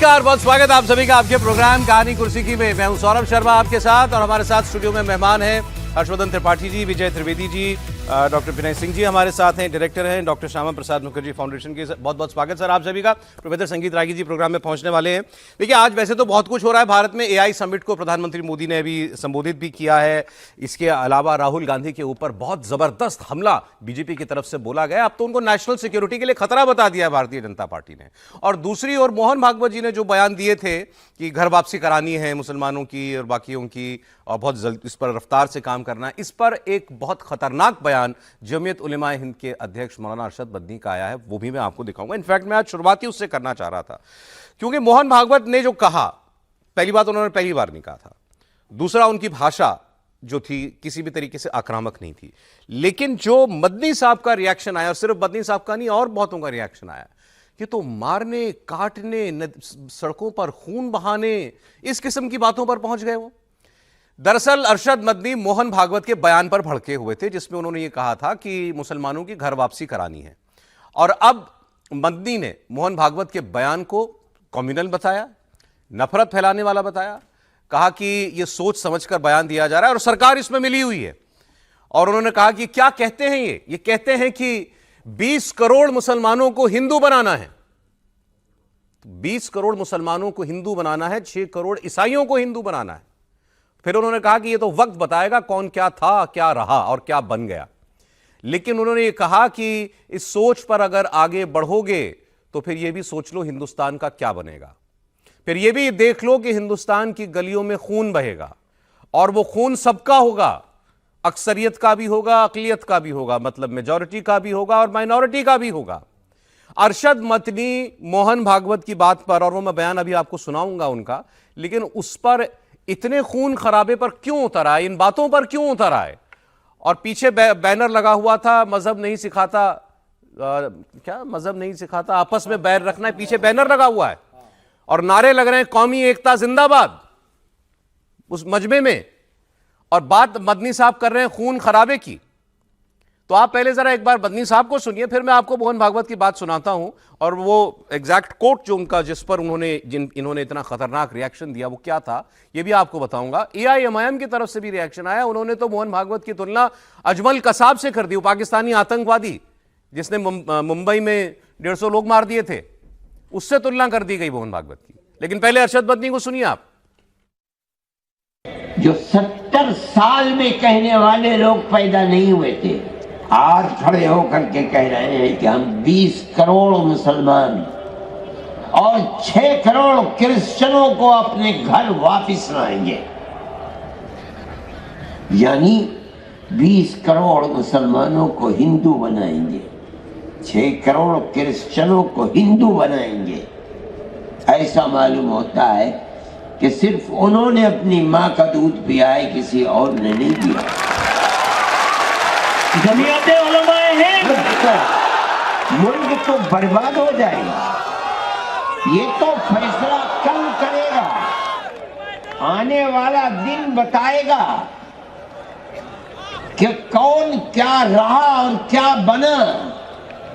नमस्कार, बहुत स्वागत आप सभी का आपके प्रोग्राम कहानी कुर्सी की में। मैं हूं सौरभ शर्मा आपके साथ, और हमारे साथ स्टूडियो में मेहमान हैं हर्षवर्धन त्रिपाठी जी, विजय त्रिवेदी जी, डॉक्टर विनय सिंह जी हमारे साथ हैं, डायरेक्टर हैं डॉक्टर श्यामा प्रसाद मुखर्जी फाउंडेशन के। बहुत बहुत स्वागत सर आप सभी का। प्रोफेसर संगीत रागी जी प्रोग्राम में पहुंचने वाले हैं। देखिए, आज वैसे तो बहुत कुछ हो रहा है भारत में। एआई समिट को प्रधानमंत्री मोदी ने अभी संबोधित भी किया है। इसके अलावा राहुल गांधी के ऊपर बहुत जबरदस्त हमला बीजेपी की तरफ से बोला गया। अब तो उनको नेशनल सिक्योरिटी के लिए खतरा बता दिया भारतीय जनता पार्टी ने। और दूसरी ओर मोहन भागवत जी ने जो बयान दिए थे कि घर वापसी करानी है मुसलमानों की और बाकियों की, और बहुत जल्द इस पर रफ्तार से काम करना है, इस पर एक बहुत खतरनाक बयान जमीयत उलेमा हिंद के अध्यक्ष मौलाना अरशद मदनी का आया है। वो भी मैं आपको दिखाऊंगा। इनफैक्ट मैं आज शुरुआत ही उससे करना चाह रहा था, क्योंकि मोहन भागवत ने जो कहा, पहली बात उन्होंने पहली बार नहीं कहा था, दूसरा उनकी भाषा जो थी किसी भी तरीके से आक्रामक नहीं थी। लेकिन जो मदनी साहब का रिएक्शन आया, और सिर्फ मदनी साहब का नहीं और बहुतों का रिएक्शन आया कि तो मारने, काटने, सड़कों पर खून बहाने, इस किस्म की बातों पर पहुंच गए वो। दरअसल अरशद मदनी मोहन भागवत के बयान पर भड़के हुए थे, जिसमें उन्होंने ये कहा था कि मुसलमानों की घर वापसी करानी है। और अब मदनी ने मोहन भागवत के बयान को कम्युनल बताया, नफरत फैलाने वाला बताया, कहा कि यह सोच समझकर बयान दिया जा रहा है और सरकार इसमें मिली हुई है। और उन्होंने कहा कि क्या कहते हैं ये कहते हैं कि 20 करोड़ मुसलमानों को हिंदू बनाना है। 20 करोड़ मुसलमानों को हिंदू बनाना है, 6 करोड़ ईसाइयों को हिंदू बनाना है। फिर उन्होंने कहा कि यह तो वक्त बताएगा कौन क्या था, क्या रहा और क्या बन गया। लेकिन उन्होंने ये कहा कि इस सोच पर अगर आगे बढ़ोगे तो फिर यह भी सोच लो हिंदुस्तान का क्या बनेगा। फिर यह भी देख लो कि हिंदुस्तान की गलियों में खून बहेगा, और वो खून सबका होगा, अक्सरियत का भी होगा, अकलियत का भी होगा, मतलब मेजॉरिटी का भी होगा और माइनॉरिटी का भी होगा। अरशद मदनी मोहन भागवत की बात पर, और वो मैं बयान अभी आपको सुनाऊंगा उनका, लेकिन उस पर इतने खून खराबे पर क्यों उतर आए, इन बातों पर क्यों उतर आए। और पीछे बैनर लगा हुआ था, मजहब नहीं सिखाता, क्या मजहब नहीं सिखाता आपस में बैर रखना है, पीछे बैनर लगा हुआ है और नारे लग रहे हैं कौमी एकता जिंदाबाद उस मजमे में, और बात मदनी साहब कर रहे हैं खून खराबे की। तो आप पहले जरा एक बार मदनी साहब को सुनिए, फिर मैं आपको मोहन भागवत की बात सुनाता हूं। और वो एग्जैक्ट कोट जो उनका, जिस पर इन्होंने इतना खतरनाक रिएक्शन दिया, वो क्या था ये भी आपको बताऊंगा। एआईएमआईएम की तरफ से भी रिएक्शन आया। उन्होंने तो मोहन भागवत की तुलना अजमल कसाब से कर दी, वो पाकिस्तानी आतंकवादी जिसने मुंबई में 150 लोग मार दिए थे, उससे तुलना कर दी गई मोहन भागवत की। लेकिन पहले अरशद मदनी को सुनिए आप। जो 70 साल में कहने वाले लोग पैदा नहीं हुए थे, आज खड़े होकर के कह रहे हैं कि हम 20 करोड़ मुसलमान और 6 करोड़ क्रिश्चियनों को अपने घर वापस लाएंगे। यानी 20 करोड़ मुसलमानों को हिंदू बनाएंगे, 6 करोड़ क्रिश्चियनों को हिंदू बनाएंगे। ऐसा मालूम होता है कि सिर्फ उन्होंने अपनी मां का दूध पिया है, किसी और ने नहीं पिया। जमीयत उलमा हिंद, मुल्क तो बर्बाद हो जाएगा। ये तो फैसला कल करेगा, आने वाला दिन बताएगा कि कौन क्या रहा और क्या बना।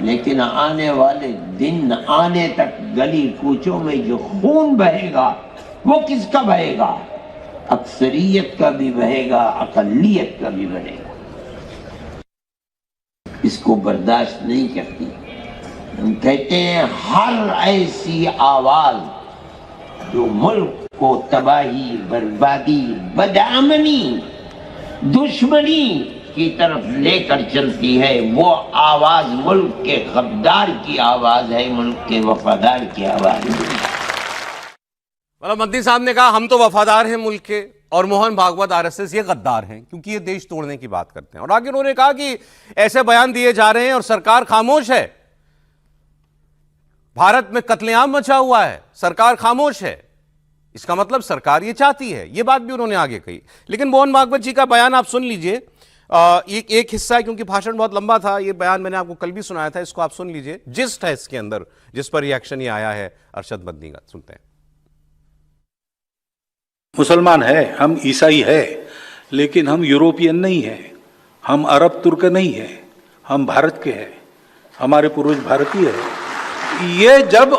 लेकिन आने वाले दिन आने तक गली कूचों में जो खून बहेगा वो किसका बहेगा? अक्सरियत का भी बहेगा, अकलियत का भी बहेगा। इसको बर्दाश्त नहीं करती। हम कहते हैं हर ऐसी आवाज जो मुल्क को तबाही, बर्बादी, बदअमनी, दुश्मनी की तरफ लेकर चलती है, वो आवाज मुल्क के गद्दार की आवाज है, मुल्क के वफादार की आवाज है। मतलब मदनी साहब ने कहा हम तो वफादार हैं मुल्क के, और मोहन भागवत आरएसएस ये गद्दार हैं क्योंकि ये देश तोड़ने की बात करते हैं। और आगे उन्होंने कहा कि ऐसे बयान दिए जा रहे हैं और सरकार खामोश है। भारत में कत्लेआम मचा हुआ है, सरकार खामोश है, इसका मतलब सरकार ये चाहती है। ये बात भी उन्होंने आगे कही। लेकिन मोहन भागवत जी का बयान आप सुन लीजिए। एक हिस्सा है, क्योंकि भाषण बहुत लंबा था, ये बयान मैंने आपको कल भी सुनाया था, इसको आप सुन लीजिए। जिस्ट है इसके अंदर, जिस पर रिएक्शन ये आया है अरशद मदनी का, सुनते हैं। मुसलमान है, हम ईसाई है, लेकिन हम यूरोपियन नहीं है, हम अरब तुर्क नहीं है, हम भारत के हैं, हमारे पूर्वज भारतीय है। ये जब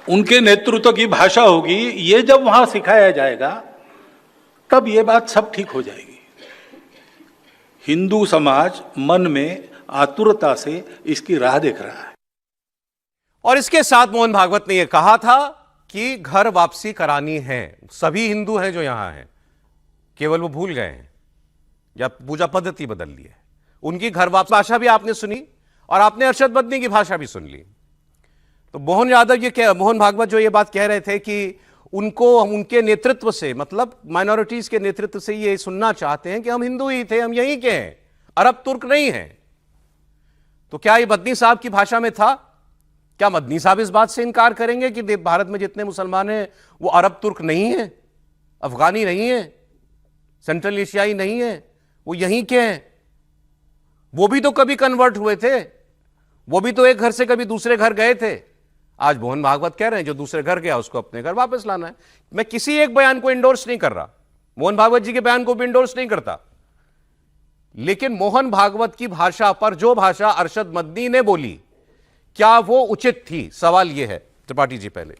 उनके नेतृत्व की भाषा होगी, ये जब वहां सिखाया जाएगा तब ये बात सब ठीक हो जाएगी। हिंदू समाज मन में आतुरता से इसकी राह देख रहा है। और इसके साथ मोहन भागवत ने यह कहा था कि घर वापसी करानी है। सभी हिंदू हैं जो यहां हैं, केवल वो भूल गए हैं या पूजा पद्धति बदल ली है। उनकी घर वापसी भाषा भी आपने सुनी और आपने अरशद बदनी की भाषा भी सुन ली। तो मोहन भागवत जो ये बात कह रहे थे कि उनको उनके नेतृत्व से, मतलब माइनॉरिटीज के नेतृत्व से ये सुनना चाहते हैं कि हम हिंदू ही थे, हम यहीं के हैं, अरब तुर्क नहीं हैं। तो क्या ये मदनी साहब की भाषा में था? क्या मदनी साहब इस बात से इनकार करेंगे कि भारत में जितने मुसलमान हैं वो अरब तुर्क नहीं हैं, अफगानी नहीं हैं, सेंट्रल एशियाई नहीं हैं, वो यहीं के हैं? वो भी तो कभी कन्वर्ट हुए थे, वो भी तो एक घर से कभी दूसरे घर गए थे। आज मोहन भागवत कह रहे हैं जो दूसरे घर गया उसको अपने घर वापस लाना है। मैं किसी एक बयान को इंडोर्स नहीं कर रहा, मोहन भागवत जी के बयान को भी इंडोर्स नहीं करता, लेकिन मोहन भागवत की भाषा पर जो भाषा अरशद मदनी ने बोली, क्या वो उचित थी? सवाल यह है। त्रिपाठी जी पहले।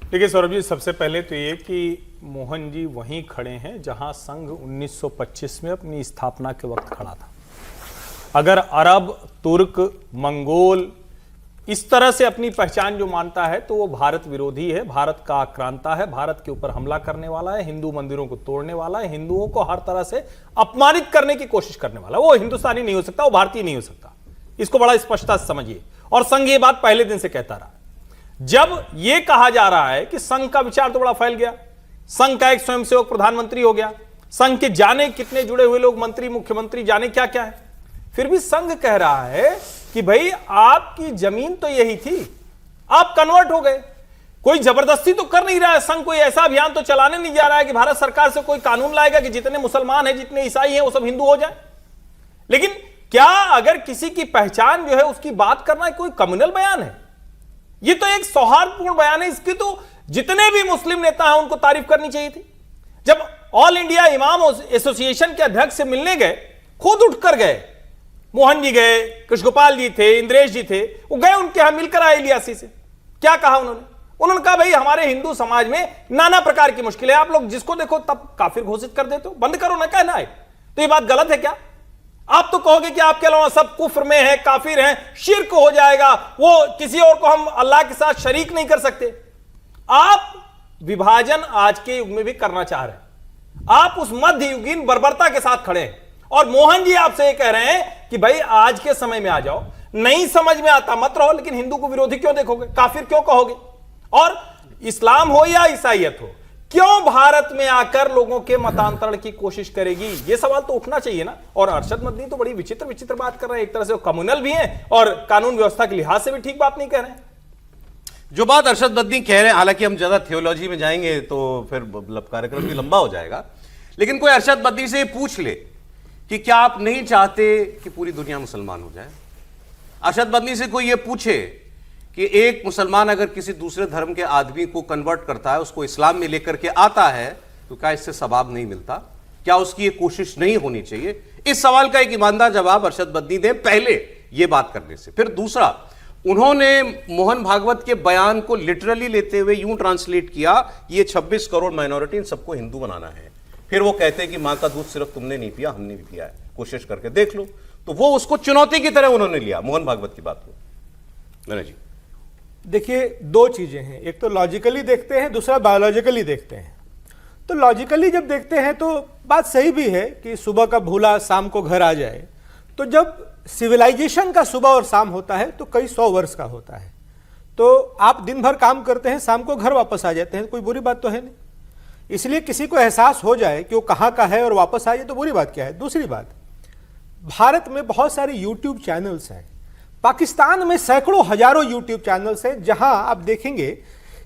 देखिए सौरभ जी, सबसे पहले तो ये कि मोहन जी वहीं खड़े हैं जहां संघ 1925 में अपनी स्थापना के वक्त खड़ा था। अगर अरब, तुर्क, मंगोल इस तरह से अपनी पहचान जो मानता है तो वो भारत विरोधी है, भारत का आक्रांता है, भारत के ऊपर हमला करने वाला है, हिंदू मंदिरों को तोड़ने वाला है, हिंदुओं को हर तरह से अपमानित करने की कोशिश करने वाला है। वो हिंदुस्तानी नहीं हो सकता, वो भारतीय नहीं हो सकता। इसको बड़ा स्पष्टता से समझिए। और संघ ये बात पहले दिन से कहता रहा। जब यह कहा जा रहा है कि संघ का विचार तो बड़ा फैल गया, संघ का एक स्वयंसेवक प्रधानमंत्री हो गया, संघ के जाने कितने जुड़े हुए लोग मंत्री, मुख्यमंत्री, जाने क्या क्या है, फिर भी संघ कह रहा है कि भाई आपकी जमीन तो यही थी, आप कन्वर्ट हो गए। कोई जबरदस्ती तो कर नहीं रहा है संघ, कोई ऐसा अभियान तो चलाने नहीं जा रहा है कि भारत सरकार से कोई कानून लाएगा कि जितने मुसलमान हैं, जितने ईसाई हैं, वो सब हिंदू हो जाए। लेकिन क्या अगर किसी की पहचान जो है उसकी बात करना कोई कम्युनल बयान है? ये तो एक सौहार्दपूर्ण बयान है। इसकी तो जितने भी मुस्लिम नेता हैं उनको तारीफ करनी चाहिए थी। जब ऑल इंडिया इमाम एसोसिएशन के अध्यक्ष से मिलने गए, खुद उठकर गए, मोहन जी गए, कृष्णगोपाल जी थे, इंद्रेश जी थे, वो गए उनके यहां मिलकर आए इलियासी से। क्या कहा उन्होंने कहा भाई हमारे हिंदू समाज में नाना प्रकार की मुश्किलें, आप लोग जिसको देखो तब काफिर घोषित कर देते हो, बंद करो ना कहना है। तो ये बात गलत है क्या? आप तो कहोगे कि आपके अलावा सब कुफ्र में है, काफिर हैं, शिर्क हो जाएगा, वो किसी और को हम अल्लाह के साथ शरीक नहीं कर सकते। आप विभाजन आज के युग में भी करना चाह रहे हैं। आप उस मध्ययुगीन बर्बरता के साथ खड़े हैं और मोहन जी आपसे ये कह रहे हैं कि भाई आज के समय में आ जाओ, नहीं समझ में आता मत रहो, लेकिन हिंदू को विरोधी क्यों देखोगे, काफिर क्यों कहोगे? और इस्लाम हो या ईसाइयत हो, क्यों भारत में आकर लोगों के मतांतरण की कोशिश करेगी? ये सवाल तो उठना चाहिए ना। और अरशद मदनी तो बड़ी विचित्र बात कर रहे हैं। एक तरह से वो कम्युनल भी हैं और कानून व्यवस्था के लिहाज से भी ठीक बात नहीं कह रहे हैं। जो बात अरशद मदनी कह रहे हैं, हालांकि हम ज्यादा थियोलॉजी में जाएंगे तो फिर कार्यक्रम भी लंबा हो जाएगा, लेकिन कोई अरशद मदनी से पूछ ले कि क्या आप नहीं चाहते कि पूरी दुनिया मुसलमान हो जाए? अरशद मदनी से कोई ये पूछे कि एक मुसलमान अगर किसी दूसरे धर्म के आदमी को कन्वर्ट करता है, उसको इस्लाम में लेकर के आता है, तो क्या इससे सवाब नहीं मिलता? क्या उसकी ये कोशिश नहीं होनी चाहिए? इस सवाल का एक ईमानदार जवाब अरशद मदनी दे पहले ये बात करने से। फिर दूसरा, उन्होंने मोहन भागवत के बयान को लिटरली लेते हुए यूं ट्रांसलेट किया, ये 26 करोड़ माइनॉरिटी, इन सबको हिंदू बनाना है। फिर वो कहते हैं कि मां का दूध सिर्फ तुमने नहीं पिया, हमने भी पिया है, कोशिश करके देख लो। तो वो उसको चुनौती की तरह उन्होंने लिया मोहन भागवत की बात को। जी देखिए, दो चीजें हैं, एक तो लॉजिकली देखते हैं, दूसरा बायोलॉजिकली देखते हैं। तो लॉजिकली जब देखते हैं तो बात सही भी है कि सुबह का भूला शाम को घर आ जाए। तो जब सिविलाइजेशन का सुबह और शाम होता है तो कई 100 वर्ष का होता है। तो आप दिन भर काम करते हैं, शाम को घर वापस आ जाते हैं, कोई बुरी बात तो है नहीं। इसलिए किसी को एहसास हो जाए कि वो कहाँ का है और वापस आ जाए तो बुरी बात क्या है। दूसरी बात, भारत में बहुत सारे यूट्यूब चैनल्स हैं, पाकिस्तान में सैकड़ों हजारों यूट्यूब चैनल्स हैं, जहां आप देखेंगे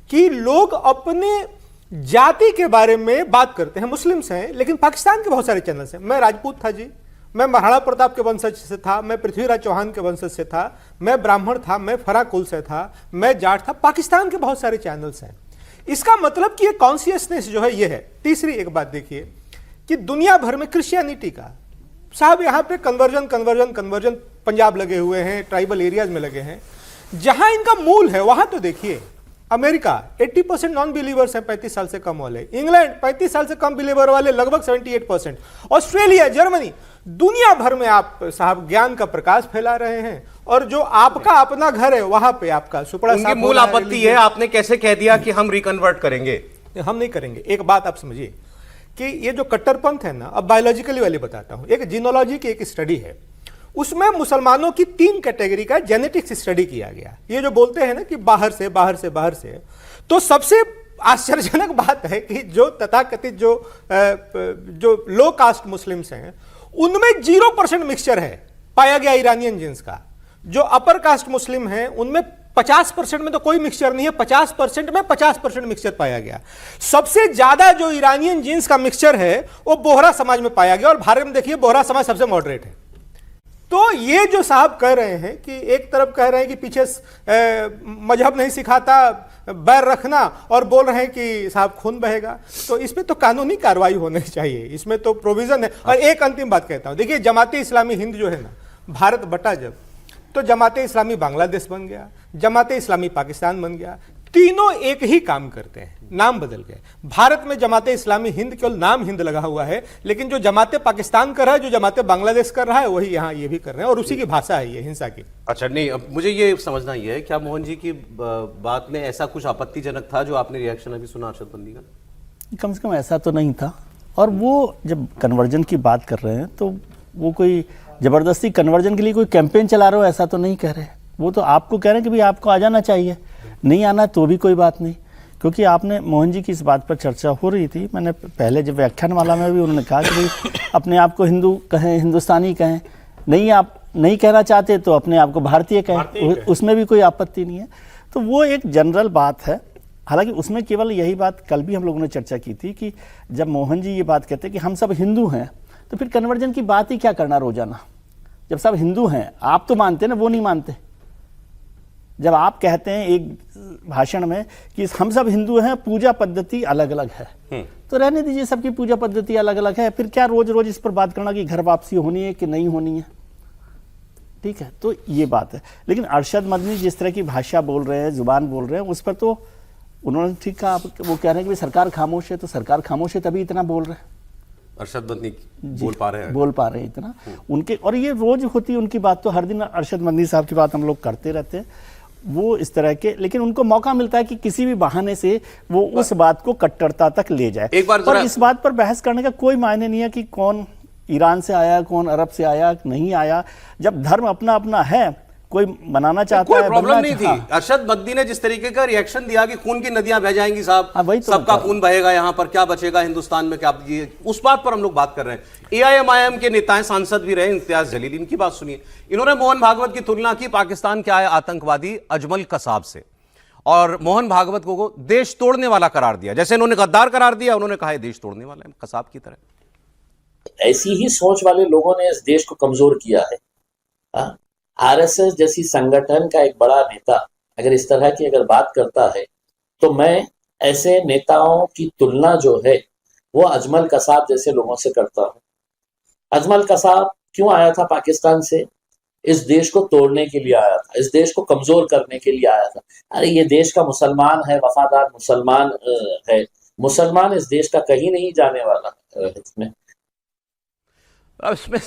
कि लोग अपने जाति के बारे में बात करते हैं। मुस्लिम्स हैं, लेकिन पाकिस्तान के बहुत सारे चैनल्स हैं। मैं राजपूत था जी, मैं महाराणा प्रताप के वंशज से था, मैं पृथ्वीराज चौहान के वंशज से था, मैं ब्राह्मण था, मैं फरा कुल से था, मैं जाट था। पाकिस्तान के बहुत सारे चैनल्स हैं। इसका मतलब कि ये कॉन्शियसनेस जो है ये है। तीसरी एक बात देखिए कि दुनिया भर में क्रिश्चियनिटी का, साहब यहाँ पे कन्वर्जन पंजाब लगे हुए हैं, ट्राइबल एरियाज में लगे हैं, जहां इनका मूल है वहां तो देखिए अमेरिका 80% नॉन बिलीवर्स हैं 35 साल से कम वाले। इंग्लैंड 35 साल से कम बिलीवर वाले लगभग 78%। ऑस्ट्रेलिया, जर्मनी, दुनिया भर में आप साहब ज्ञान का प्रकाश फैला रहे हैं। और जो आपका अपना घर है वहां पे आपका सुपड़ा उनकी मूल आपत्ति है, आपने कैसे कह दिया कि हम रिकन्वर्ट करेंगे? हम नहीं करेंगे। एक बात आप समझिए कि ये जो कट्टरपंथ है ना, अब बायोलॉजिकली वाली बताता हूं। एक जीनोलॉजी की एक स्टडी है, उसमें मुसलमानों की 3 कैटेगरी का जेनेटिक्स स्टडी किया गया। ये जो बोलते हैं ना कि बाहर से बाहर से बाहर से, तो सबसे आश्चर्यजनक बात है कि जो तथाकथित जो लो कास्ट मुस्लिम्स हैं उनमें 0% मिक्सचर है पाया गया ईरानियन जीन्स का। जो अपर कास्ट मुस्लिम हैं उनमें 50% में तो कोई मिक्सचर नहीं है, 50% में 50% मिक्सचर पाया गया। सबसे ज्यादा जो ईरानियन जीन्स का मिक्सचर है वो बोहरा समाज में पाया गया, और भारत में देखिए बोहरा समाज सबसे मॉडरेट है। तो ये जो साहब कह रहे हैं कि एक तरफ कह रहे हैं कि पीछे मजहब नहीं सिखाता बैर रखना, और बोल रहे हैं कि साहब खून बहेगा, तो इसमें तो कानूनी कार्रवाई होनी चाहिए, इसमें तो प्रोविजन है। और एक अंतिम बात कहता हूं, देखिए जमाते इस्लामी हिंद जो है ना, भारत बटा जब, तो जमाते इस्लामी बांग्लादेश बन गया, जमाते इस्लामी पाकिस्तान बन गया। तीनों एक ही काम करते हैं, नाम बदल गए। भारत में जमाते इस्लामी हिंद केवल नाम हिंद लगा हुआ है, लेकिन जो जमाते पाकिस्तान कर रहा है, जो जमाते बांग्लादेश कर रहा है, वही यहाँ ये भी कर रहे हैं, और उसी की भाषा है ये हिंसा की। अच्छा, नहीं, अब मुझे ये समझना ये है, क्या मोहन जी की बात में ऐसा कुछ आपत्तिजनक था जो आपने रिएक्शन अभी सुना अरशद बंदी का? कम से कम ऐसा तो नहीं था। और वो जब कन्वर्जन की बात कर रहे हैं तो वो कोई जबरदस्ती कन्वर्जन के लिए कोई कैंपेन चला रहे हो ऐसा तो नहीं कह रहे। वो तो आपको कह रहे हैं कि भाई आपको आ जाना चाहिए, नहीं आना तो भी कोई बात नहीं। क्योंकि आपने मोहन जी की इस बात पर चर्चा हो रही थी, मैंने पहले जब व्याख्यानमाला में भी उन्होंने कहा कि भाई अपने आप को हिंदू कहें, हिंदुस्तानी कहें, नहीं आप नहीं कहना चाहते तो अपने आप को भारतीय कहें, उसमें भी कोई आपत्ति नहीं है। तो वो एक जनरल बात है। हालांकि उसमें केवल यही बात कल भी हम लोगों ने चर्चा की थी कि जब मोहन जी ये बात कहते हैं कि हम सब हिंदू हैं, तो फिर कन्वर्जन की बात ही क्या करना रोजाना, जब सब हिंदू हैं। आप तो मानते ना, वो नहीं मानते। जब आप कहते हैं एक भाषण में कि हम सब हिंदू हैं, पूजा पद्धति अलग अलग है, तो रहने दीजिए, सबकी पूजा पद्धति अलग अलग है। फिर क्या रोज रोज इस पर बात करना कि घर वापसी होनी है कि नहीं होनी है? ठीक है, तो ये बात है। लेकिन अरशद मदनी जिस तरह की भाषा बोल रहे हैं, जुबान बोल रहे हैं, उस पर तो उन्होंने ठीक कहा। वो कह रहे हैं कि सरकार खामोश है, तो सरकार खामोश है तभी इतना बोल रहे हैं। अरशद मदनी बोल पा रहे हैं इतना उनके, और ये रोज होती है उनकी बात। तो हर दिन अरशद मदनी साहब की बात हम लोग करते रहते हैं, वो इस तरह के, लेकिन उनको मौका मिलता है कि किसी भी बहाने से वो उस बात को कट्टरता तक ले जाए। एक बार और इस बात पर बहस करने का कोई मायने नहीं है कि कौन ईरान से आया, कौन अरब से आया, नहीं आया। जब धर्म अपना अपना है, कोई बनाना चाहता है, कोई प्रॉब्लम नहीं थी। अरशद मदनी ने जिस तरीके का रिएक्शन दिया कि खून की नदियां बह जाएंगी साहब, वही तो सबका खून बहेगा, यहाँ पर क्या बचेगा हिंदुस्तान में, क्या उस बात पर हम लोग बात कर रहे हैं। एआईएमआईएम के नेता हैं, सांसद भी रहे इम्तियाज जलील, इनकी बात सुनिए। इन्होंने मोहन भागवत की तुलना की पाकिस्तान के आए आतंकवादी अजमल कसाब से, और मोहन भागवत को देश तोड़ने वाला करार दिया। जैसे इन्होंने गद्दार करार दिया, उन्होंने कहा देश तोड़ने वाला है, कसाब की तरह। ऐसी ही सोच वाले लोगों ने इस देश को कमजोर किया है। आरएसएस जैसी संगठन का एक बड़ा नेता अगर इस तरह की अगर बात करता है, तो मैं ऐसे नेताओं की तुलना जो है वो अजमल कसाब जैसे लोगों से करता हूं। अजमल कसाब क्यों आया था पाकिस्तान से? इस देश को तोड़ने के लिए आया था, इस देश को कमजोर करने के लिए आया था। अरे ये देश का मुसलमान है, वफादार मुसलमान है, मुसलमान इस देश का कहीं नहीं जाने वाला इसमें। अब इसमें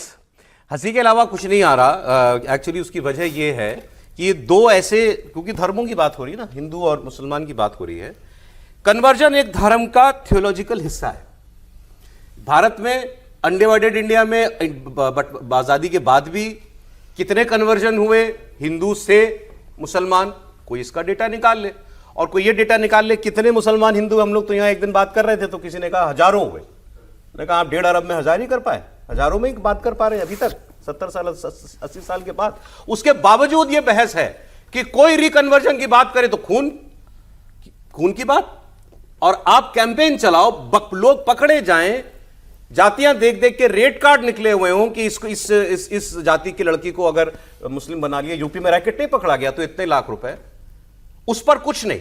हंसी के अलावा कुछ नहीं आ रहा। एक्चुअली उसकी वजह यह है कि ये दो ऐसे, क्योंकि धर्मों की बात हो रही है ना, हिंदू और मुसलमान की बात हो रही है। कन्वर्जन एक धर्म का थियोलॉजिकल हिस्सा है। भारत में अनडिवाइडेड इंडिया में आजादी के बाद भी कितने कन्वर्जन हुए हिंदू से मुसलमान, कोई इसका डेटा निकाल ले, और कोई ये डेटा निकाल ले कितने मुसलमान हिंदू। हम लोग तो यहाँ एक दिन बात कर रहे थे तो किसी ने कहा हजारों हुए। मैंने कहा आप 1.5 अरब में 1000 ही कर पाए, हजारों में ही बात कर पा रहे हैं अभी तक 70 साल 80 साल के बाद। उसके बावजूद यह बहस है कि कोई रिकन्वर्जन की बात करे तो खून की बात, और आप कैंपेन चलाओ, लोग पकड़े जाएं, जातियां देख देख के रेड कार्ड निकले हुए हों कि इसको इस जाति की लड़की को अगर मुस्लिम बना लिया, यूपी में रैकेट नहीं पकड़ा गया तो इतने लाख रुपए, उस पर कुछ नहीं,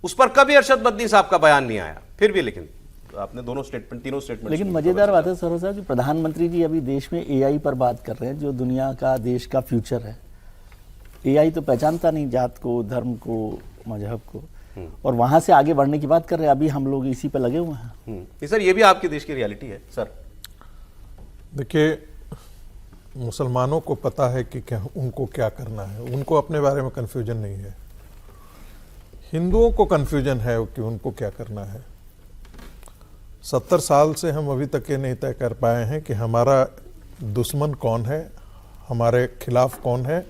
उस पर कभी अरशद मदनी साहब का बयान नहीं आया। फिर भी लेकिन आपने तीनों स्टेटमेंट। लेकिन मजेदार बात है सरोज साहब कि प्रधानमंत्री जी अभी देश में एआई पर बात कर रहे हैं, जो दुनिया का देश का फ्यूचर है। एआई तो पहचानता नहीं जात को, धर्म को, मजहब को। और वहां से आगे बढ़ने की बात कर रहे हैं। अभी हम लोग इसी पे लगे हुए हैं। नहीं सर, ये भी आपके देश की रियलिटी है सर। देखिए, मुसलमानों को पता है कि क्या उनको क्या करना है, उनको अपने बारे में कन्फ्यूजन नहीं है। हिंदुओं को कन्फ्यूजन है कि उनको क्या करना है। 70 साल से हम अभी तक ये नहीं तय कर पाए हैं कि हमारा दुश्मन कौन है, हमारे खिलाफ कौन है,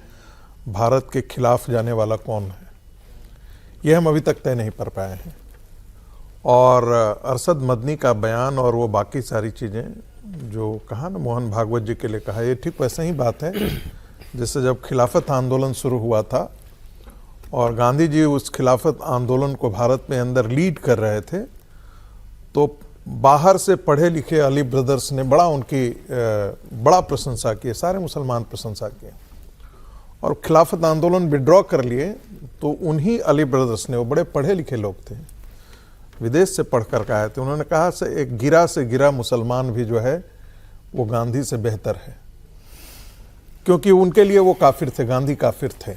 भारत के खिलाफ जाने वाला कौन है, ये हम अभी तक तय नहीं कर पाए हैं। और अरशद मदनी का बयान और वो बाकी सारी चीज़ें जो कहा ना मोहन भागवत जी के लिए कहा, ये ठीक वैसे ही बात है जैसे जब खिलाफत आंदोलन शुरू हुआ था और गांधी जी उस खिलाफत आंदोलन को भारत में अंदर लीड कर रहे थे, तो बाहर से पढ़े लिखे अली ब्रदर्स ने बड़ा प्रशंसा की, सारे मुसलमान प्रशंसा किए। और खिलाफत आंदोलन विड्रॉ कर लिए तो उन्हीं अली ब्रदर्स ने, वो बड़े पढ़े लिखे लोग थे, विदेश से पढ़ कर आए थे, उन्होंने कहा से एक गिरा से गिरा मुसलमान भी जो है वो गांधी से बेहतर है, क्योंकि उनके लिए वो काफिर थे, गांधी काफिर थे।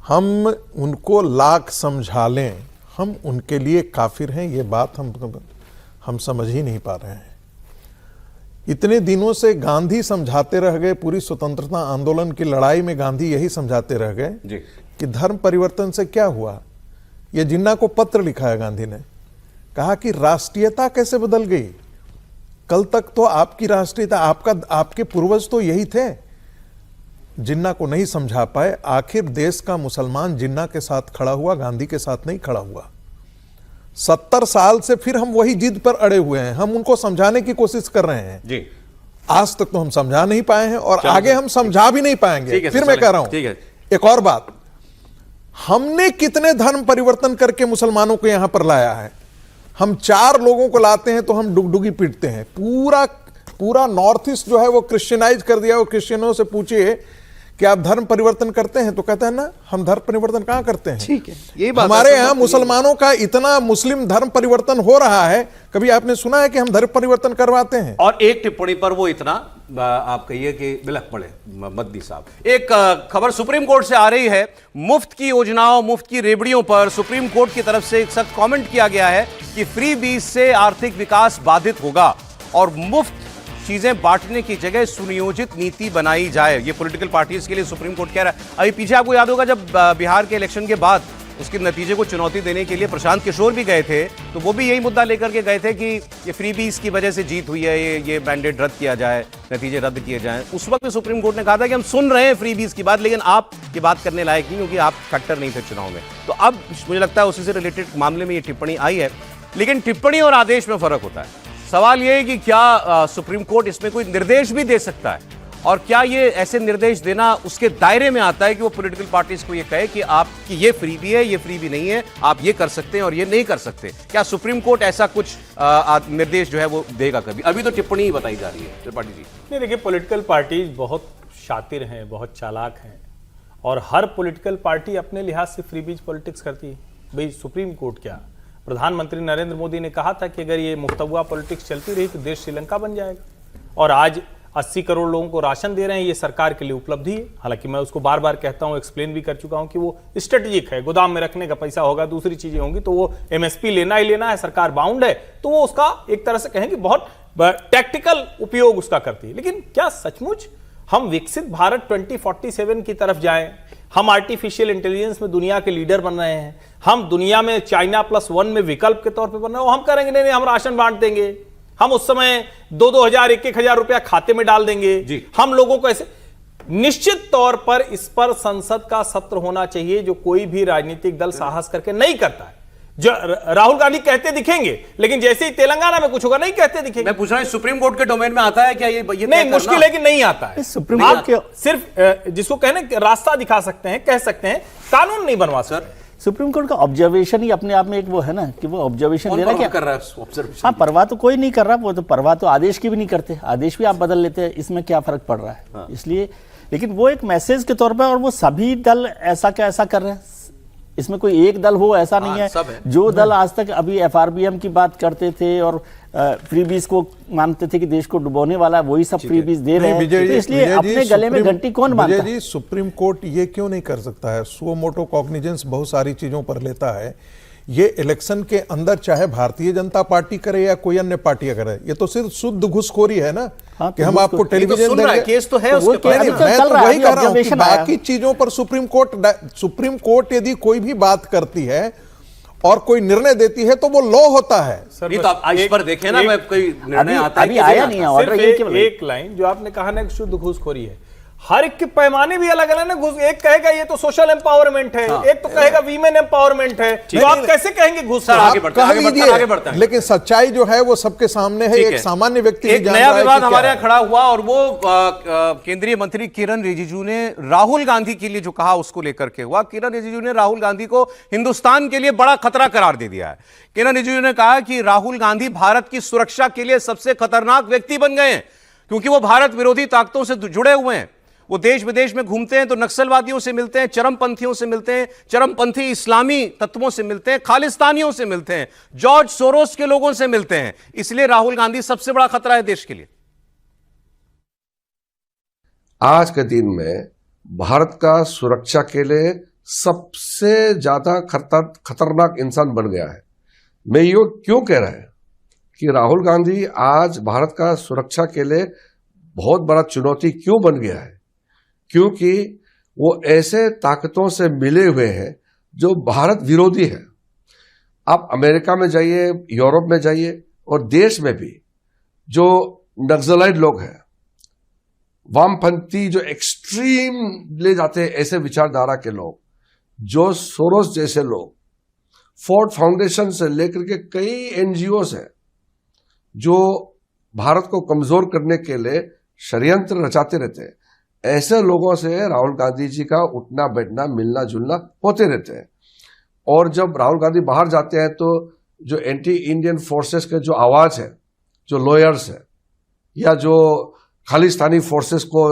हम उनको लाख समझा लें, हम उनके लिए काफिर हैं, ये बात हम समझ ही नहीं पा रहे हैं। इतने दिनों से गांधी समझाते रह गए, पूरी स्वतंत्रता आंदोलन की लड़ाई में गांधी यही समझाते रह गए कि धर्म परिवर्तन से क्या हुआ। ये जिन्ना को पत्र लिखा है गांधी ने, कहा कि राष्ट्रीयता कैसे बदल गई। कल तक तो आपकी राष्ट्रीयता, आपके पूर्वज तो यही थे। जिन्ना को नहीं समझा पाए। आखिर देश का मुसलमान जिन्ना के साथ खड़ा हुआ, गांधी के साथ नहीं खड़ा हुआ। 70 साल से फिर हम वही जिद पर अड़े हुए हैं। हम उनको समझाने की कोशिश कर रहे हैं जी। आज तक तो हम समझा नहीं पाए हैं और आगे हम समझा भी नहीं पाएंगे। फिर मैं कह रहा हूं एक और बात, हमने कितने धर्म परिवर्तन करके मुसलमानों को यहां पर लाया है। हम 4 लोगों को लाते हैं तो हम डुगडुगी पीटते हैं। पूरा नॉर्थ ईस्ट जो है वो क्रिश्चियनाइज कर दिया। वो क्रिश्चियनों से पूछिए कि आप धर्म परिवर्तन करते हैं तो कहते हैं ना, हम धर्म परिवर्तन कहां करते हैं। ठीक है, ये बात हमारे यहाँ मुसलमानों का इतना मुस्लिम धर्म परिवर्तन हो रहा है, कभी आपने सुना है कि हम धर्म परिवर्तन करवाते हैं? और एक टिप्पणी पर वो इतना आप कहिए कि बिलख पड़े मद्दी साहब। एक खबर सुप्रीम कोर्ट से आ रही है। मुफ्त की योजनाओं, मुफ्त की रेबड़ियों पर सुप्रीम कोर्ट की तरफ से एक सख्त कमेंट किया गया है कि फ्री बीज से आर्थिक विकास बाधित होगा और मुफ्त चीजें बांटने की जगह सुनियोजित नीति बनाई जाए। ये पॉलिटिकल पार्टीज के लिए सुप्रीम कोर्ट कह रहा है। अभी पीछे आपको याद होगा जब बिहार के इलेक्शन के बाद उसके नतीजे को चुनौती देने के लिए प्रशांत किशोर भी गए थे, तो वो भी यही मुद्दा लेकर के गए थे कि ये फ्री बीज की वजह से जीत हुई है, ये मैंडेट रद्द किया जाए, नतीजे रद्द किए जाएं। उस वक्त भी सुप्रीम कोर्ट ने कहा था कि हम सुन रहे हैं फ्री बीज की बात, लेकिन आप ये बात करने लायक नहीं, क्योंकि आप फैक्टर नहीं थे चुनाव में। तो अब मुझे लगता है उसी से रिलेटेड मामले में ये टिप्पणी आई है। लेकिन टिप्पणी और आदेश में फर्क होता है। सवाल यह है कि क्या सुप्रीम कोर्ट इसमें कोई निर्देश भी दे सकता है, और क्या ये ऐसे निर्देश देना उसके दायरे में आता है कि वो पॉलिटिकल पार्टीज को ये कहे कि आपकी ये फ्री भी है, ये फ्री भी नहीं है, आप ये कर सकते हैं और ये नहीं कर सकते। क्या सुप्रीम कोर्ट ऐसा कुछ निर्देश जो है वो देगा कभी? अभी तो टिप्पणी ही बताई जा रही है त्रिपाठी जी। नहीं, देखिए, पॉलिटिकल पार्टीज बहुत शातिर हैं, बहुत चालाक हैं, और हर पॉलिटिकल पार्टी अपने लिहाज से फ्री बीज पॉलिटिक्स करती है। भाई सुप्रीम कोर्ट क्या, प्रधानमंत्री नरेंद्र मोदी ने कहा था कि अगर ये मुफ्तवा पॉलिटिक्स चलती रही तो देश श्रीलंका बन जाएगा, और आज 80 करोड़ लोगों को राशन दे रहे हैं। ये सरकार के लिए उपलब्धि है। हालांकि मैं उसको बार बार कहता हूं, एक्सप्लेन भी कर चुका हूं कि वो स्ट्रेटेजिक है। गोदाम में रखने का पैसा होगा, दूसरी चीजें होंगी, तो वो MSP लेना ही लेना है, सरकार बाउंड है, तो वो उसका एक तरह से कहेंगे बहुत टैक्टिकल उपयोग उसका करती है। लेकिन क्या सचमुच हम विकसित भारत 2047 की तरफ जाएं? हम आर्टिफिशियल इंटेलिजेंस में दुनिया के लीडर बन रहे हैं, हम दुनिया में China +1 में विकल्प के तौर पे बन रहे हैं। हम करेंगे नहीं, हम राशन बांट देंगे, हम उस समय 2-2 हजार 1-1 हजार रुपया खाते में डाल देंगे, हम लोगों को ऐसे। निश्चित तौर पर इस पर संसद का सत्र होना चाहिए, जो कोई भी राजनीतिक दल साहस करके नहीं करता है। जो राहुल गांधी कहते दिखेंगे, लेकिन जैसे ही तेलंगाना में कुछ होगा नहीं कहते दिखेंगे। मैं पूछ रहा हूं, सुप्रीम कोर्ट के डोमेन में आता है क्या ये नहीं, मुश्किल है कि नहीं आता है। सुप्रीम कोर्ट के सिर्फ जिसको कहने रास्ता दिखा सकते हैं, कह सकते हैं, कानून नहीं बनवा सर। सुप्रीम कोर्ट का ऑब्जर्वेशन ही अपने आप में एक वो है ना कि वो ऑब्जर्वेशन दे रहा है। कर रहा है ऑब्जर्वेशन? हाँ, परवाह तो कोई नहीं कर रहा। वो तो परवाह तो आदेश की भी नहीं करते, आदेश भी आप बदल लेते हैं, इसमें क्या फर्क पड़ रहा है? हाँ। इसलिए, लेकिन वो एक मैसेज के तौर पर, और वो सभी दल ऐसा क्या ऐसा कर रहे हैं। इसमें कोई एक दल हो ऐसा नहीं सब है। है। जो दल आज तक अभी FRBM की बात करते थे और फ्रीबीज को मानते थे कि देश को डुबोने वाला, वही सब फ्रीबीज दे रहे हैं, तो इसलिए अपने गले में घंटी कौन बांधता है? विजय जी, सुप्रीम कोर्ट ये क्यों नहीं कर सकता है? सुओ मोटो कॉग्निजेंस बहुत सारी चीजों पर लेता है। ये इलेक्शन के अंदर चाहे भारतीय जनता पार्टी करे या कोई अन्य पार्टी करे, ये तो सिर्फ शुद्ध घुसखोरी है ना। हाँ, कि हम आपको टेलीविजन सुन रहा है, केस तो है उसके पास। मैं तो वही कह रहा हूं कि बाकी चीजों पर सुप्रीम कोर्ट यदि कोई भी बात करती है और कोई निर्णय देती है तो वो लॉ होता है। नहीं तो आप इस पर देखें ना, मैं कोई निर्णय आता है अभी आया नहीं है ऑर्डर। सिर्फ एक लाइन जो आपने कहा ना कि शुद्ध घूसखोरी है, हर एक के पैमाने भी अलग अलग ना। एक कहेगा ये तो सोशल एम्पावरमेंट है, एक तो कहेगा वीमेन एम्पावरमेंट है, तो आप कैसे कहेंगे घूस? आगे बढ़ते हैं। लेकिन सच्चाई जो है वो सबके सामने है। एक सामान्य व्यक्ति एक नया विवाद हमारे यहाँ खड़ा हुआ और वो केंद्रीय मंत्री किरण रिजिजू ने राहुल गांधी के लिए जो कहा उसको लेकर के हुआ। किरण रिजिजू ने राहुल गांधी को हिंदुस्तान के लिए बड़ा खतरा करार दे दिया है। किरण रिजिजू ने कहा कि राहुल गांधी भारत की सुरक्षा के लिए सबसे खतरनाक व्यक्ति बन गए हैं, क्योंकि वो भारत विरोधी ताकतों से जुड़े हुए हैं। वो देश विदेश में घूमते हैं तो नक्सलवादियों से मिलते हैं, चरमपंथियों से मिलते हैं, चरमपंथी इस्लामी तत्वों से मिलते हैं, खालिस्तानियों से मिलते हैं, जॉर्ज सोरोस के लोगों से मिलते हैं। इसलिए राहुल गांधी सबसे बड़ा खतरा है देश के लिए। आज के दिन में भारत का सुरक्षा के लिए सबसे ज्यादा खतरनाक इंसान बन गया है। मैं ये क्यों कह रहा है कि राहुल गांधी आज भारत का सुरक्षा के लिए बहुत बड़ा चुनौती क्यों बन गया है? क्योंकि वो ऐसे ताकतों से मिले हुए हैं जो भारत विरोधी है। आप अमेरिका में जाइए, यूरोप में जाइए और देश में भी जो नक्सलाइट लोग हैं, वामपंथी जो एक्सट्रीम ले जाते हैं, ऐसे विचारधारा के लोग, जो सोरोस जैसे लोग, फोर्ड फाउंडेशन से लेकर के कई एनजीओस हैं जो भारत को कमजोर करने के लिए षड्यंत्र रचाते रहते हैं। ऐसे लोगों से राहुल गांधी जी का उठना बैठना, मिलना जुलना होते रहते हैं। और जब राहुल गांधी बाहर जाते हैं तो जो एंटी इंडियन फोर्सेस के जो आवाज है, जो लॉयर्स है या जो खालिस्तानी फोर्सेस को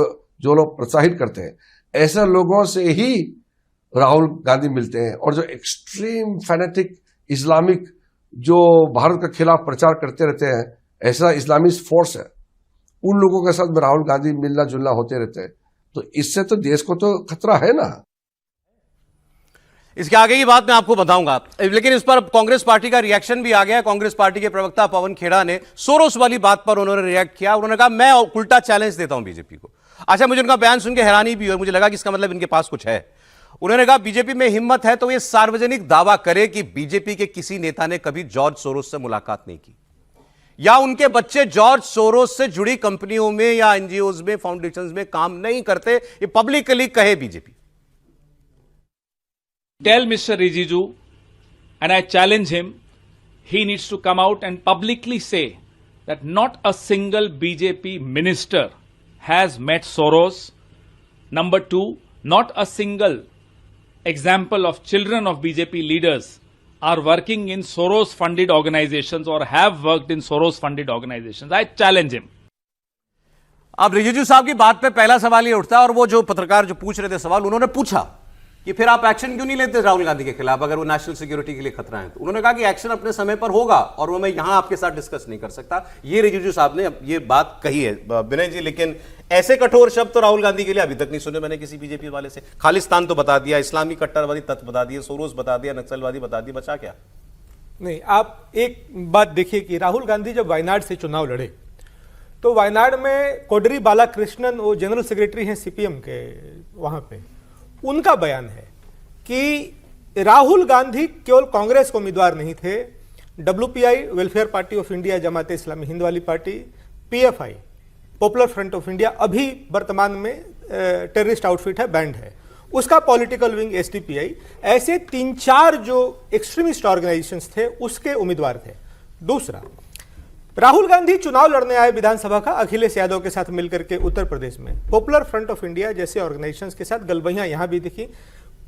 जो लोग प्रोत्साहित करते हैं, ऐसे लोगों से ही राहुल गांधी मिलते हैं। और जो एक्सट्रीम फैनेटिक इस्लामिक जो भारत के खिलाफ प्रचार करते रहते हैं, ऐसा इस्लामिस्ट फोर्स है, उन लोगों के साथ में राहुल गांधी मिलना जुलना होते रहते हैं। तो इससे तो देश को तो खतरा है ना। इसके आगे की बात मैं आपको बताऊंगा, लेकिन इस पर कांग्रेस पार्टी का रिएक्शन भी आ गया। कांग्रेस पार्टी के प्रवक्ता पवन खेड़ा ने सोरोस वाली बात पर उन्होंने रिएक्ट किया। उन्होंने कहा मैं उल्टा चैलेंज देता हूं बीजेपी को। अच्छा, मुझे उनका बयान सुन के हैरानी भी हुई, मुझे लगा कि इसका मतलब इनके पास कुछ है। उन्होंने कहा बीजेपी में हिम्मत है तो ये सार्वजनिक दावा करे कि बीजेपी के किसी नेता ने कभी जॉर्ज सोरोस से मुलाकात नहीं की या उनके बच्चे जॉर्ज सोरोस से जुड़ी कंपनियों में या एनजीओज में, फाउंडेशंस में काम नहीं करते। ये पब्लिकली कहे BJP. Tell Mr. Rijizu, and I challenge him, he needs to come out and publicly say that not a single BJP minister has met Soros. Number two, not a single example of children of BJP leaders are working in Soros-funded organizations or have worked in Soros-funded organizations. I challenge him. अब रिजिजू साहब की बात पे पहला सवाल ये उठता है, और वो जो पत्रकार जो पूछ रहे थे सवाल, उन्होंने पूछा कि फिर आप एक्शन क्यों नहीं लेते राहुल गांधी के खिलाफ अगर वो नेशनल सिक्योरिटी के लिए खतरा है? तो उन्होंने कहा कि एक्शन अपने समय पर होगा और वो मैं यहां आपके साथ डिस्कस नहीं कर सकता। ये रिजिजू साहब ने ये बात कही है विनय जी, लेकिन ऐसे कठोर शब्द तो राहुल गांधी के लिए अभी तक नहीं सुने मैंने किसी बीजेपी वाले से। खालिस्तान तो बता दिया, इस्लामी कट्टरवादी तत्व बता दिए, सोरोस बता दिया, नक्सलवादी बता दिया, बचा क्या? नहीं, आप एक बात देखिए कि राहुल गांधी जब वायनाड से चुनाव लड़े तो वायनाड में कोडरी बालाकृष्णन, वो जनरल सेक्रेटरी हैं सीपीएम के, वहां पे उनका बयान है कि राहुल गांधी केवल कांग्रेस को उम्मीदवार नहीं थे, WPI welfare party of India, Jamaat Islami Hind वाली party, PFI popular front of India, अभी वर्तमान में टेररिस्ट आउटफिट है, बैंड है, उसका पॉलिटिकल विंग SDPI, ऐसे 3-4 जो एक्सट्रीमिस्ट ऑर्गेनाइजेशंस थे उसके उम्मीदवार थे। दूसरा, राहुल गांधी चुनाव लड़ने आए विधानसभा का अखिलेश यादव के साथ मिलकर के उत्तर प्रदेश में, पॉपुलर फ्रंट ऑफ इंडिया जैसे ऑर्गेनाइजेशंस के साथ गलबैयां यहां भी दिखी,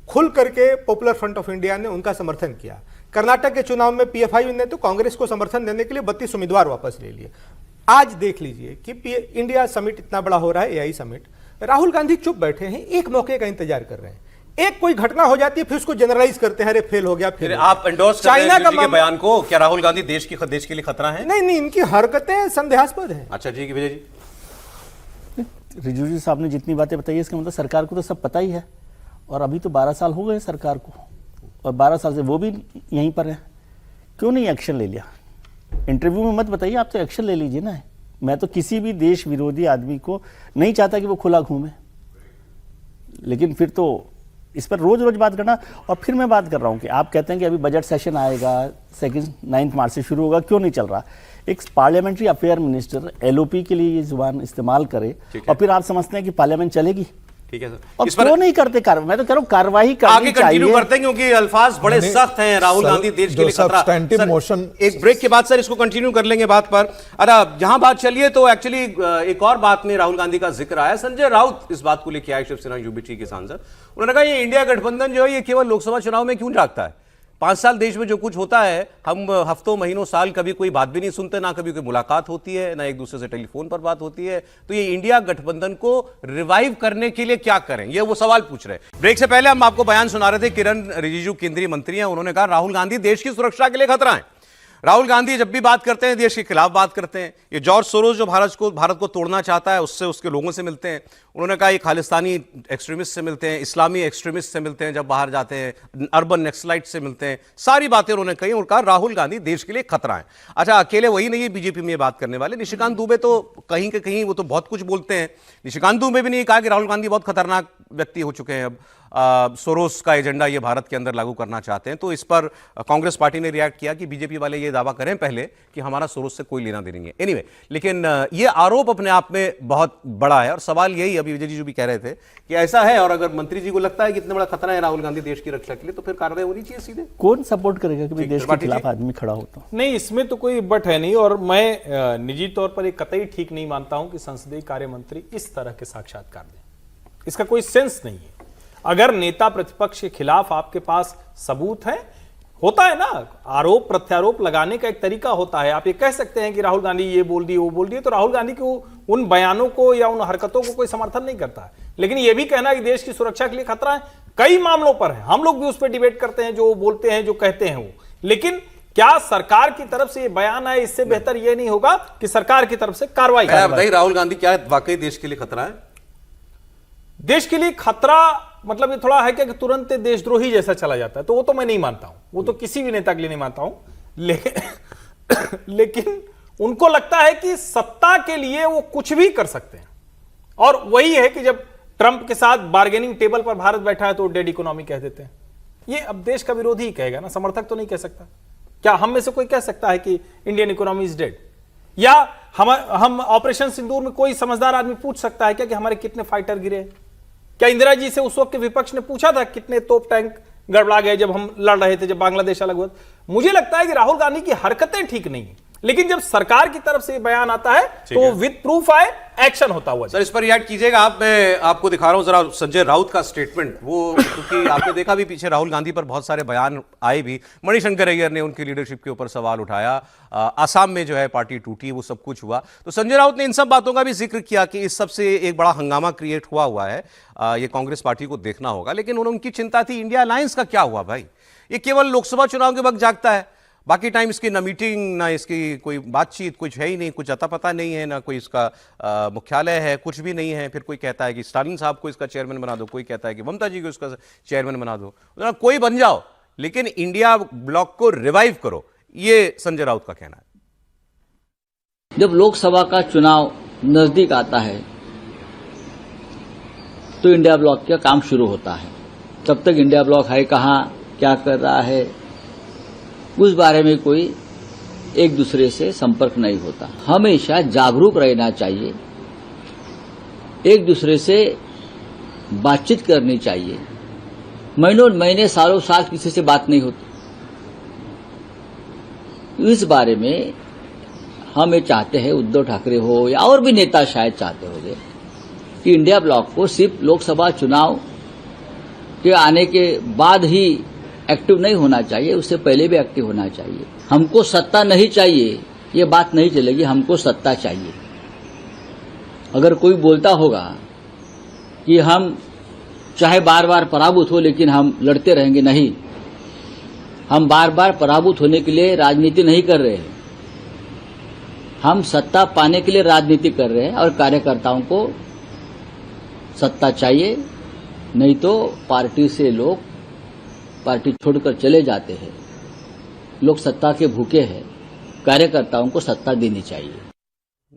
खुल करके पॉपुलर फ्रंट ऑफ इंडिया ने उनका समर्थन किया। कर्नाटक के चुनाव में PFI ने तो कांग्रेस को समर्थन देने के लिए 32 उम्मीदवार वापस ले लिए। आज देख लीजिए कि इंडिया समिट इतना बड़ा हो रहा है, AI समिट, राहुल गांधी चुप बैठे हैं, एक मौके का इंतजार कर रहे हैं एक कोई घटना हो जाती है फिर उसको जनरलाइज करते हैं, अरे फेल हो गया फिर आप एंडोर्स कर रहे हैं रिजिजू के बयान को? क्या राहुल गांधी देश के लिए खतरा है? नहीं, इनकी हरकतें संदेहास्पद हैं। अच्छा जी, विजय जी। रिजिजू जी साहब ने जितनी बातें बताई इसका मतलब सरकार को तो सब पता ही है, और अभी तो 12 साल हो गए सरकार को, और 12 साल से वो भी यहीं पर है, क्यों नहीं एक्शन ले लिया? इंटरव्यू में मत बताइए, आप तो एक्शन ले लीजिए ना। मैं तो किसी भी देश विरोधी आदमी को नहीं चाहता कि वो खुला घूमे, लेकिन फिर तो इस पर रोज रोज बात करना। और फिर मैं बात कर रहा हूं कि आप कहते हैं कि अभी बजट सेशन आएगा, 9 मार्च से शुरू होगा, क्यों नहीं चल रहा? एक पार्लियामेंट्री अफेयर मिनिस्टर एलओपी के लिए ये जुबान इस्तेमाल करे और फिर आप समझते हैं कि पार्लियामेंट चलेगी? ठीक है सर, और क्यों नहीं करते कार्रवाई? मैं तो कह रहा हूं कार्रवाई करनी आगे कंटिन्यू चाहिए। करते हैं क्योंकि अल्फाज बड़े सख्त हैं। राहुल गांधी देश के लिए खतरा। सर, मोशन एक ब्रेक के बाद सर इसको कंटिन्यू कर लेंगे बात पर। अरे जहां बात चलिए तो एक्चुअली एक और बात में राहुल गांधी का जिक्र आया। संजय राउत इस बात को लेकर आए, शिवसेना यूबीटी के सांसद। उन्होंने कहा ये इंडिया गठबंधन जो है ये केवल लोकसभा चुनाव में क्यों जागता है? 5 साल देश में जो कुछ होता है, हम हफ्तों महीनों साल कभी कोई बात भी नहीं सुनते, ना कभी कोई मुलाकात होती है, ना एक दूसरे से टेलीफोन पर बात होती है। तो ये इंडिया गठबंधन को रिवाइव करने के लिए क्या करें, ये वो सवाल पूछ रहे हैं। ब्रेक से पहले हम आपको बयान सुना रहे थे, किरण रिजिजू केंद्रीय मंत्री हैं, उन्होंने कहा राहुल गांधी देश की सुरक्षा के लिए खतरा है। राहुल गांधी जब भी बात करते हैं देश के खिलाफ बात करते हैं। ये जॉर्ज सोरोस जो भारत को तोड़ना चाहता है उससे उसके लोगों से मिलते हैं। उन्होंने कहा ये खालिस्तानी एक्सट्रीमिस्ट से मिलते हैं, इस्लामी एक्सट्रीमिस्ट से मिलते हैं, जब बाहर जाते हैं अर्बन नक्सलाइट से मिलते हैं। सारी बातें उन्होंने कही और कहा राहुल गांधी देश के लिए खतरा है। अच्छा, अकेले वही नहीं है बीजेपी में ये बात करने वाले, निशिकांत दुबे तो कहीं के कहीं वो तो बहुत कुछ बोलते हैं। निशिकांत दुबे भी नहीं कहा कि राहुल गांधी बहुत खतरनाक व्यक्ति हो चुके हैं, अब सोरोस का एजेंडा ये भारत के अंदर लागू करना चाहते हैं। तो इस पर कांग्रेस पार्टी ने रिएक्ट किया कि बीजेपी वाले ये दावा करें पहले कि हमारा सोरोस से कोई लेना देना नहीं है। एनीवे, लेकिन ये आरोप अपने आप में बहुत बड़ा है और सवाल यही, अभी विजय जी जो भी कह रहे थे कि ऐसा है, और अगर मंत्री जी को लगता है कि इतना बड़ा खतरा है राहुल गांधी देश की रक्षा के लिए, तो फिर कार्रवाई होनी चाहिए सीधे। कौन सपोर्ट करेगा कि देश के खिलाफ आदमी खड़ा हो? तो नहीं, इसमें तो कोई बट है नहीं। और मैं निजी तौर पर एक कतई ठीक नहीं मानता हूं कि संसदीय कार्य मंत्री इस तरह के साक्षात्कार दें, इसका कोई सेंस नहीं है। अगर नेता प्रतिपक्ष के खिलाफ आपके पास सबूत है, होता है ना, आरोप प्रत्यारोप लगाने का एक तरीका होता है। आप ये कह सकते हैं कि राहुल गांधी ये बोल दिए वो बोल दिए, तो राहुल गांधी को उन बयानों को या उन हरकतों को कोई समर्थन नहीं करता है। लेकिन ये भी कहना कि देश की सुरक्षा के लिए खतरा है, कई मामलों पर है, हम लोग भी उस पर डिबेट करते हैं, जो बोलते हैं जो कहते हैं वो। लेकिन क्या सरकार की तरफ से ये बयान है, इससे बेहतर ये नहीं होगा कि सरकार की तरफ से कार्रवाई? बताइए राहुल गांधी क्या वाकई देश के लिए खतरा है? देश के लिए खतरा मतलब ये थोड़ा है कि तुरंत देशद्रोही जैसा चला जाता है, तो वो तो मैं नहीं मानता हूं, वो तो किसी भी नेता के लिए नहीं मानता हूं। लेकिन उनको लगता है कि सत्ता के लिए वो कुछ भी कर सकते हैं, और वही है कि जब ट्रंप के साथ बार्गेनिंग टेबल पर भारत बैठा है तो डेड इकोनॉमी कह देते हैं। ये अब देश का विरोधी ही कहेगा ना, समर्थक तो नहीं कह सकता। क्या हम में से कोई कह सकता है कि इंडियन इकोनॉमी इज डेड? या हम ऑपरेशन सिंदूर में कोई समझदार आदमी पूछ सकता है क्या कि हमारे कितने फाइटर गिरे? क्या इंदिरा जी से उस वक्त के विपक्ष ने पूछा था कितने तोप टैंक गड़बड़ा गए जब हम लड़ रहे थे, जब बांग्लादेश अलग हुआ? मुझे लगता है कि राहुल गांधी की हरकतें ठीक नहीं है, लेकिन जब सरकार की तरफ से बयान आता है तो विद प्रूफ आए, एक्शन होता हुआ। सर इस पर रिएक्ट कीजिएगा आप। मैं आपको दिखा रहा हूं जरा संजय राउत का स्टेटमेंट, वो क्योंकि आपने देखा भी पीछे राहुल गांधी पर बहुत सारे बयान आए भी। मणिशंकर अय्यर ने उनकी लीडरशिप के ऊपर सवाल उठाया, आसाम में जो है पार्टी टूटी, वो सब कुछ हुआ। तो संजय राउत ने इन सब बातों का भी जिक्र किया कि इस सब से एक बड़ा हंगामा क्रिएट हुआ है, ये कांग्रेस पार्टी को देखना होगा। लेकिन उनकी चिंता थी इंडिया अलायंस का क्या हुआ भाई? ये केवल लोकसभा चुनाव के वक्त जागता है, बाकी टाइम इसकी ना मीटिंग, ना इसकी कोई बातचीत, कुछ है ही नहीं, कुछ अता पता नहीं है, ना कोई इसका मुख्यालय है, कुछ भी नहीं है। फिर कोई कहता है कि स्टालिन साहब को इसका चेयरमैन बना दो, कोई कहता है कि ममता जी को इसका चेयरमैन बना दो, कोई बन जाओ, लेकिन इंडिया ब्लॉक को रिवाइव करो, ये संजय राउत का कहना है। जब लोकसभा का चुनाव नजदीक आता है तो इंडिया ब्लॉक का काम शुरू होता है। तब तक इंडिया ब्लॉक है कहाँ, क्या कर रहा है, उस बारे में कोई एक दूसरे से संपर्क नहीं होता। हमेशा जागरूक रहना चाहिए, एक दूसरे से बातचीत करनी चाहिए। महीनों महीने सालों साल किसी से बात नहीं होती। इस बारे में हम ये चाहते हैं, उद्धव ठाकरे हो या और भी नेता शायद चाहते होंगे कि इंडिया ब्लॉक को सिर्फ लोकसभा चुनाव के आने के बाद ही एक्टिव नहीं होना चाहिए, उससे पहले भी एक्टिव होना चाहिए। हमको सत्ता नहीं चाहिए, ये बात नहीं चलेगी, हमको सत्ता चाहिए। अगर कोई बोलता होगा कि हम चाहे बार बार पराभूत हो, लेकिन हम लड़ते रहेंगे नहीं। हम बार बार पराभूत होने के लिए राजनीति नहीं कर रहे हैं, हम सत्ता पाने के लिए राजनीति कर रहे हैं। और कार्यकर्ताओं को सत्ता चाहिए, नहीं तो पार्टी से लोग पार्टी छोड़कर चले जाते हैं। लोग सत्ता के भूखे हैं, कार्यकर्ताओं को सत्ता देनी चाहिए।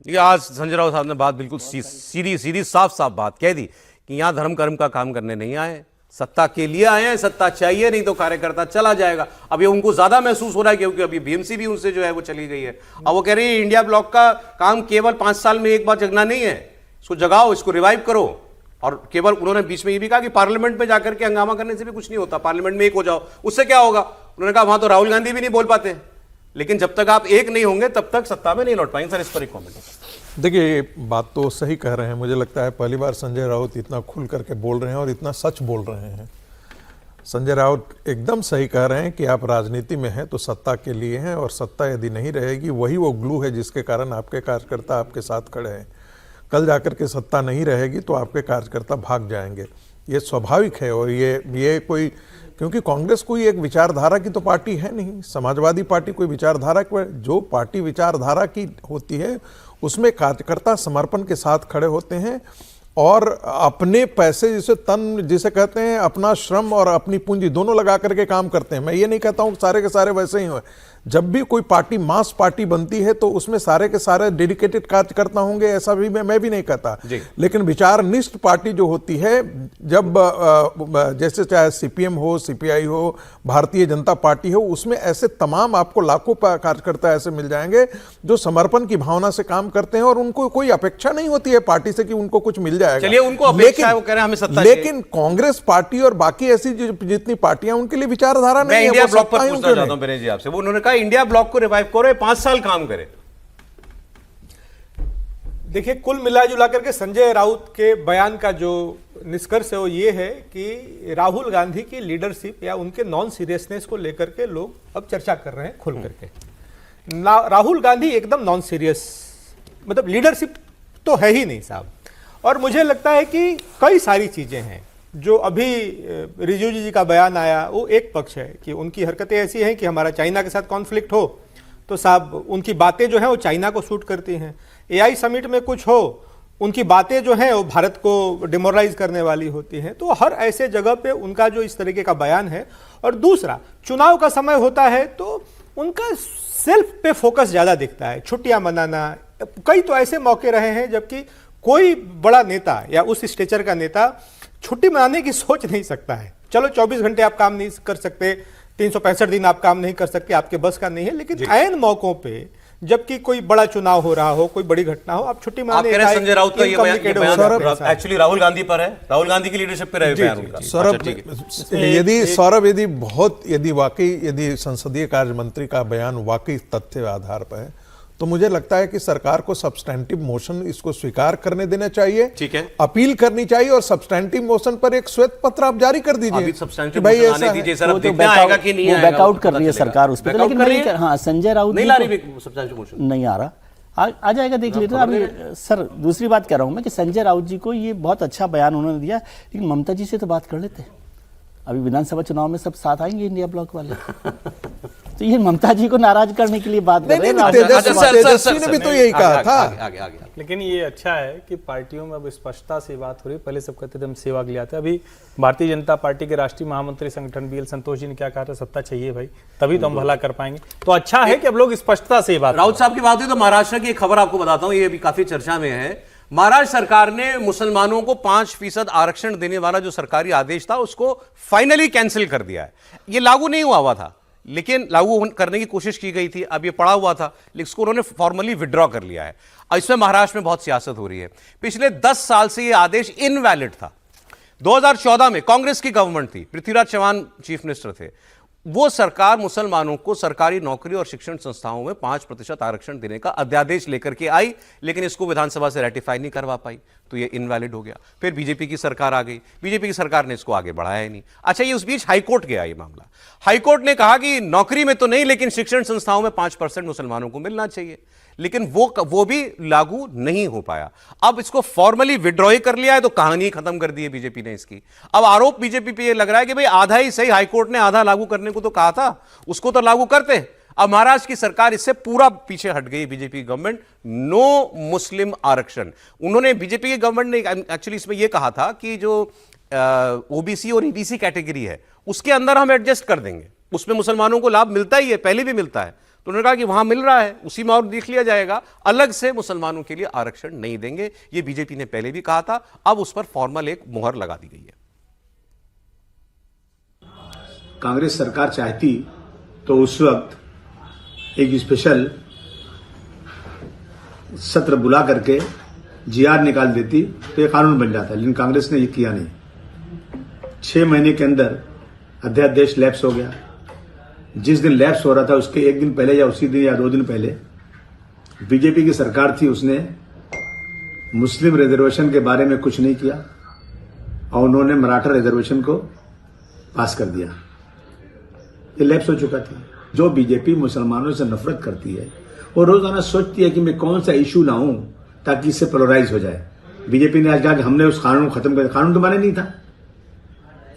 ये आज संजय राउत साहब ने बात बिल्कुल सीधी साफ बात कह दी कि यहाँ धर्म कर्म का काम करने नहीं आए, सत्ता के लिए आए हैं, सत्ता चाहिए, नहीं तो कार्यकर्ता चला जाएगा। अब ये उनको ज्यादा महसूस हो रहा है क्योंकि अभी बीएमसी भी उनसे जो है वो चली गई है। अब वो कह रही है इंडिया ब्लॉक का काम केवल 5 साल में एक बार जगना नहीं है, इसको जगाओ, इसको रिवाइव करो। और केवल उन्होंने बीच में ये भी कहा कि पार्लियामेंट में जाकर के हंगामा करने से भी कुछ नहीं होता, पार्लियामेंट में एक हो जाओ, उससे क्या होगा। उन्होंने कहा वहां तो राहुल गांधी भी नहीं बोल पाते, लेकिन जब तक आप एक नहीं होंगे तब तक सत्ता में नहीं लौट पाएंगे। सर, इस पर एक कमेंट। देखिए, ये बात तो सही कह रहे हैं। मुझे लगता है पहली बार संजय राउत इतना खुल करके बोल रहे हैं और इतना सच बोल रहे हैं। संजय राउत एकदम सही कह रहे हैं कि आप राजनीति में हैं तो सत्ता के लिए हैं, और सत्ता यदि नहीं रहेगी वही वो ग्लू है जिसके कारण आपके कार्यकर्ता आपके साथ खड़े हैं। कल जाकर के सत्ता नहीं रहेगी तो आपके कार्यकर्ता भाग जाएंगे, ये स्वाभाविक है। और ये कोई, क्योंकि कांग्रेस कोई एक विचारधारा की तो पार्टी है नहीं, समाजवादी पार्टी कोई विचारधारा, जो पार्टी विचारधारा की होती है उसमें कार्यकर्ता समर्पण के साथ खड़े होते हैं और अपने पैसे जिसे कहते हैं अपना श्रम और अपनी पूंजी दोनों लगा करके काम करते हैं। मैं ये नहीं कहता हूँ सारे के सारे वैसे ही हो। जब भी कोई पार्टी मास पार्टी बनती है तो उसमें सारे के सारे डेडिकेटेड कार्यकर्ता होंगे, ऐसा भी मैं भी नहीं कहता। लेकिन विचारनिष्ठ पार्टी जो होती है, जब जैसे चाहे सीपीएम हो, सीपीआई हो, भारतीय जनता पार्टी हो, उसमें ऐसे तमाम आपको लाखों कार्यकर्ता ऐसे मिल जाएंगे जो समर्पण की भावना से काम करते हैं और उनको कोई अपेक्षा नहीं होती है पार्टी से कि उनको कुछ मिल जाएगा। चलिए, उनको अपेक्षा है, वो कह रहे हैं हमें सत्ता चाहिए। लेकिन कांग्रेस पार्टी और बाकी ऐसी जितनी पार्टियां, उनके लिए विचारधारा नहीं है। इंडिया ब्लॉक पर पूछना चाहता हूं विनय जी आपसे, वो उन्होंने कहा इंडिया ब्लॉक को रिवाइव करो, 5 साल काम करे। देखिए, कुल मिला जुला करके संजय राउत के बयान का जो निष्कर्ष है वो ये है कि राहुल गांधी की लीडरशिप या उनके नॉन सीरियसनेस को लेकर के लोग अब चर्चा कर रहे हैं खुल करके। राहुल गांधी एकदम नॉन सीरियस, मतलब लीडरशिप तो है ही नहीं साहब। और मुझे लगता है कि कई सारी चीजें हैं जो अभी रिजिजू जी का बयान आया, वो एक पक्ष है कि उनकी हरकतें ऐसी हैं कि हमारा चाइना के साथ कॉन्फ्लिक्ट हो तो साहब उनकी बातें जो हैं वो चाइना को सूट करती हैं। एआई समिट में कुछ हो, उनकी बातें जो हैं वो भारत को डिमोरलाइज करने वाली होती हैं। तो हर ऐसे जगह पे उनका जो इस तरीके का बयान है। और दूसरा, चुनाव का समय होता है तो उनका सेल्फ पे फोकस ज़्यादा दिखता है, छुट्टियां मनाना। कई तो ऐसे मौके रहे हैं जबकि कोई बड़ा नेता या उस स्टेचर का नेता छुट्टी मनाने की सोच नहीं सकता है। चलो 24 घंटे आप काम नहीं कर सकते, 365 दिन आप काम नहीं कर सकते, आपके बस का नहीं है, लेकिन ऐन मौकों पे जबकि कोई बड़ा चुनाव हो रहा हो, कोई बड़ी घटना हो, आप छुट्टी मनाने। आप कह रहे हैं संजय राउत का ये बयान एक्चुअली राहुल गांधी पर है, राहुल गांधी की लीडरशिप पे रहे बयान उनका। सौरभ, यदि वाकई संसदीय कार्य मंत्री का बयान वाकई तथ्य आधार पर है तो मुझे लगता है कि सरकार को सब्सटैंटिव मोशन इसको स्वीकार करने देना चाहिए, ठीक है, अपील करनी चाहिए और सब्सटैंटिव मोशन पर एक श्वेत पत्र आप जारी कर दीजिए कि भाई ऐसा है। सर, अब देखना आएगा कि नहीं आएगा, बैकआउट कर रही है सरकार उस पर, लेकिन हाँ, संजय राउत नहीं ला रही सब्सटैंटिव मोशन, नहीं आ रहा, आ जाएगा, देख लेते हैं। सर, दूसरी बात कह रहा हूं मैं कि संजय राउत जी को ये बहुत अच्छा बयान उन्होंने दिया, लेकिन ममता जी से तो बात कर लेते। अभी विधानसभा चुनाव में सब साथ आएंगे इंडिया ब्लॉक वाले, तो ये ममता जी को नाराज करने के लिए बात कर रहे हैं। तेजस्वी ने भी तो यही कहा था। लेकिन ये अच्छा है कि पार्टियों में अब स्पष्टता से बात हो रही है। पहले सब कहते थे हम सेवा के लिए आते हैं। अभी भारतीय जनता पार्टी के राष्ट्रीय महामंत्री संगठन बीएल संतोष जी ने क्या कहा था, सत्ता चाहिए भाई, तभी तो हम भला कर पाएंगे। तो अच्छा है कि अब लोग स्पष्टता से बात। राउत साहब की बात हुई तो महाराष्ट्र की एक खबर आपको बताता हूं, ये भी काफी चर्चा में है। महाराष्ट्र सरकार ने मुसलमानों को 5% आरक्षण देने वाला जो सरकारी आदेश था उसको फाइनली कैंसिल कर दिया है। ये लागू नहीं हुआ था, लेकिन लागू करने की कोशिश की गई थी, अब ये पड़ा हुआ था, लेकिन इसको उन्होंने फॉर्मली विड्रॉ कर लिया है। और इसमें महाराष्ट्र में बहुत सियासत हो रही है। पिछले 10 साल से ये आदेश इनवैलिड था। 2014 में कांग्रेस की गवर्नमेंट थी, पृथ्वीराज चौहान चीफ मिनिस्टर थे, वो सरकार मुसलमानों को सरकारी नौकरी और शिक्षण संस्थाओं में 5% आरक्षण देने का अध्यादेश लेकर के आई, लेकिन इसको विधानसभा से रेटिफाई नहीं करवा पाई, तो ये इनवैलिड हो गया। फिर बीजेपी की सरकार आ गई, बीजेपी की सरकार ने इसको आगे बढ़ाया ही नहीं। अच्छा, ये उस बीच हाईकोर्ट गया ये मामला। हाईकोर्ट ने कहा कि नौकरी में तो नहीं, लेकिन शिक्षण संस्थाओं में 5% मुसलमानों को मिलना चाहिए, लेकिन वो भी लागू नहीं हो पाया। अब इसको फॉर्मली विड्रॉ कर लिया है, तो कहानी खत्म कर दी है बीजेपी ने इसकी। अब आरोप बीजेपी पे ये लग रहा है कि भाई आधा ही सही, हाईकोर्ट ने आधा लागू करने को तो कहा था, उसको तो लागू करते। अब महाराष्ट्र की सरकार इससे पूरा पीछे हट गई, बीजेपी गवर्नमेंट। नो मुस्लिम आरक्षण, उन्होंने बीजेपी की गवर्नमेंट ने एक्चुअली इसमें यह कहा था कि जो ओबीसी और ईबीसी कैटेगरी है उसके अंदर हम एडजस्ट कर देंगे, उसमें मुसलमानों को लाभ मिलता ही है, पहले भी मिलता है, तो उन्होंने कहा कि वहां मिल रहा है उसी में और देख लिया जाएगा, अलग से मुसलमानों के लिए आरक्षण नहीं देंगे। ये बीजेपी ने पहले भी कहा था, अब उस पर फॉर्मल एक मुहर लगा दी गई है। कांग्रेस सरकार चाहती तो उस वक्त एक स्पेशल सत्र बुला करके जीआर निकाल देती तो ये कानून बन जाता, लेकिन कांग्रेस ने ये किया नहीं। 6 महीने के अंदर अध्यादेश लैप्स हो गया। जिस दिन लैप्स हो रहा था उसके एक दिन पहले या उसी दिन या 2 दिन पहले बीजेपी की सरकार थी, उसने मुस्लिम रिजर्वेशन के बारे में कुछ नहीं किया और उन्होंने मराठा रिजर्वेशन को पास कर दिया। ये लैप्स हो चुका था। जो बीजेपी मुसलमानों से नफरत करती है वो रोजाना सोचती है कि मैं कौन सा इशू लाऊं ताकि इससे पोलराइज हो जाए। बीजेपी ने आज कहा कि हमने उस कानून को खत्म कर दिया, कानून तो माने नहीं था।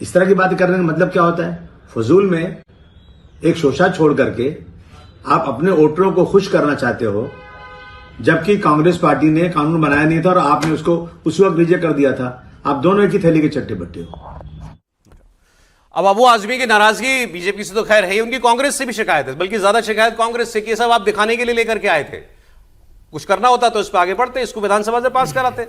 इस तरह की बात करने का मतलब क्या होता है? फजूल में एक शोषा छोड़ करके आप अपने वोटरों को खुश करना चाहते हो, जबकि कांग्रेस पार्टी ने कानून बनाया नहीं था और आपने उसको उस वक्त रिजेक्ट कर दिया था। आप दोनों एक ही थैली के चट्टे बट्टे हो। अब अबू आजमी की नाराजगी बीजेपी से तो खैर है, उनकी कांग्रेस से भी शिकायत है, बल्कि ज्यादा शिकायत कांग्रेस से कि सब आप दिखाने के लिए लेकर के आए थे, कुछ करना होता तो इस पर आगे बढ़ते, इसको विधानसभा से पास कराते,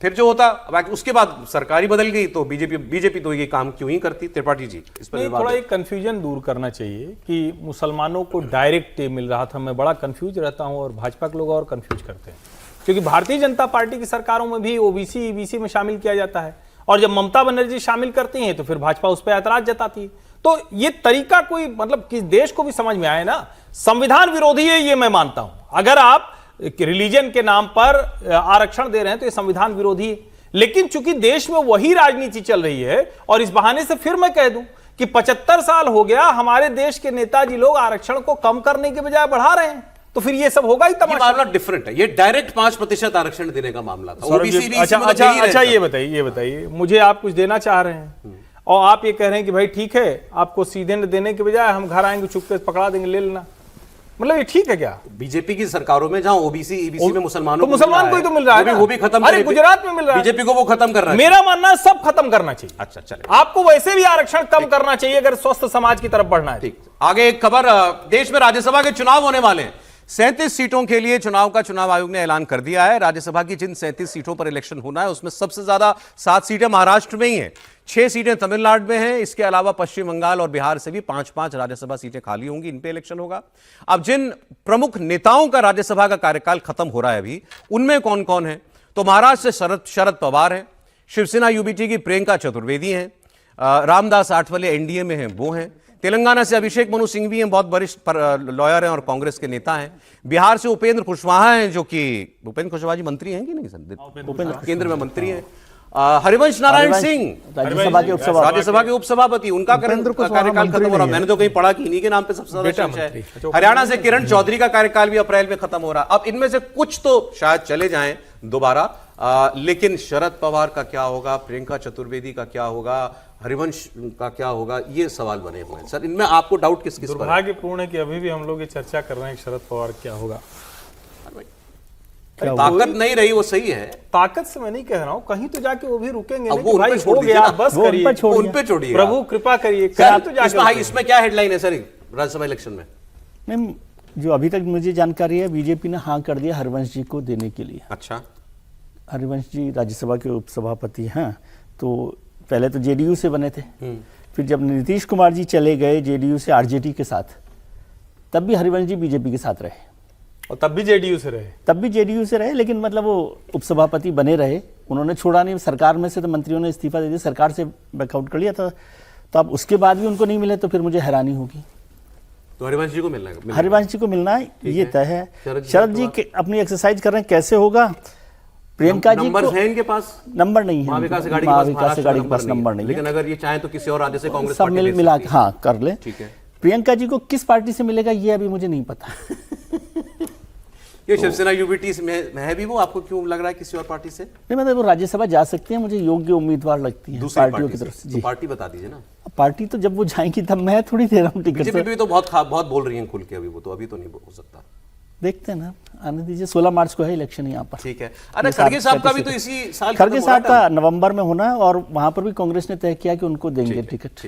फिर जो होता। उसके बाद सरकार ही बदल गई तो बीजेपी तो ये काम क्यों ही करती। त्रिपाठी जी, इस पर थोड़ा एक कंफ्यूजन दूर करना चाहिए कि मुसलमानों को डायरेक्ट मिल रहा था। मैं बड़ा कंफ्यूज रहता हूं और भाजपा के लोग और कंफ्यूज करते हैं, क्योंकि भारतीय जनता पार्टी की सरकारों में भी ओबीसी ईबीसी में शामिल किया जाता है, और जब ममता बनर्जी शामिल करती हैं तो फिर भाजपा उस पर ऐतराज जताती है। तो ये तरीका कोई मतलब किस देश को भी समझ में आए ना, संविधान विरोधी है ये मैं मानता हूं। अगर आप रिलीजन के नाम पर आरक्षण दे रहे हैं तो ये संविधान विरोधी है, लेकिन चूंकि देश में वही राजनीति चल रही है, और इस बहाने से फिर मैं कह दूं कि 75 साल हो गया हमारे देश के नेताजी लोग आरक्षण को कम करने के बजाय बढ़ा रहे हैं, तो फिर ये सब होगा ही तमाशा। मामला डिफरेंट है, ये डायरेक्ट 5% आरक्षण देने का मामला था। अच्छा ये बताइए मुझे आप कुछ देना चाह रहे हैं और आप ये कह रहे हैं कि भाई ठीक है, आपको सीधे देने के बजाय हम घर आएंगे, चुपके पकड़ा देंगे, ले लेना, मतलब ये ठीक है क्या? बीजेपी की सरकारों में जहां ओबीसी ईबीसी में मुसलमानों को मुसलमान को ही तो मिल रहा है, वो भी खत्म। अरे गुजरात में मिल रहा है, बीजेपी को वो खत्म करना है। मेरा मानना है सब खत्म करना चाहिए। अच्छा चले, आपको वैसे भी आरक्षण कम करना चाहिए अगर स्वस्थ समाज की तरफ बढ़ना है। ठीक, आगे एक खबर, देश में राज्यसभा के चुनाव होने वाले हैं। 37 सीटों के लिए चुनाव आयोग ने ऐलान कर दिया है। राज्यसभा की जिन 37 सीटों पर इलेक्शन होना है उसमें सबसे ज्यादा 7 सीटें महाराष्ट्र में ही हैं, 6 सीटें तमिलनाडु में हैं। इसके अलावा पश्चिम बंगाल और बिहार से भी 5-5 राज्यसभा सीटें खाली होंगी, इन पे इलेक्शन होगा। अब जिन प्रमुख नेताओं का राज्यसभा का कार्यकाल खत्म हो रहा है अभी, उनमें कौन कौन है? तो महाराष्ट्र से शरद पवार हैं, शिवसेना यूबीटी की प्रियंका चतुर्वेदी हैं, रामदास आठवले एनडीए में हैं वो हैं, तेलंगाना से अभिषेक मनु सिंह भी हैं, बहुत वरिष्ठ लॉयर हैं और कांग्रेस के नेता हैं, बिहार से उपेंद्र कुशवाहा हैं, जो कि उपेंद्र कुशवाहा जी मंत्री हैं कि नहीं सर, केंद्र में मंत्री हैं, हरिवंश नारायण सिंह राज्यसभा के उपसभापति, उनका कार्यकाल खत्म हो रहा। मैंने तो कहीं पढ़ा कि इन्हीं के नाम पे सबसे ज्यादा चर्चा है। हरियाणा से किरण चौधरी का कार्यकाल भी अप्रैल में खत्म हो रहा। अब इनमें से कुछ तो शायद चले जाएं दोबारा, लेकिन शरद पवार का क्या होगा, प्रियंका चतुर्वेदी का क्या होगा, हरिवंश का क्या होगा, ये सवाल बने हुए हैं। सर, इनमें आपको डाउट किस पर है? दुर्भाग्यपूर्ण है कि अभी भी हम लोग ये चर्चा कर रहे हैं शरद पवार क्या होगा। ताकत नहीं रही, वो सही है। ताकत से मैं नहीं कह रहा हूं, कहीं तो जाके वो भी रुकेंगे नहीं कि भाई हो गया, बस करिए, उन पे छोड़िए, प्रभु कृपा करिए। इसमें क्या हेडलाइन है सर राज्यसभा इलेक्शन में? मैम, जो अभी तक मुझे जानकारी है, बीजेपी ने हाँ कर दिया हरिवंश जी को देने के लिए। अच्छा, हरिवंश जी राज्यसभा के उपसभापति हैं, तो पहले तो जेडीयू से बने थे, फिर जब नीतीश कुमार जी चले गए जेडीयू से आरजेडी के साथ, तब भी हरिवंश जी बीजेपी के साथ रहे और तब भी जेडीयू से रहे, लेकिन मतलब वो उपसभापति बने रहे, उन्होंने छोड़ा नहीं। सरकार में से तो मंत्रियों ने इस्तीफा दे दिया, सरकार से बैकआउट कर लिया था। तो अब उसके बाद भी उनको नहीं मिले तो फिर मुझे हैरानी होगी। तो हरिवंश जी को मिलना है, हरिवंश जी को मिलना ये तय है। शरद जी शरद जी अपनी एक्सरसाइज कर रहे हैं, कैसे होगा? प्रियंका जी नंबर को है इनके पास, नंबर नहीं है, महाविकास आघाड़ी के पास नंबर नहीं है, लेकिन अगर ये चाहे तो किसी और राज्य से कांग्रेस सब मिला के हाँ कर ले। ठीक है। प्रियंका जी को किस पार्टी से मिलेगा ये अभी मुझे नहीं पता। ये शिवसेना यूबीटी में है भी वो, आपको क्यों लग रहा है किसी और पार्टी से? नहीं, मतलब वो राज्यसभा जा सकती है, मुझे योग्य उम्मीदवार लगती है पार्टियों की तरफ से। तो पार्टी बता दीजिए ना। पार्टी तो जब वो जाएंगी तब, मैं थोड़ी दे रहा हूँ टिकट। बीजेपी भी तो बहुत बोल रही है खुल के, अभी तो नहीं हो सकता। देखते हैं ना, आने दीजिए। 16 मार्च को है इलेक्शन यहाँ पर। ठीक है। अरे खड़गे साहब का भी तो इसी साल, खड़गे साहब का नवंबर में होना है और वहां पर भी कांग्रेस ने तय किया कि उनको देंगे टिकट।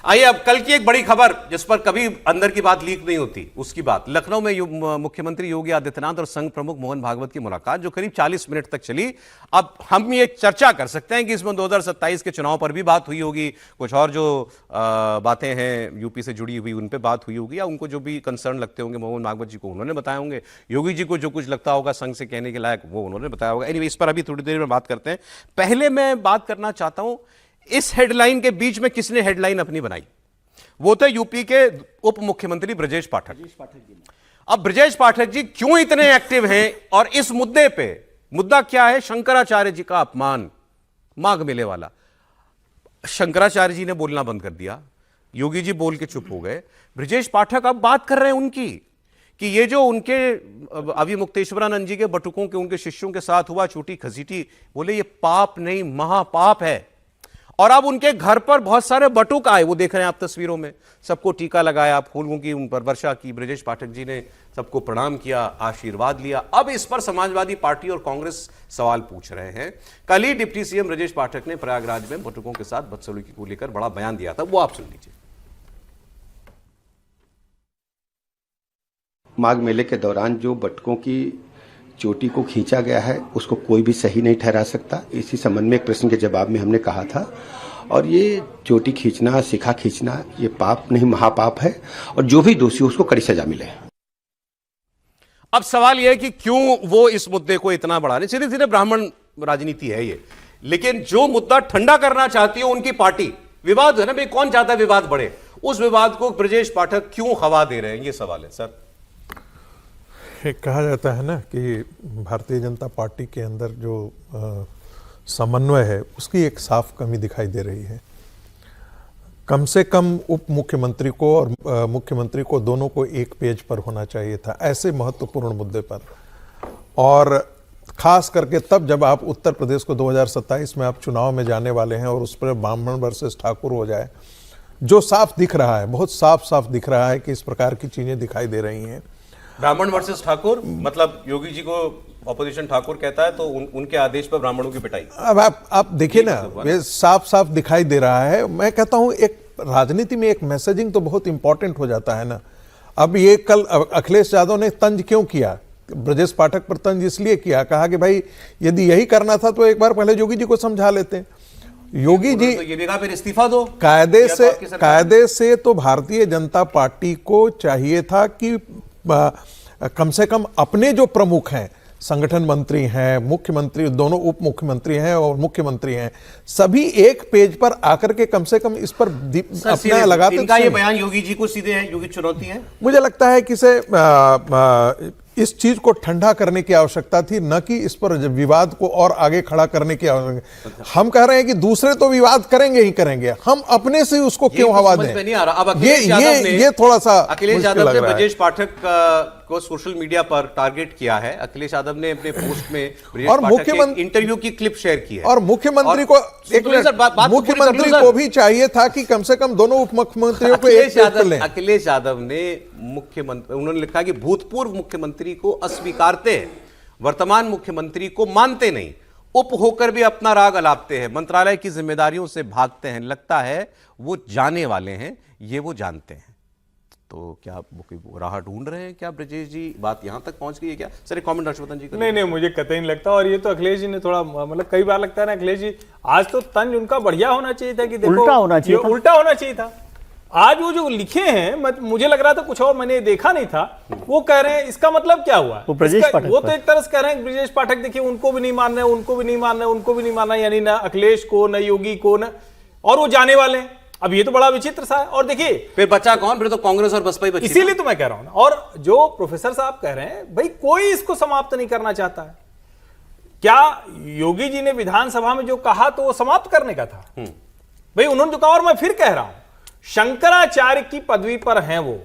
आइए अब कल की एक बड़ी खबर जिस पर कभी अंदर की बात लीक नहीं होती, उसकी बात। लखनऊ में मुख्यमंत्री योगी आदित्यनाथ और संघ प्रमुख मोहन भागवत की मुलाकात जो करीब 40 मिनट तक चली। अब हम ये चर्चा कर सकते हैं कि इसमें 2027 के चुनाव पर भी बात हुई होगी, कुछ और जो बातें हैं यूपी से जुड़ी हुई उन पर बात हुई होगी, या उनको जो भी कंसर्न लगते होंगे मोहन भागवत जी को उन्होंने बताए होंगे, योगी जी को जो कुछ लगता होगा संघ से कहने के लायक वो उन्होंने बताया होगा। एनीवे, इस पर अभी थोड़ी देर में बात करते हैं। पहले मैं बात करना चाहता हूं, इस हेडलाइन के बीच में किसने हेडलाइन अपनी बनाई? वो थे यूपी के उप मुख्यमंत्री ब्रजेश पाठक। अब ब्रजेश पाठक जी क्यों इतने एक्टिव हैं और इस मुद्दे पे, मुद्दा क्या है? शंकराचार्य जी का अपमान, माघ मेले वाला। शंकराचार्य जी ने बोलना बंद कर दिया, योगी जी बोल के चुप हो गए। ब्रजेश पाठक अब बात कर रहे हैं उनकी कि ये जो उनके अभी मुक्तेश्वरानंद जी के बटुकों के उनके शिष्यों के साथ हुआ छूटी खसीटी, बोले ये पाप नहीं महापाप है। और अब उनके घर पर बहुत सारे बटुक आए, वो देख रहे हैं आप तस्वीरों में, सबको टीका लगाया, फूलों की उन पर वर्षा की। ब्रजेश पाठक जी ने सबको प्रणाम किया, आशीर्वाद लिया। अब इस पर समाजवादी पार्टी और कांग्रेस सवाल पूछ रहे हैं। कल ही डिप्टी सीएम ब्रजेश पाठक ने प्रयागराज में बटुकों के साथ बदसलूकी को लेकर बड़ा बयान दिया था, वो आप सुन लीजिए। माघ मेले के दौरान जो बटुकों की चोटी को खींचा गया है उसको कोई भी सही नहीं ठहरा सकता। इसी संबंध में एक प्रश्न के जवाब में हमने कहा था, और ये चोटी खींचना, शिखा खींचना, ये पाप नहीं महापाप है, और जो भी दोषी उसको कड़ी सजा मिले। अब सवाल यह है कि क्यों वो इस मुद्दे को इतना बढ़ा रहे? सीधे सीधे ब्राह्मण राजनीति है ये, लेकिन जो मुद्दा ठंडा करना चाहती है उनकी पार्टी, विवाद है ना भाई, कौन चाहता है विवाद बढ़े? उस विवाद को ब्रजेश पाठक क्यों हवा दे रहे हैं, ये सवाल है सर। कहा जाता है ना कि भारतीय जनता पार्टी के अंदर जो समन्वय है उसकी एक साफ कमी दिखाई दे रही है। कम से कम उप मुख्यमंत्री को और मुख्यमंत्री को दोनों को एक पेज पर होना चाहिए था ऐसे महत्वपूर्ण मुद्दे पर, और खास करके तब जब आप उत्तर प्रदेश को 2027 में आप चुनाव में जाने वाले हैं और उस पर ब्राह्मण वर्सेस ठाकुर हो जाए, जो साफ दिख रहा है, बहुत साफ दिख रहा है कि इस प्रकार की चीजें दिखाई दे रही हैं। ब्राह्मण वर्सेस ठाकुर मतलब योगी जी को ऑपोजिशन ठाकुर कहता है तो उनके आदेश पर ब्राह्मणों की पिटाई। अब आप देखिए ना, ये साफ दिखाई दे रहा है। मैं कहता हूं एक राजनीति में एक मैसेजिंग तो बहुत इंपॉर्टेंट हो जाता है ना। अब ये कल अखिलेश यादव ने तंज क्यों किया? ब्रजेश पाठक पर तंज इसलिए किया, कहा कि भाई यदि यही करना था तो एक बार पहले योगी जी को समझा लेते। योगी जी तो ये भी कहा फिर इस्तीफा दो। कायदे से तो भारतीय जनता पार्टी को चाहिए था कि कम से कम अपने जो प्रमुख हैं, संगठन मंत्री हैं, मुख्यमंत्री, दोनों उप मुख्यमंत्री हैं और मुख्यमंत्री हैं, सभी एक पेज पर आकर के कम से कम इस पर अपना लगाते। इनका ये बयान योगी जी को सीधे है, योगी चुनौती है। मुझे लगता है कि इस चीज को ठंडा करने की आवश्यकता थी, न कि इस पर विवाद को और आगे खड़ा करने की आवश्यकता। हम कह रहे हैं कि दूसरे तो विवाद करेंगे ही करेंगे, हम अपने से उसको क्यों हवा दें? नहीं आ रहा। अब ये थोड़ा सा अखिलेश यादव ने ब्रजेश पाठक को सोशल मीडिया पर टारगेट किया है। अखिलेश यादव ने अपने पोस्ट में ब्रजेश पाठक के इंटरव्यू की क्लिप शेयर की है। और मुख्यमंत्री को भी चाहिए था कि कम से कम दोनों उप मुख्यमंत्रियों को एक पेज पर लें। अखिलेश यादव ने मुख्यमंत्री, उन्होंने लिखा कि भूतपूर्व मुख्यमंत्री को अस्वीकारते हैं, वर्तमान मुख्यमंत्री को मानते नहीं, उप होकर भी अपना राग अलापते हैं, मंत्रालय की जिम्मेदारियों से भागते हैं, लगता है वो जाने वाले हैं, ये वो जानते हैं। तो क्या वो कोई राह ढूंढ रहे हैं क्या ब्रजेश जी? बात यहां तक पहुंच गई है क्या? सर एक कमेंट हर्षवर्धन जी का। नहीं, मुझे कतई नहीं लगता। और ये तो अखिलेश जी ने थोड़ा, मतलब कई बार लगता है ना अखिलेश जी, आज तो तंज उनका बढ़िया होना चाहिए था कि देखो उल्टा होना चाहिए था। आज वो जो लिखे हैं, मुझे लग रहा था कुछ और, मैंने देखा नहीं था। वो कह रहे हैं इसका मतलब क्या हुआ? वो ब्रजेश पाठक, वो तो एक तरह से कह रहे हैं ब्रजेश पाठक देखिए उनको भी नहीं मान रहे, उनको भी नहीं मान रहे, उनको भी नहीं मानना, यानी ना अखिलेश को, ना योगी को, ना, और वो जाने वाले हैं। अब ये तो बड़ा विचित्र सा है। और देखिए फिर बचा कौन? फिर तो कांग्रेस और बसपा ही बची। इसीलिए तो मैं कह रहा हूं ना। और जो प्रोफेसर साहब कह रहे हैं, भाई कोई इसको समाप्त नहीं करना चाहता है। क्या योगी जी ने विधानसभा में जो कहा तो वो समाप्त करने का था? भाई उन्होंने जो कहा, और मैं फिर कह रहा हूं, शंकराचार्य की पदवी पर हैं वो,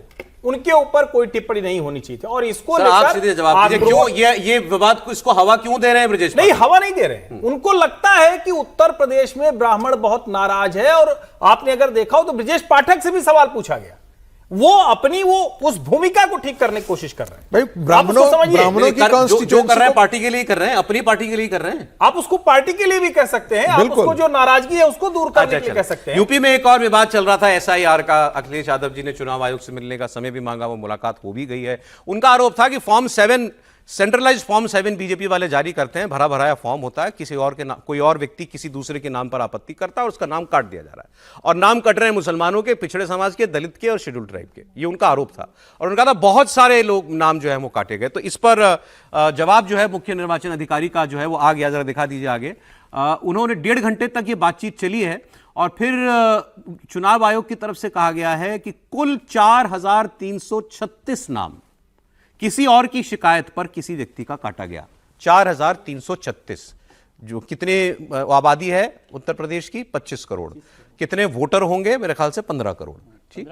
उनके ऊपर कोई टिप्पणी नहीं होनी चाहिए थी। और इसको सर, आप सीधे जवाब दीजिए, क्यों ये विवाद को, इसको हवा क्यों दे रहे हैं ब्रजेश? नहीं, हवा नहीं दे रहे हैं। उनको लगता है कि उत्तर प्रदेश में ब्राह्मण बहुत नाराज है। और आपने अगर देखा हो तो ब्रजेश पाठक से भी सवाल पूछा गया, वो अपनी उस भूमिका को ठीक करने की कोशिश कर रहे हैं। भाई ब्राह्मणों की कॉन्स्टिट्यूएंसी जो कर रहे हैं पार्टी के लिए कर रहे हैं, अपनी पार्टी के लिए कर रहे हैं। आप उसको पार्टी के लिए भी कह सकते हैं, आप उसको जो नाराजगी है उसको दूर करने के लिए कह सकते हैं। यूपी में एक और विवाद चल रहा था एसआईआर का। अखिलेश यादव जी ने चुनाव आयोग से मिलने का समय भी मांगा, वो मुलाकात हो भी गई है। उनका आरोप था कि फॉर्म 7 सेंट्रलाइज फॉर्म 7 बीजेपी वाले जारी करते हैं, भरा भराया फॉर्म होता है, किसी और के नाम, कोई और व्यक्ति किसी दूसरे के नाम पर आपत्ति करता है और उसका नाम काट दिया जा रहा है। और नाम कट रहे हैं मुसलमानों के, पिछड़े समाज के, दलित के और शेड्यूल्ड ट्राइब के। ये उनका आरोप था। और उनका था बहुत सारे लोग नाम जो है वो काटे गए। तो इस पर जवाब जो है मुख्य निर्वाचन अधिकारी का जो है वो आ गया। जरा दिखा दीजिए आगे। उन्होंने 1.5 घंटे तक ये बातचीत चली है और फिर चुनाव आयोग की तरफ से कहा गया है कि कुल 4336 नाम किसी और की शिकायत पर किसी व्यक्ति का काटा गया। 4336, जो कितने आबादी है उत्तर प्रदेश की? 25 करोड़। कितने वोटर होंगे? मेरे ख्याल से 15 करोड़। ठीक,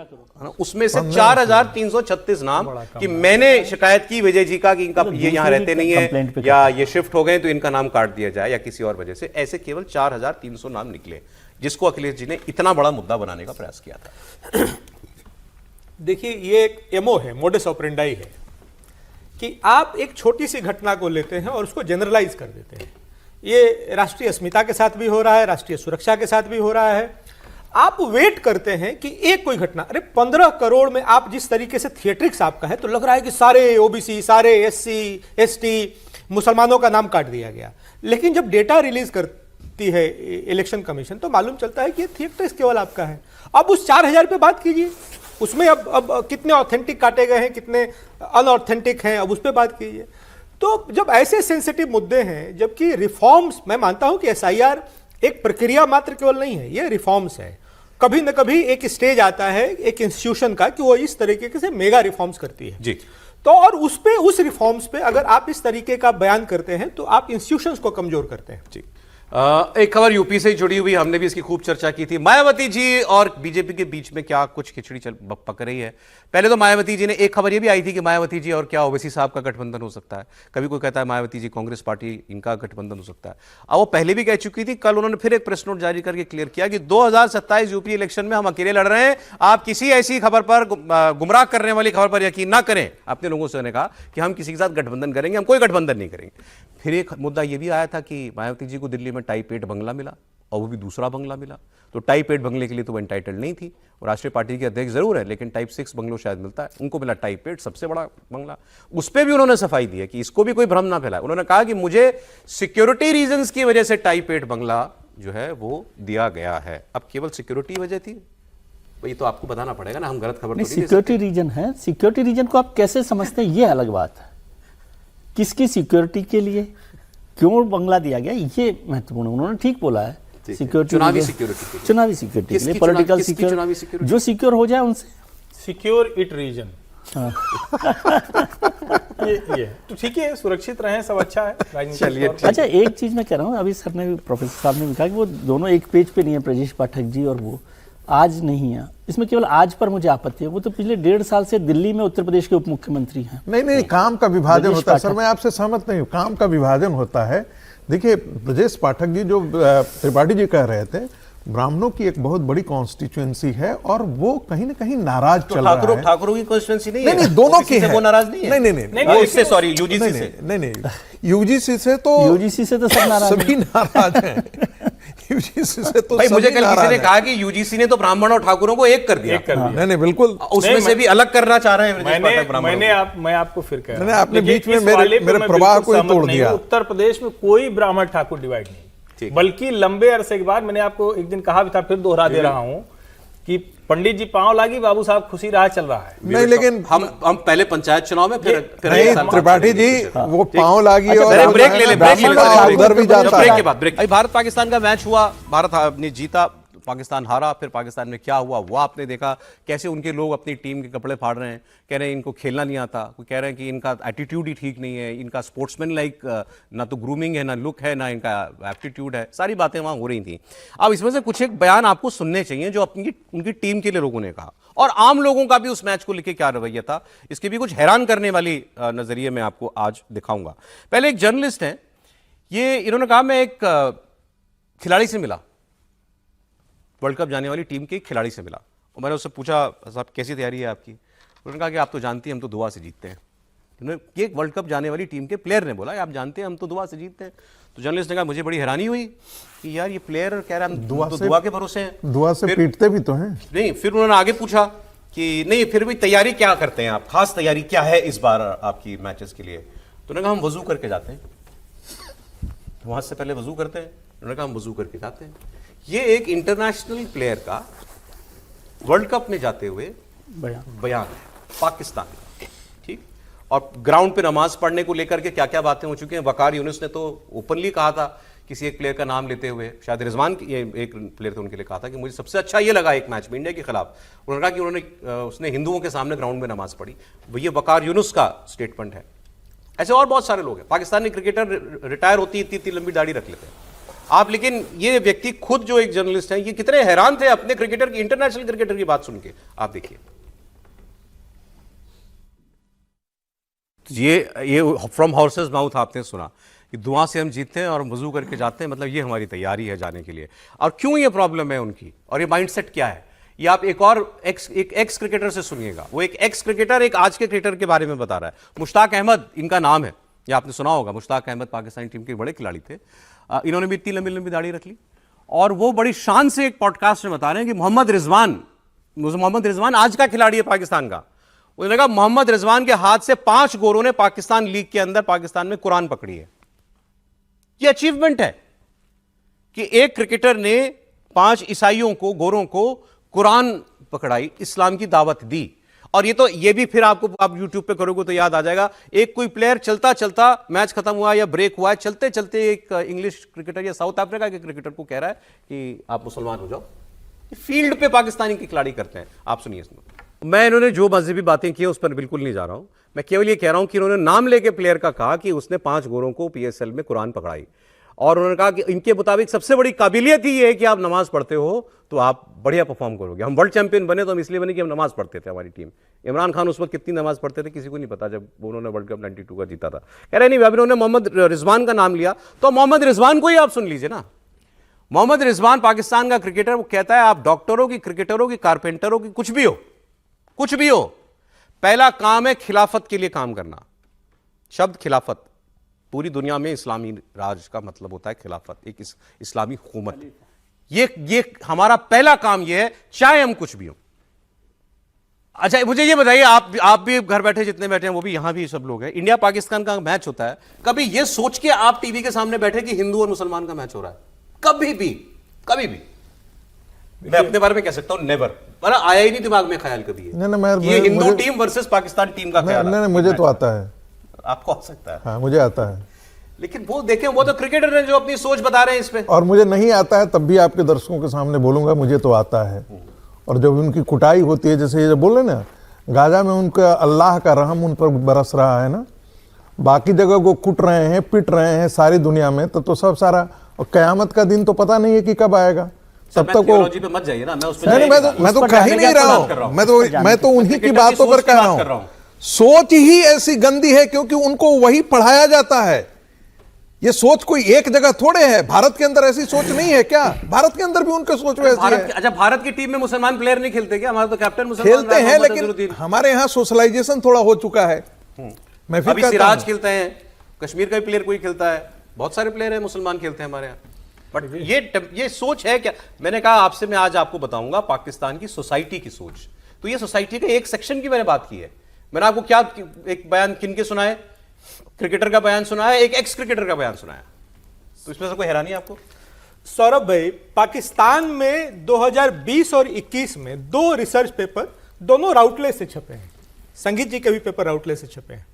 उसमें से 4336 नाम कि मैंने शिकायत की विजय जी का कि इनका ये यहां रहते नहीं है या ये शिफ्ट हो गए तो इनका नाम काट दिया जाए या किसी और वजह से, ऐसे केवल 4300 नाम निकले, जिसको अखिलेश जी ने इतना बड़ा मुद्दा बनाने का प्रयास किया था। देखिए, ये एक एमओ है, मोडस ऑपरेंडाई है कि आप एक छोटी सी घटना को लेते हैं और उसको जनरलाइज कर देते हैं। ये राष्ट्रीय अस्मिता के साथ भी हो रहा है, राष्ट्रीय सुरक्षा के साथ भी हो रहा है। आप वेट करते हैं कि एक कोई घटना, अरे 15 करोड़ में आप जिस तरीके से थिएट्रिक्स आपका है, तो लग रहा है कि सारे ओबीसी, सारे एससी, एसटी, मुसलमानों का नाम काट दिया गया। लेकिन जब डेटा रिलीज करती है इलेक्शन कमीशन तो मालूम चलता है कि ये थिएट्रिक्स केवल आपका है। अब उस 4000 पे बात कीजिए, उसमें अब कितने ऑथेंटिक काटे गए हैं, कितने अनऑथेंटिक हैं, अब उस पर बात कीजिए। तो जब ऐसे सेंसिटिव मुद्दे हैं, जबकि रिफॉर्म्स, मैं मानता हूं कि एसआईआर एक प्रक्रिया मात्र केवल नहीं है, ये रिफॉर्म्स है। कभी न कभी एक स्टेज आता है एक इंस्टीट्यूशन का कि वो इस तरीके से मेगा रिफॉर्म्स करती है जी। तो और उस रिफॉर्म्स पे अगर आप इस तरीके का बयान करते हैं तो आप इंस्टीट्यूशंस को कमजोर करते हैं। जी। एक खबर यूपी से जुड़ी हुई, हमने भी इसकी खूब चर्चा की थी। मायावती जी और बीजेपी के बीच में क्या कुछ खिचड़ी पक रही है। पहले तो मायावती जी ने, एक खबर ये भी आई थी कि मायावती जी और क्या ओवैसी साहब का गठबंधन हो सकता है। कभी कोई कहता है मायावती जी कांग्रेस पार्टी, इनका गठबंधन हो सकता है। अब वो पहले भी कह चुकी थी, कल उन्होंने फिर एक प्रेस नोट जारी करके क्लियर किया कि 2027 यूपी इलेक्शन में हम अकेले लड़ रहे हैं, आप किसी ऐसी खबर पर, गुमराह करने वाली खबर पर यकीन ना करें। अपने लोगों से कहा कि हम किसी के साथ गठबंधन करेंगे, हम कोई गठबंधन नहीं करेंगे। फिर एक मुद्दा यह भी आया था कि मायावती जी को दिल्ली में टाइप 8 बंगला मिला और वो भी दूसरा बंगला मिला। तो टाइप 8 बंगले के लिए तो वो एंटाइटल नहीं थी, और राष्ट्रीय पार्टी के अध्यक्ष जरूर है, लेकिन टाइप 6 बंगलों शायद मिलता है, उनको मिला टाइप 8 सबसे बड़ा बंगला। उस पर भी उन्होंने सफाई दी है कि इसको भी कोई भ्रम ना फैलाए। उन्होंने कहा कि मुझे सिक्योरिटी रीजंस की वजह से टाइप 8 बंगला जो है वो दिया गया है। अब केवल सिक्योरिटी वजह थी, ये तो आपको बताना पड़ेगा ना, हम गलत खबर नहीं। सिक्योरिटी रीजन है, सिक्योरिटी रीजन को आप कैसे समझते हैं ये अलग बात है। किसकी सिक्योरिटी के लिए क्यों बंगला दिया गया ये महत्वपूर्ण। उन्होंने ठीक बोला है, सिक्योरिटी, चुनावी सिक्योरिटी के लिए, पॉलिटिकल सिक्योरिटी, जो सिक्योर हो जाए उनसे। सिक्योर इट रीजन, ये तो ठीक है, सुरक्षित रहे, सब अच्छा है। चलिए, अच्छा एक चीज मैं कह रहा हूँ, अभी सर ने, प्रोफेसर साहब ने भी कहा कि वो दोनों एक पेज पे नहीं है, ब्रजेश पाठक जी और वो आज नहीं है। इसमें केवल आज पर मुझे आपत्ति है, वो तो पिछले 1.5 साल से दिल्ली में उत्तर प्रदेश के उप मुख्यमंत्री हैं। नहीं, काम का विभाजन होता है सर, मैं आपसे सहमत नहीं हूँ, काम का विभाजन होता है। देखिए, ब्रजेश पाठक जी जो त्रिपाठी जी कह रहे थे, ब्राह्मणों की एक बहुत बड़ी कॉन्स्टिट्यूएंसी है और वो कहीं ना कहीं नाराज चल रहा है। ठाकुरों की कॉन्स्टिट्यूएंसी नहीं है, नहीं, दोनों की है, वो नाराज नहीं है। नहीं, इससे, सॉरी, यूजीसी से नहीं, यूजीसी से तो सब नाराज, सभी नाराज हैं। यूजीसी से तो भाई मुझे कल किसी ने कहा कि यूजीसी ने तो ब्राह्मण और ठाकुरों को एक कर दिया। नहीं, बिल्कुल उसमें से भी अलग करना चाह रहे हैं। मैं आपको फिर कह रहा हूं, आपने बीच में मेरे प्रवाह को तोड़ दिया। उत्तर प्रदेश में कोई ब्राह्मण ठाकुर डिवाइड नहीं, बल्कि लंबे अरसे के बाद, मैंने आपको एक दिन कहा भी था, फिर दोहरा दे रहा हूं कि पंडित जी पांव लागी, बाबू साहब खुशी राह चल रहा है। नहीं, लेकिन हम पहले पंचायत चुनाव में फिर त्रिपाठी जी वो पांव लागी और ब्रेक ले ले, उधर भी जाता है। भारत पाकिस्तान का मैच हुआ, भारत ने जीता, पाकिस्तान हारा, फिर पाकिस्तान में क्या हुआ वो आपने देखा, कैसे उनके लोग अपनी टीम के कपड़े फाड़ रहे हैं, कह रहे हैं इनको खेलना नहीं आता, कोई कह रहे हैं कि इनका एटीट्यूड ही ठीक नहीं है, इनका स्पोर्ट्समैन लाइक ना तो ग्रूमिंग है, ना लुक है, ना इनका एप्टीट्यूड है, सारी बातें वहाँ हो रही थी। अब इसमें से कुछ एक बयान आपको सुनने चाहिए जो अपनी उनकी टीम के लिए लोगों ने कहा, और आम लोगों का भी उस मैच को लेकर क्या रवैया था, इसके भी कुछ हैरान करने वाली नजरिए में आपको आज दिखाऊंगा। पहले एक जर्नलिस्ट हैं, ये इन्होंने कहा मैं एक खिलाड़ी से मिला, वर्ल्ड कप जाने वाली टीम के एक खिलाड़ी से मिला, और मैंने उससे पूछा साहब कैसी तैयारी है आपकी, उन्होंने कहा कि आप तो जानती हैं हम तो दुआ से जीतते हैं। ये वर्ल्ड कप जाने वाली टीम के प्लेयर ने बोला आप जानते हैं हम तो दुआ से जीतते हैं। तो जर्नलिस्ट ने कहा मुझे बड़ी हैरानी हुई कि यार ये प्लेयर कह रहा है हम तो दुआ के भरोसे हैं, दुआ से पीटते भी तो हैं। नहीं, फिर उन्होंने आगे पूछा कि नहीं फिर भी तैयारी क्या करते हैं आप, खास तैयारी क्या है इस बार आपकी मैचेस के लिए। तो उन्होंने कहा हम वजू करके जाते हैं, वहां से पहले वजू करते हैं। उन्होंने कहा हम वजू करके जाते हैं। ये एक इंटरनेशनल प्लेयर का वर्ल्ड कप में जाते हुए बयान है पाकिस्तान, ठीक। और ग्राउंड पे नमाज पढ़ने को लेकर के क्या क्या बातें हो चुकी हैं। वकार यूनुस ने तो ओपनली कहा था किसी एक प्लेयर का नाम लेते हुए, शायद रिजवान ये एक प्लेयर थे उनके लिए कहा था कि मुझे सबसे अच्छा ये लगा एक मैच में इंडिया के खिलाफ, उन्होंने कहा कि उसने हिंदुओं के सामने ग्राउंड में नमाज पढ़ी। ये वकार यूनुस का स्टेटमेंट है। ऐसे और बहुत सारे लोग हैं। पाकिस्तानी क्रिकेटर रिटायर होती है इतनी लंबी दाढ़ी रख लेते हैं आप, लेकिन ये व्यक्ति खुद जो एक जर्नलिस्ट हैं ये कितने हैरान थे अपने क्रिकेटर की, इंटरनेशनल क्रिकेटर की बात सुन के। आप देखिए ये फ्रॉम हॉर्सेस माउथ आपने सुना कि दुआ से हम जीतते हैं और वजू करके जाते हैं, मतलब ये हमारी तैयारी है जाने के लिए। और क्यों ये प्रॉब्लम है उनकी और ये माइंडसेट क्या है, ये आप एक और एक्स क्रिकेटर से सुनिएगा। वो एक एक्स क्रिकेटर एक आज के क्रिकेटर के बारे में बता रहा है। मुश्ताक अहमद इनका नाम है, ये आपने सुना होगा। मुश्ताक अहमद पाकिस्तानी टीम के बड़े खिलाड़ी थे। इन्होंने भी इतनी लंबी लंबी दाढ़ी रख ली और वो बड़ी शान से एक पॉडकास्ट में बता रहे हैं कि मोहम्मद रिजवान आज का खिलाड़ी है पाकिस्तान का। उन्होंने कहा मोहम्मद रिजवान के हाथ से 5 गोरों ने पाकिस्तान लीग के अंदर पाकिस्तान में कुरान पकड़ी है। यह अचीवमेंट है कि एक क्रिकेटर ने 5 ईसाइयों को, गोरों को कुरान पकड़ाई, इस्लाम की दावत दी। और ये भी फिर आपको आप यूट्यूब पे करोगे तो याद आ जाएगा, एक कोई प्लेयर चलता चलता मैच खत्म हुआ या ब्रेक हुआ है, चलते चलते एक इंग्लिश क्रिकेटर या साउथ अफ्रीका के क्रिकेटर को कह रहा है कि आप मुसलमान हो जाओ। फील्ड पे पाकिस्तानी के खिलाड़ी करते हैं। आप सुनिए इसमें। मैं इन्होंने जो मजहबी बातें की उस पर बिल्कुल नहीं जा रहा हूं, मैं केवल ये कह रहा हूं कि इन्होंने नाम लेके प्लेयर का कहा कि उसने 5 गोरों को पीएसएल में कुरान पकड़ाई, और उन्होंने कहा कि इनके मुताबिक सबसे बड़ी काबिलियत ही है कि आप नमाज पढ़ते हो तो आप बढ़िया परफॉर्म करोगे। हम वर्ल्ड चैंपियन बने तो हम इसलिए बने कि हम नमाज पढ़ते थे। हमारी टीम, इमरान खान उस वक्त कितनी नमाज पढ़ते थे किसी को नहीं पता जब उन्होंने वर्ल्ड कप 92 का जीता था। कह रहे नहीं, अभी उन्होंने मोहम्मद रिजवान का नाम लिया तो मोहम्मद रिजवान को ही आप सुन लीजिए ना। मोहम्मद रिजवान पाकिस्तान का क्रिकेटर, वो कहता है आप डॉक्टरों की, क्रिकेटरों की, कारपेंटरों की, कुछ भी हो, पहला काम है खिलाफत के लिए काम करना। शब्द खिलाफत पूरी दुनिया में इस्लामी राज का मतलब होता है खिलाफत, एक इस्लामी हुकूमत। ये हमारा पहला काम ये है, चाहे हम कुछ भी हो। अच्छा मुझे ये बताइए, आप भी घर बैठे जितने बैठे हैं वो भी, यहां भी सब लोग हैं, इंडिया पाकिस्तान का मैच होता है, कभी ये सोच के आप टीवी के सामने बैठे कि हिंदू और मुसलमान का मैच हो रहा है? कभी भी मैं अपने बारे में कह सकता हूं नेवर, मेरा आया ही नहीं दिमाग में ख्याल कभी ये Hindu team versus Pakistan team का ख्याल। नहीं, मुझे तो आता है। आपको आ सकता है? हाँ, मुझे आता है। लेकिन वो देखें, वो तो क्रिकेटर हैं जो अपनी सोच बता रहे हैं इस पे। और मुझे नहीं आता है तब भी आपके दर्शकों के सामने बोलूंगा मुझे तो आता है। और जब उनकी कुटाई होती है, जैसे ये जो बोल रहे ना गाजा में उनका अल्लाह का रहम उन पर बरस रहा है ना, बाकी जगह वो कुट रहे हैं, पिट रहे हैं सारी दुनिया में, तो सब सारा, और कयामत का दिन तो पता नहीं है कि कब आएगा। तब तक वो पे मत जाइए ना, मैं तो कह ही नहीं रहा हूं, मैं तो उन्हीं की बातों पर कह रहा हूं। सोच ही ऐसी गंदी है क्योंकि उनको वही पढ़ाया जाता है। ये सोच कोई एक जगह थोड़े है, भारत के अंदर ऐसी सोच नहीं है क्या? भारत के अंदर भी उनकी सोच वैसी है। अच्छा, भारत की टीम में मुसलमान प्लेयर नहीं खेलते क्या? हमारा तो कैप्टन मुसलमान खेलते हैं, लेकिन हमारे यहाँ सोशलाइजेशन थोड़ा हो चुका है। मैं अभी सिराज खेलते हैं, कश्मीर का भी प्लेयर कोई खेलता है, बहुत सारे प्लेयर हैं मुसलमान खेलते हैं हमारे यहाँ। बट ये सोच है क्या? मैंने कहा आपसे, मैं आज आपको बताऊंगा पाकिस्तान की सोसाइटी की सोच। तो ये सोसाइटी के एक सेक्शन की मैंने बात की है। मैंने आपको क्या एक बयान किनके सुनाए? क्रिकेटर का बयान सुनाया, एक एक्स क्रिकेटर का बयान सुनाया। तो इसमें से कोई हैरानी है आपको? सौरभ भाई, पाकिस्तान में 2020 और 21 में 2 रिसर्च पेपर दोनों राउटलेस से छपे हैं। संगीत जी के भी पेपर राउटलेस से छपे हैं।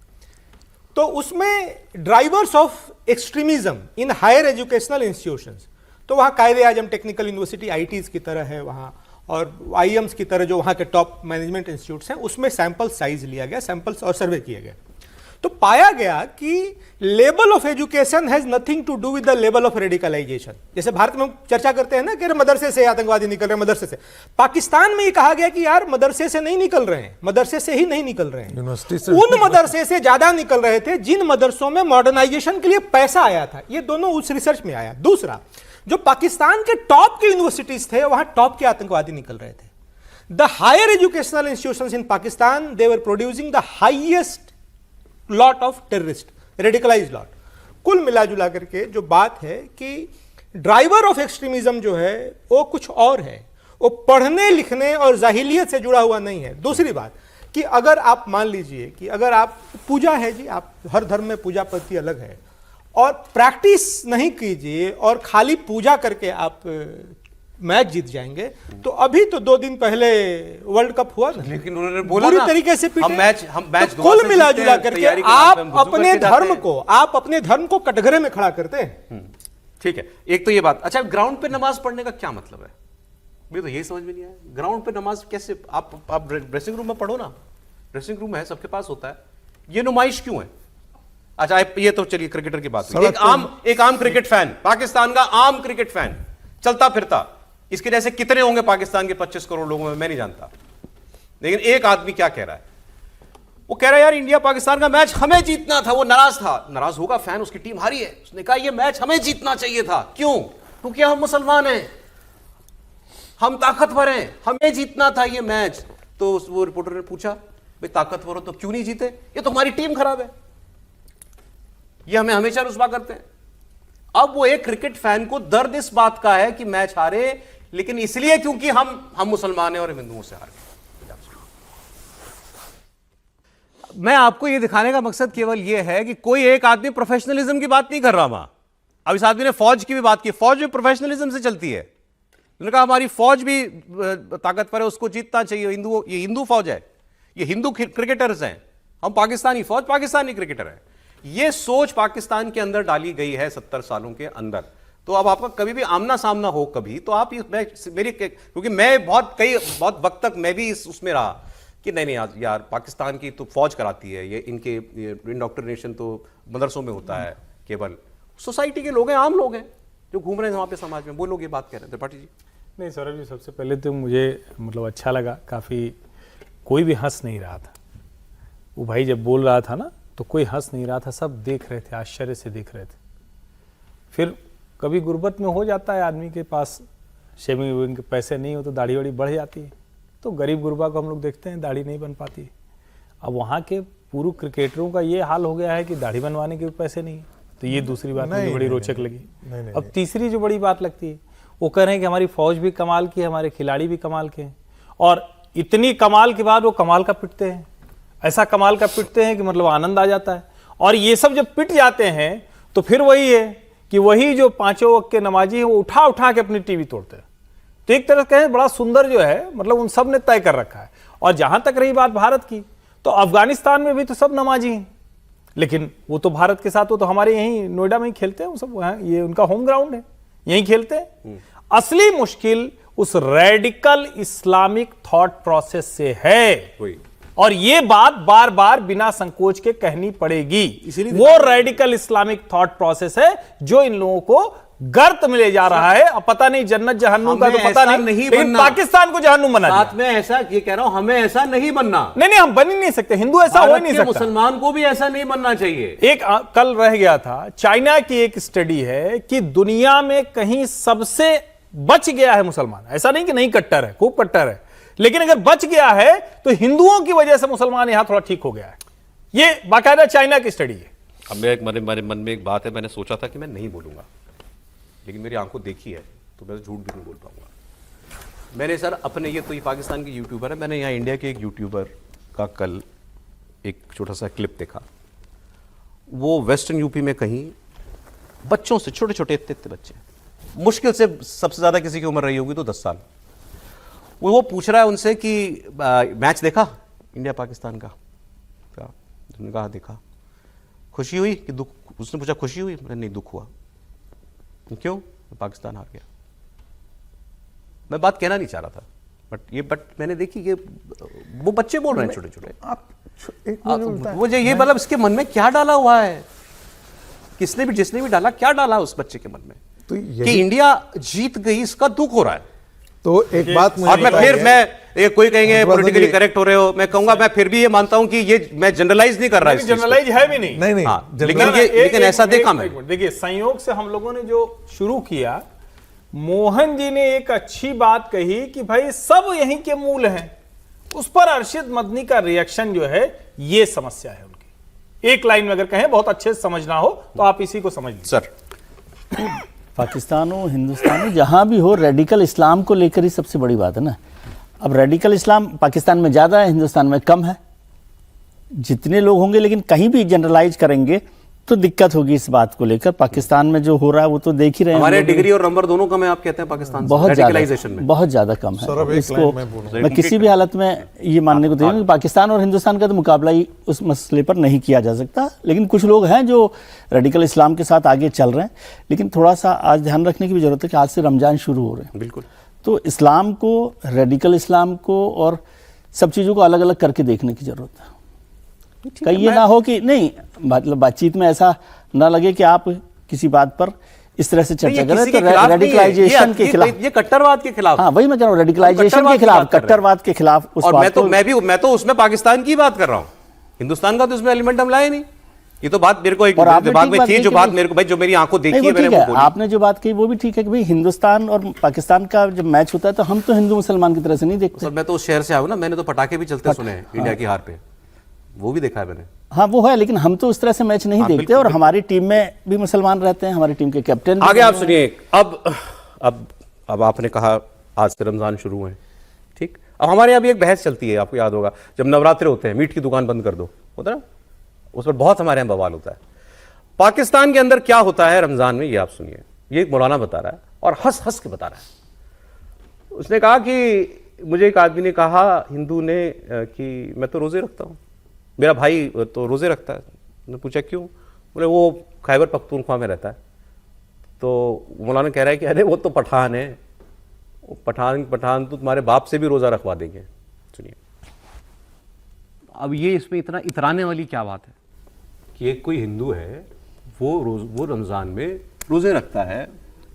तो उसमें drivers of extremism in higher educational institutions, तो वहाँ कायदे आजम टेक्निकल यूनिवर्सिटी आईटीज़ की तरह है वहाँ, और आईएम्स की तरह जो वहाँ के टॉप मैनेजमेंट इंस्टीट्यूट्स हैं, उसमें सैंपल साइज लिया गया, सैंपल्स और सर्वे किए गए। तो पाया गया कि level of education has nothing to do with the level of radicalisation. जैसे भारत में हम चर्चा करते हैं ना कि मदरसे से आतंकवादी निकल रहे हैं, मदरसे से। पाकिस्तान में ये कहा गया कि यार मदरसे से नहीं निकल रहे हैं, मदरसे से ही नहीं निकल रहे हैं, यूनिवर्सिटी से, उन मदरसे से ज्यादा निकल रहे थे जिन मदरसों में मॉडर्नाइजेशन के लिए पैसा आया था। ये दोनों उस रिसर्च में आया। दूसरा, जो पाकिस्तान के टॉप के यूनिवर्सिटीज थे वहां टॉप के आतंकवादी निकल रहे थे। The higher educational institutions in Pakistan, they were producing the highest lot of terrorist, radicalise lot. कुल मिला जुला करके जो बात है कि ड्राइवर ऑफ एक्सट्रीमिज्म जो है वो कुछ और है, वो पढ़ने लिखने और जाहिलियत से जुड़ा हुआ नहीं है। दूसरी बात कि अगर आप मान लीजिए कि अगर आप पूजा है जी, आप हर धर्म में पूजा पद्धति अलग है, और प्रैक्टिस नहीं कीजिए और खाली पूजा करके आप मैच जीत जाएंगे, तो अभी तो 2 दिन पहले वर्ल्ड कप हुआ ना, लेकिन उन्होंने बोला पूरी ना, तरीके से पीटे। हम मैच तो कुल मिला जुला करके आप अपने धर्म को कटघरे में खड़ा करते हैं। ठीक है, एक तो ये बात। अच्छा, ग्राउंड पे नमाज पढ़ने का क्या मतलब है? मुझे तो यही समझ में नहीं आया, ग्राउंड पे नमाज कैसे? आप ड्रेसिंग रूम में पढ़ो ना, ड्रेसिंग रूम है, सबके पास होता है, ये नुमाइश क्यों है? अच्छा, ये तो चलिए क्रिकेटर की बात हुई। एक आम क्रिकेट फैन, पाकिस्तान का आम क्रिकेट फैन, चलता फिरता, इसके जैसे कितने होंगे पाकिस्तान के 25 करोड़ लोगों में, मैं नहीं जानता। लेकिन एक आदमी क्या कह रहा है, वो कह रहा है यार इंडिया पाकिस्तान का मैच हमें जीतना था। वो नाराज था, नाराज होगा फैन, उसकी टीम हारी है, उसने कहा ये मैच हमें जीतना चाहिए था। क्यों? क्योंकि हम मुसलमान हैं, हम ताकतवर हैं, हमें जीतना था ये मैच। तो वो रिपोर्टर ने पूछा, भाई ताकतवर हो तो क्यों नहीं जीते? ये तो हमारी टीम खराब है, ये हमें हमेशा रुस्वा करते हैं। अब वो एक क्रिकेट फैन को दर्द इस बात का है कि मैच हारे, लेकिन इसलिए क्योंकि हम मुसलमान हैं और हिंदुओं से हारे। मैं आपको ये दिखाने का मकसद केवल ये है कि कोई एक आदमी प्रोफेशनलिज्म की बात नहीं कर रहा वहां। अब इस आदमी ने फौज की भी बात की, फौज भी प्रोफेशनलिज्म से चलती है। उन्होंने कहा हमारी फौज भी ताकतवर है, उसको जीतना चाहिए। ये हिंदू फौज है, ये हिंदू क्रिकेटर्स हैं, हम पाकिस्तानी फौज, पाकिस्तानी क्रिकेटर है। ये सोच पाकिस्तान के अंदर डाली गई है 70 सालों के अंदर। तो अब आपका कभी भी आमना सामना हो कभी, तो आप क्योंकि मैं बहुत वक्त तक मैं भी उसमें रहा कि नहीं यार पाकिस्तान की तो फौज कराती है, ये इनके इंडोक्ट्रिनेशन तो मदरसों में होता है। केवल सोसाइटी के लोग हैं, आम लोग हैं जो घूम रहे हैं वहाँ पे समाज में, वो लोग ये बात कह रहे हैं। त्रिपाठी जी। नहीं सौरभ जी, सबसे पहले तो मुझे मतलब अच्छा लगा, काफ़ी कोई भी हंस नहीं रहा था। वो भाई जब बोल रहा था ना तो कोई हंस नहीं रहा था, सब देख रहे थे, आश्चर्य से देख रहे थे। फिर कभी गुर्बत में हो जाता है, आदमी के पास शेविंग वेविंग के पैसे नहीं हो तो दाढ़ी वाड़ी बढ़ जाती है, तो गरीब गुरबा को हम लोग देखते हैं दाढ़ी नहीं बन पाती है। अब वहाँ के पूर्व क्रिकेटरों का ये हाल हो गया है कि दाढ़ी बनवाने के भी पैसे नहीं है। तो ये दूसरी बात मुझे बड़ी रोचक लगी। अब तीसरी जो बड़ी बात लगती है, वो कह रहे हैं कि हमारी फौज भी कमाल की है, हमारे खिलाड़ी भी कमाल के हैं, और इतनी कमाल के बाद वो कमाल का पिटते हैं, ऐसा कमाल का पिटते हैं कि मतलब आनंद आ जाता है। और ये सब जब पिट जाते हैं तो फिर वही है कि वही जो 5 वक्त के नमाजी हैं वो उठा उठा के अपनी टीवी तोड़ते हैं। तो एक तरह कहें बड़ा सुंदर जो है, मतलब उन सब ने तय कर रखा है। और जहां तक रही बात भारत की, तो अफगानिस्तान में भी तो सब नमाजी हैं, लेकिन वो तो भारत के साथ, वो तो हमारे यहीं नोएडा में ही खेलते हैं, वो सब वहाँ, ये उनका होम ग्राउंड है, यहीं खेलते हैं। असली मुश्किल उस रेडिकल इस्लामिक थॉट प्रोसेस से है, और ये बात बार बार बिना संकोच के कहनी पड़ेगी। वो रेडिकल इस्लामिक थॉट प्रोसेस है जो इन लोगों को गर्त में ले जा रहा है। अब पता नहीं जन्नत जहन्नुम का तो पता नहीं, लेकिन पाकिस्तान को जहन्नुम बना साथ में ऐसा ये कह रहा हूं, हमें ऐसा नहीं बनना। नहीं, हम बन ही नहीं सकते, हिंदू ऐसा हो ही नहीं सकता, मुसलमान को भी ऐसा नहीं बनना चाहिए। एक कल रह गया था, चाइना की एक स्टडी है कि दुनिया में कहीं सबसे बच गया है मुसलमान। ऐसा नहीं कि नहीं कट्टर है, खूब कट्टर है, लेकिन अगर बच गया है तो हिंदुओं की वजह से मुसलमान यहां थोड़ा ठीक हो गया है। ये बाकायदा चाइना की स्टडी है। अब मेरे मन में एक बात है, मैंने सोचा था कि मैं नहीं बोलूंगा, लेकिन मेरी आंखों देखी है तो मैं झूठ भी नहीं बोल पाऊंगा। मैंने सर अपने, ये तो ये पाकिस्तान के यूट्यूबर है, मैंने यहाँ इंडिया के एक यूट्यूबर का कल एक छोटा सा क्लिप देखा। वो वेस्टर्न यूपी में कहीं बच्चों से, छोटे छोटे इतने बच्चे, मुश्किल से सबसे ज्यादा किसी की उम्र रही होगी तो 10 साल, वो पूछ रहा है उनसे कि मैच देखा इंडिया पाकिस्तान का? उन्होंने कहा देखा। खुशी हुई कि दुख? उसने पूछा खुशी हुई? नहीं, दुख हुआ। क्यों? पाकिस्तान हार गया। मैं बात कहना नहीं चाह रहा था, बट मैंने देखी ये वो बच्चे बोल रहे हैं छोटे छोटे। मुझे ये मतलब इसके मन में क्या डाला हुआ है, जिसने भी डाला, क्या डाला उस बच्चे के मन में तो कि इंडिया जीत गई, इसका दुख हो रहा है। तो एक बात मुझे और मैं कोई कहेंगे पॉलिटिकली करेक्ट हो रहे हो, मैं कहूंगा मैं फिर भी ये मानता हूं कि ये मैं जनरलाइज नहीं कर रहा, जनरलाइज है भी नहीं। नहीं हाँ, लेकिन ऐसा देखा मैं। देखिए, संयोग से हम लोगों ने जो शुरू किया, मोहन जी ने एक अच्छी बात कही कि भाई सब यहीं के मूल हैं, उस पर अरशद मदनी का रिएक्शन जो है, ये समस्या है उनकी। एक लाइन में अगर कहें बहुत अच्छे से समझना हो तो आप इसी को समझ लीजिए। सर, पाकिस्तान हो, हिंदुस्तान हो, जहां भी हो, रेडिकल इस्लाम को लेकर ही सबसे बड़ी बात है ना। अब रेडिकल इस्लाम पाकिस्तान में ज़्यादा है, हिंदुस्तान में कम है। जितने लोग होंगे, लेकिन कहीं भी जनरलाइज करेंगे तो दिक्कत होगी इस बात को लेकर। पाकिस्तान में जो हो रहा है वो तो देख ही रहे हैं। हमारे डिग्री और नंबर दोनों कम है, आप कहते हैं पाकिस्तान बहुत ज़्यादा कम है। इसको मैं किसी भी हालत में ये मानने को तैयार हूं कि पाकिस्तान और हिंदुस्तान का तो मुकाबला ही उस मसले पर नहीं किया जा सकता। लेकिन कुछ लोग हैं जो रेडिकल इस्लाम के साथ आगे चल रहे हैं। लेकिन थोड़ा सा आज ध्यान रखने की भी जरूरत है कि आज से रमजान शुरू हो रहे हैं। बिल्कुल। तो इस्लाम को, रेडिकल इस्लाम को और सब चीज़ों को अलग अलग करके देखने की जरूरत है। कहीं ये ना हो कि नहीं, मतलब बातचीत में ऐसा ना लगे कि आप किसी बात पर इस तरह से चर्चा करें तो रेडिकलाइजेशन के खिलाफ, ये कट्टरवाद के खिलाफ। हाँ, वही मैं कह रहा हूँ, रेडिकलाइजेशन के खिलाफ, कट्टरवाद के खिलाफ। और मैं तो उसमें पाकिस्तान की बात कर रहा हूँ, हिंदुस्तान का तो उसमें एलिमेंट हम लाए नहीं। ये तो बात मेरे को एक दिमाग में थी, जो बात मेरे को भाई जो मेरी आंखों देखी है, मैंने वो बोली। आपने जो बात कही वो भी ठीक है कि भाई हिंदुस्तान और पाकिस्तान का जब मैच होता है तो हम तो हिंदू मुसलमान की तरह से नहीं देखते। सर, मैं तो उस शहर से आया हूं ना, मैंने तो पटाखे भी चलते सुने हैं इंडिया की हार पे, वो भी देखा है मैंने। हाँ, वो है, लेकिन हम तो उस तरह से मैच नहीं देखते। और हमारी टीम में भी मुसलमान रहते हैं, हमारी टीम के कैप्टन। आगे आप सुनिए। अब आपने कहा आज से रमजान शुरू है, ठीक। अब हमारे यहाँ भी एक बहस चलती है, आपको याद होगा, जब नवरात्रे होते हैं मीट की दुकान बंद कर दो, होता है ना, उस पर बहुत हमारे यहाँ बवाल होता है। पाकिस्तान के अंदर क्या होता है रमजान में, ये आप सुनिए। ये एक मौलाना बता रहा है और हंस हंस के बता रहा है। उसने कहा कि मुझे एक आदमी ने कहा, हिंदू ने, कि मैं तो रोजे रखता हूँ, मेरा भाई तो रोजे रखता है। मैंने पूछा क्यों? बोले वो खैबर पख्तूनख्वा में रहता है। तो मौलाना कह रहा है कि अरे वो तो पठान है, पठान तो तुम्हारे बाप से भी रोजा रखवा देंगे। सुनिए, अब ये इसमें इतना इतराने वाली क्या बात है कि एक कोई हिंदू है, वो रमज़ान में रोज़े रखता है,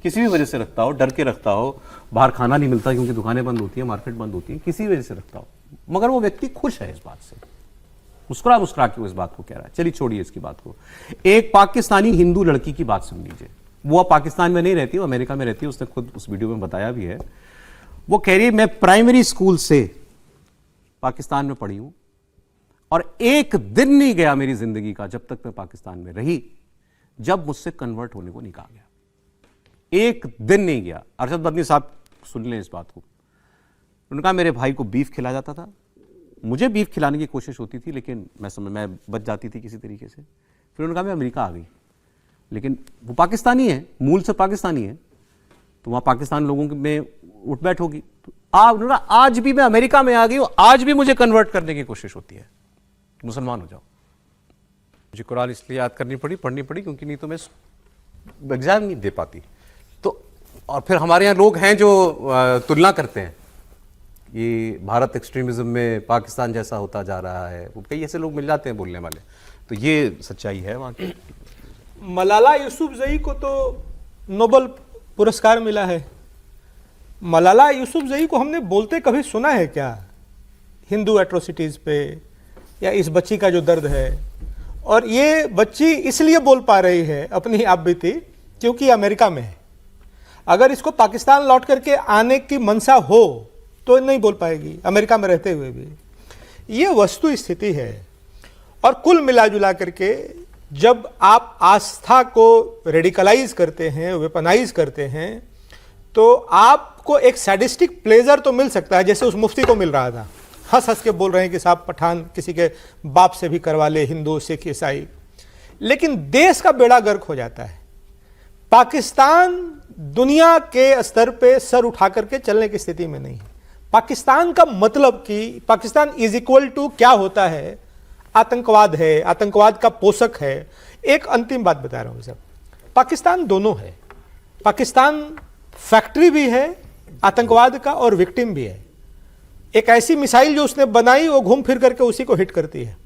किसी भी वजह से रखता हो, डर के रखता हो, बाहर खाना नहीं मिलता क्योंकि दुकानें बंद होती हैं, मार्केट बंद होती है, किसी वजह से रखता हो, मगर वो व्यक्ति खुश है इस बात से, मुस्कुरा के वो इस बात को कह रहा है। चलिए छोड़िए इसकी बात को। एक पाकिस्तानी हिंदू लड़की की बात सुन लीजिए। वो अब पाकिस्तान में नहीं रहती, वो अमेरिका में रहती है, उसने खुद उस वीडियो में बताया भी है। वो कह रही है मैं प्राइमरी स्कूल से पाकिस्तान में पढ़ी हूं और एक दिन नहीं गया मेरी जिंदगी का जब तक मैं पाकिस्तान में रही जब मुझसे कन्वर्ट होने को नहीं कहा गया। एक दिन नहीं गया। अरशद मदनी साहब सुन लें इस बात को। उन्होंने कहा मेरे भाई को बीफ खिलाया जाता था, मुझे बीफ खिलाने की कोशिश होती थी लेकिन मैं बच जाती थी किसी तरीके से। फिर उन्होंने कहा मैं अमेरिका आ गई, लेकिन वो पाकिस्तानी है, मूल से पाकिस्तानी है, तो वहाँ पाकिस्तान लोगों में उठ बैठ होगी। तो उन्होंने आज भी मैं अमेरिका में आ गई हूँ, आज भी मुझे कन्वर्ट करने की कोशिश होती है, मुसलमान हो जाओ। मुझे कुरान इसलिए याद पढ़नी पड़ी क्योंकि नहीं तो मैं एग्जाम नहीं दे पाती। तो और फिर हमारे यहाँ लोग हैं जो तुलना करते हैं, ये भारत एक्सट्रीमिज्म में पाकिस्तान जैसा होता जा रहा है, कई ऐसे लोग मिल जाते हैं बोलने वाले। तो ये सच्चाई है वहाँ की। मलाला यूसुफजई को तो नोबेल पुरस्कार मिला है। मलाला यूसुफजई को हमने बोलते कभी सुना है क्या हिंदू एट्रोसिटीज़ पे, या इस बच्ची का जो दर्द है? और ये बच्ची इसलिए बोल पा रही है अपनी आप बीती क्योंकि अमेरिका में है। अगर इसको पाकिस्तान लौट करके आने की मंशा हो तो नहीं बोल पाएगी, अमेरिका में रहते हुए भी। ये वस्तु स्थिति है। और कुल मिला जुला करके जब आप आस्था को रेडिकलाइज करते हैं, वेपनाइज करते हैं, तो आपको एक सैडिस्टिक प्लेजर तो मिल सकता है, जैसे उस मुफ्ती को मिल रहा था। हंस हंस के बोल रहे हैं कि साहब पठान किसी के बाप से भी करवा ले, हिंदू सिख ईसाई। लेकिन देश का बेड़ा गर्क हो जाता है। पाकिस्तान दुनिया के स्तर पे सर उठा करके चलने की स्थिति में नहीं है। पाकिस्तान का मतलब कि पाकिस्तान इज इक्वल टू क्या होता है? आतंकवाद है, आतंकवाद का पोषक है। एक अंतिम बात बता रहा हूं साहब, पाकिस्तान दोनों है। पाकिस्तान फैक्ट्री भी है आतंकवाद का और विक्टिम भी है। एक ऐसी मिसाइल जो उसने बनाई वो घूम फिर करके उसी को हिट करती है।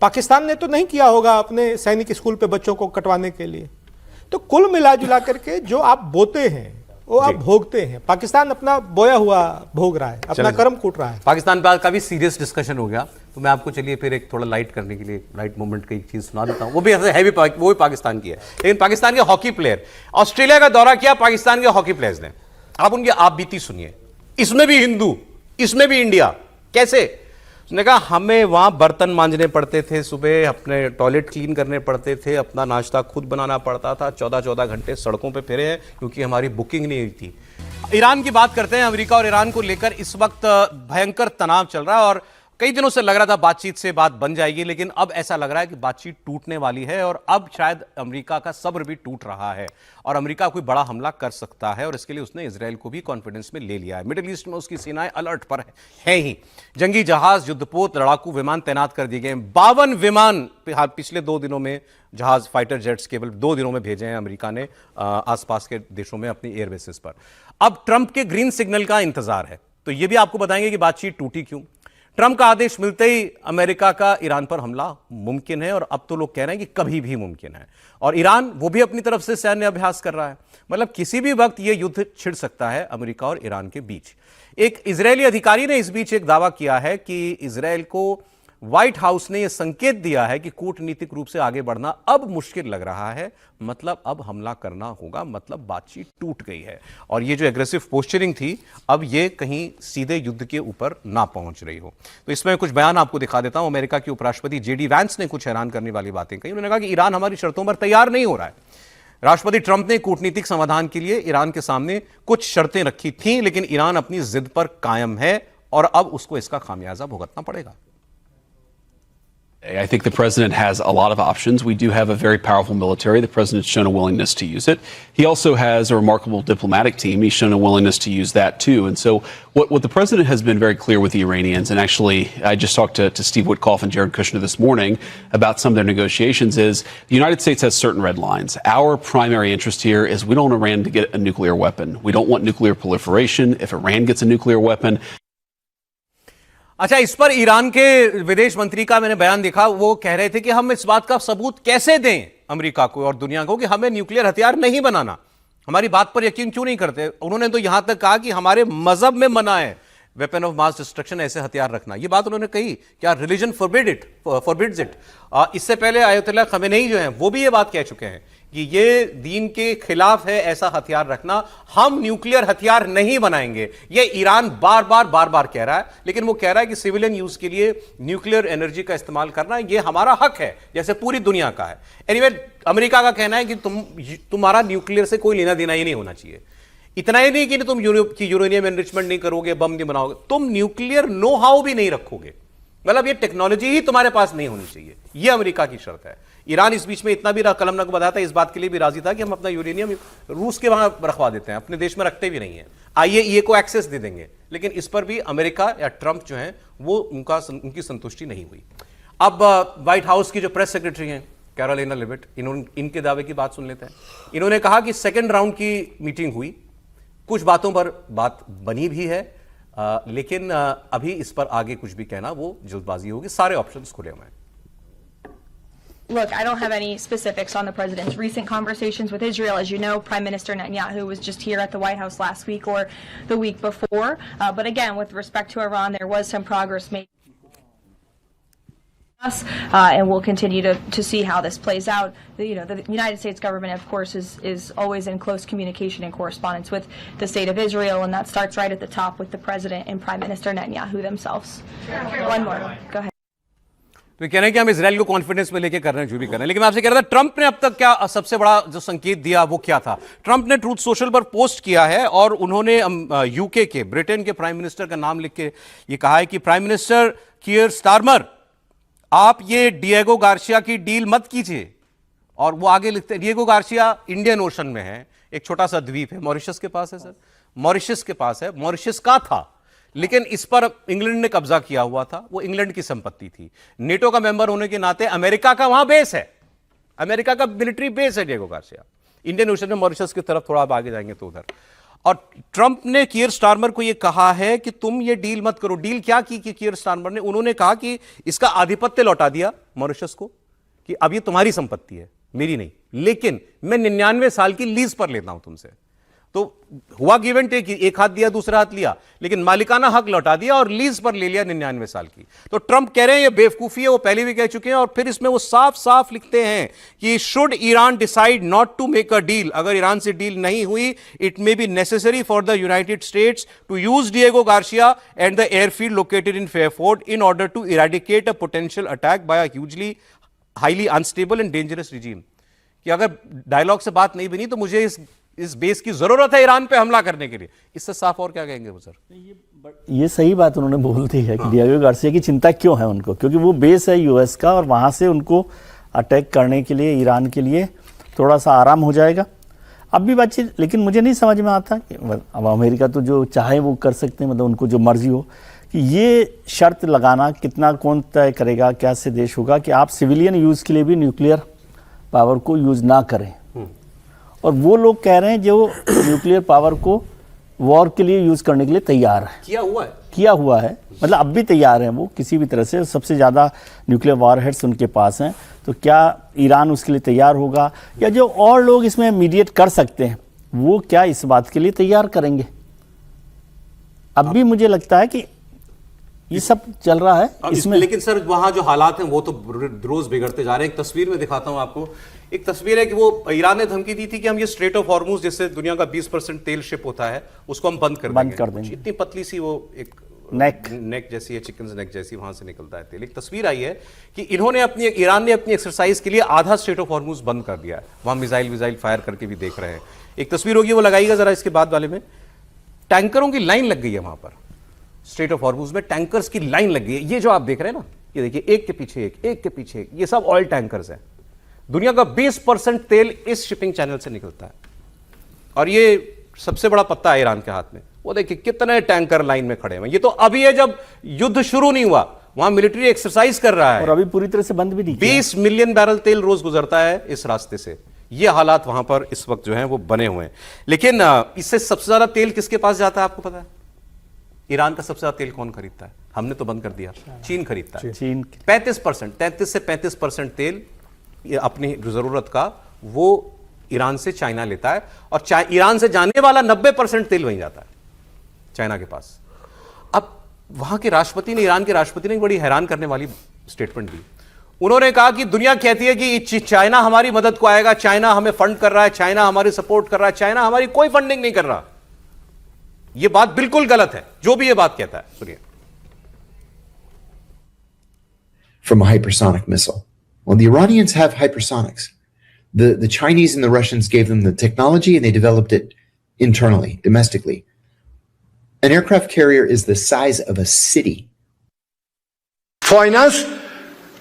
पाकिस्तान ने तो नहीं किया होगा अपने सैनिक स्कूल पे बच्चों को कटवाने के लिए। तो कुल मिला जुला करके जो आप बोते हैं वो आप भोगते हैं। पाकिस्तान अपना बोया हुआ भोग रहा है, अपना कर्म कूट रहा है। पाकिस्तान पे काफी सीरियस डिस्कशन हो गया, तो मैं आपको चलिए फिर एक थोड़ा लाइट करने के लिए लाइट मोमेंट की एक चीज सुना देता हूं। वो भी हैवी, वो भी पाकिस्तान की है, लेकिन पाकिस्तान के हॉकी प्लेयर ऑस्ट्रेलिया का दौरा किया पाकिस्तान के हॉकी प्लेयर्स ने। आप उनकी आप बीती सुनिए। इसमें भी हिंदू, इसमें भी इंडिया। कैसे? उसने कहा हमें वहां बर्तन मांजने पड़ते थे, सुबह अपने टॉयलेट क्लीन करने पड़ते थे, अपना नाश्ता खुद बनाना पड़ता था, 14-14 घंटे सड़कों पे फिरे हैं क्योंकि हमारी बुकिंग नहीं हुई थी। ईरान की बात करते हैं। अमेरिका और ईरान को लेकर इस वक्त भयंकर तनाव चल रहा है और कई दिनों से लग रहा था बातचीत से बात बन जाएगी, लेकिन अब ऐसा लग रहा है कि बातचीत टूटने वाली है और अब शायद अमेरिका का सब्र भी टूट रहा है और अमेरिका कोई बड़ा हमला कर सकता है और इसके लिए उसने इजराइल को भी कॉन्फिडेंस में ले लिया है। मिडिल ईस्ट में उसकी सेनाएं अलर्ट पर है ही। जंगी जहाज, युद्धपोत, लड़ाकू विमान तैनात कर दिए गए। 52 विमान पिछले 2 दिनों में, जहाज फाइटर जेट्स केवल 2 दिनों में भेजे हैं अमेरिका ने आसपास के देशों में अपनी एयरबेसेस पर। अब ट्रंप के ग्रीन सिग्नल का इंतजार है, तो यह भी आपको बताएंगे कि बातचीत टूटी क्यों। ट्रंप का आदेश मिलते ही अमेरिका का ईरान पर हमला मुमकिन है और अब तो लोग कह रहे हैं कि कभी भी मुमकिन है। और ईरान वो भी अपनी तरफ से सैन्य अभ्यास कर रहा है। मतलब किसी भी वक्त यह युद्ध छिड़ सकता है अमेरिका और ईरान के बीच। एक इजरायली अधिकारी ने इस बीच एक दावा किया है कि इजरायल को व्हाइट हाउस ने यह संकेत दिया है कि कूटनीतिक रूप से आगे बढ़ना अब मुश्किल लग रहा है, मतलब अब हमला करना होगा, मतलब बातचीत टूट गई है। और ये जो एग्रेसिव पोस्चरिंग थी अब ये कहीं सीधे युद्ध के ऊपर ना पहुंच रही हो। तो इसमें कुछ बयान आपको दिखा देता हूं। अमेरिका के उपराष्ट्रपति जेडी वैंस ने कुछ हैरान करने वाली बातें कही। उन्होंने कहा कि ईरान हमारी शर्तों पर तैयार नहीं हो रहा है। राष्ट्रपति ट्रंप ने कूटनीतिक समाधान के लिए ईरान के सामने कुछ शर्तें रखी थीं, लेकिन ईरान अपनी जिद पर कायम है और अब उसको इसका खामियाजा भुगतना पड़ेगा। I think the president has a lot of options. We do have a very powerful military. The president's shown a willingness to use it. He also has a remarkable diplomatic team. He's shown a willingness to use that too. And so what the president has been very clear with the Iranians, and actually I just talked to Steve Witkoff and Jared Kushner this morning about some of their negotiations, is the United States has certain red lines. Our primary interest here is we don't want Iran to get a nuclear weapon. We don't want nuclear proliferation. If Iran gets a nuclear weapon, अच्छा, इस पर Iran के विदेश मंत्री का मैंने बयान देखा। वो कह रहे थे कि हम इस बात का सबूत कैसे दें अमेरिका को और दुनिया को कि हमें न्यूक्लियर हथियार नहीं बनाना, हमारी बात पर यकीन क्यों नहीं करते। उन्होंने तो यहां तक कहा कि हमारे मजहब में मना है वेपन ऑफ मास डिस्ट्रक्शन, ऐसे हथियार रखना। ये बात उन्होंने कही। क्या रिलीजन फॉरबिड्स इट। इससे पहले आयतुल्लाह खमेनेई जो हैं वो भी ये बात कह चुके हैं कि ये दीन के खिलाफ है ऐसा हथियार रखना, हम न्यूक्लियर हथियार नहीं बनाएंगे। ये ईरान बार बार कह रहा है, लेकिन वो कह रहा है कि सिविलियन यूज के लिए न्यूक्लियर एनर्जी का इस्तेमाल करना ये हमारा हक है, जैसे पूरी दुनिया का है। एनीवे, अमेरिका का कहना है कि तुम्हारा न्यूक्लियर से कोई लेना देना ही नहीं होना चाहिए। इतना ही नहीं कि तुम यूरोप की यूरेनियम एनरिचमेंट नहीं करोगे, बम नहीं बनाओगे, तुम न्यूक्लियर नो हाउ भी नहीं रखोगे। मतलब ये टेक्नोलॉजी ही तुम्हारे पास नहीं होनी चाहिए, ये अमेरिका की शर्त है। ईरान इस बीच में इतना भी कलम न को बताया था, इस बात के लिए भी राजी था कि हम अपना यूरेनियम रूस के वहां रखवा देते हैं, अपने देश में रखते भी नहीं है, आईएईए को एक्सेस दे देंगे। लेकिन इस पर भी अमेरिका या ट्रंप जो है वो उनकी संतुष्टि नहीं हुई। अब व्हाइट हाउस की जो प्रेस सेक्रेटरी हैं कैरोलिना लिविट, इनके दावे की बात सुन लेते हैं। इन्होंने कहा कि सेकेंड राउंड की मीटिंग हुई, कुछ बातों पर बात बनी भी है, लेकिन अभी इस पर आगे कुछ भी कहना वो जल्दबाजी होगी। सारे ऑप्शंस खुले हुए हैं। Look, I don't have any specifics on the president's recent conversations with Israel. As you know, Prime Minister Netanyahu was just here at the White House last week or the week before. But again, with respect to Iran, there was some progress made. And we'll continue to see how this plays out. The United States government, of course, is always in close communication and correspondence with the state of Israel, and that starts right at the top with the president and Prime Minister Netanyahu themselves. One more. Go ahead. तो कह रहे हैं कि हम Israel को confidence में लेके कर रहे हैं, जो भी कर रहे हैं। लेकिन मैं आपसे कह रहा था, ट्रंप ने अब तक क्या सबसे बड़ा जो संकेत दिया वो क्या था। ट्रंप ने ट्रूथ सोशल पर पोस्ट किया है और उन्होंने यूके के, ब्रिटेन के प्राइम मिनिस्टर का नाम लिख के ये कहा है कि प्राइम मिनिस्टर कीयर स्टारमर, आप ये डिएगो गार्सिया की डील मत कीजिए। और वो आगे लिखते हैं, डिएगो गार्सिया इंडियन ओशन में है, एक छोटा सा द्वीप है, मॉरिशस के पास है सर, मॉरिशस के पास है, मॉरिशस का था, लेकिन इस पर इंग्लैंड ने कब्जा किया हुआ था, वो इंग्लैंड की संपत्ति थी। नेटो का मेंबर होने के नाते अमेरिका का वहां बेस है, अमेरिका का मिलिट्री बेस है डिएगो गार्सिया। इंडियन ओशन में मॉरिशस की तरफ थोड़ा आप आगे जाएंगे तो उधर। और ट्रंप ने कियर स्टारमर को यह कहा है कि तुम ये डील मत करो। डील क्या की कि कियर स्टारमर ने, उन्होंने कहा कि इसका आधिपत्य लौटा दिया मॉरिशस को कि अब ये तुम्हारी संपत्ति है, मेरी नहीं, लेकिन मैं 99 साल की लीज पर लेता हूं तुमसे। तो हुआ गिव एंड टेक, एक हाथ दिया दूसरा हाथ लिया, लेकिन मालिकाना हक लौटा दिया और लीज पर ले लिया 99 साल की। तो ट्रंप कह रहे हैं ये बेवकूफी है, वो पहले भी कह चुके हैं। और फिर इसमें वो साफ साफ लिखते हैं कि should Iran decide not to make a deal, अगर ईरान से डील नहीं हुई, it may be necessary for the United States to use Diego Garcia and the airfield located in Fairford in order to eradicate a potential attack by a hugely highly unstable and dangerous regime. कि अगर dialogue से बात नहीं बनी तो मुझे इस base की जरूरत है ईरान पे हमला करने के लिए। इससे साफ और क्या कहेंगे वो सर? ये सही बात उन्होंने बोल दी है कि डिएगो गार्सिया की चिंता क्यों है उनको, क्योंकि वो बेस है यूएस का और वहाँ से उनको अटैक करने के लिए ईरान के लिए थोड़ा सा आराम हो जाएगा। अब भी बातचीत, लेकिन मुझे नहीं समझ में आता कि अब अमेरिका तो जो चाहे वो कर सकते हैं, मतलब उनको जो मर्जी हो, कि ये शर्त लगाना कितना कौन तय करेगा, क्या से देश होगा कि आप सिविलियन यूज़ के लिए भी न्यूक्लियर पावर को यूज़ ना करें। और वो लोग कह रहे हैं जो न्यूक्लियर पावर को वॉर के लिए यूज़ करने के लिए तैयार है, किया हुआ है, मतलब अब भी तैयार हैं वो किसी भी तरह से। सबसे ज़्यादा न्यूक्लियर वॉरहेड्स उनके पास हैं। तो क्या ईरान उसके लिए तैयार होगा, या जो और लोग इसमें मीडिएट कर सकते हैं वो क्या इस बात के लिए तैयार करेंगे? अब भी मुझे लगता है कि ये सब चल रहा है इसमें। लेकिन सर वहां जो हालात हैं वो तो रोज बिगड़ते जा रहे हैं। एक तस्वीर में दिखाता हूं आपको, एक तस्वीर है कि वो ईरान ने धमकी दी थी कि हम ये स्ट्रेट ऑफ हॉर्मुज, जिससे दुनिया का 20% तेल शिप होता है, उसको हम बंद कर देंगे। इतनी पतली सी वो एक नेक जैसी है, चिकन नेक जैसी, वहां से निकलता है तेल। एक तस्वीर आई है कि इन्होंने ईरान ने अपनी एक्सरसाइज के लिए आधा स्ट्रेट ऑफ हॉर्मुज बंद कर दिया है, वहां मिसाइल फायर करके भी देख रहे हैं। एक तस्वीर होगी वो लगाइएगा जरा इसके बाद वाले में, टैंकरों की लाइन लग गई है वहां पर, स्ट्रेट ऑफ हॉर्मुज में टैंकर्स की लाइन लग गई है। ये जो आप देख रहे हैं ना, ये देखिए, एक के पीछे एक, एक के पीछे एक, ये सब ऑयल टैंकर्स हैं। दुनिया का 20% तेल इस शिपिंग चैनल से निकलता है और ये सबसे बड़ा पत्ता है ईरान के हाथ में। वो देखिए कितने टैंकर लाइन में खड़े हैं। ये तो अभी है, जब युद्ध शुरू नहीं हुआ, वहां मिलिट्री एक्सरसाइज कर रहा है और अभी पूरी तरह से बंद भी नहीं। 20 मिलियन बैरल तेल रोज गुजरता है इस रास्ते से। ये हालात वहां पर इस वक्त जो है वो बने हुए हैं। लेकिन इससे सबसे ज्यादा तेल किसके पास जाता है आपको पता है? ईरान का सबसे ज्यादा तेल कौन खरीदता है? हमने तो बंद कर दिया, चीन खरीदता है। चीन 35%, 33 से 35% तेल अपनी जरूरत का वो ईरान से चाइना लेता है, और ईरान से जाने वाला 90% तेल वहीं जाता है चाइना के पास। अब वहां के राष्ट्रपति ने, ईरान के राष्ट्रपति ने बड़ी हैरान करने वाली स्टेटमेंट दी। उन्होंने कहा कि दुनिया कहती है कि चाइना हमारी मदद को आएगा, चाइना हमें फंड कर रहा है, चाइना हमारी सपोर्ट कर रहा है, चाइना हमारी कोई फंडिंग नहीं कर रहा। यह बात बिल्कुल गलत है, जो भी यह बात कहता है। सुनिए। From a hypersonic missile. Well, the Iranians have hypersonics. The Chinese and the Russians gave them the technology and they developed it internally, domestically. An aircraft carrier is the size of a city. Finance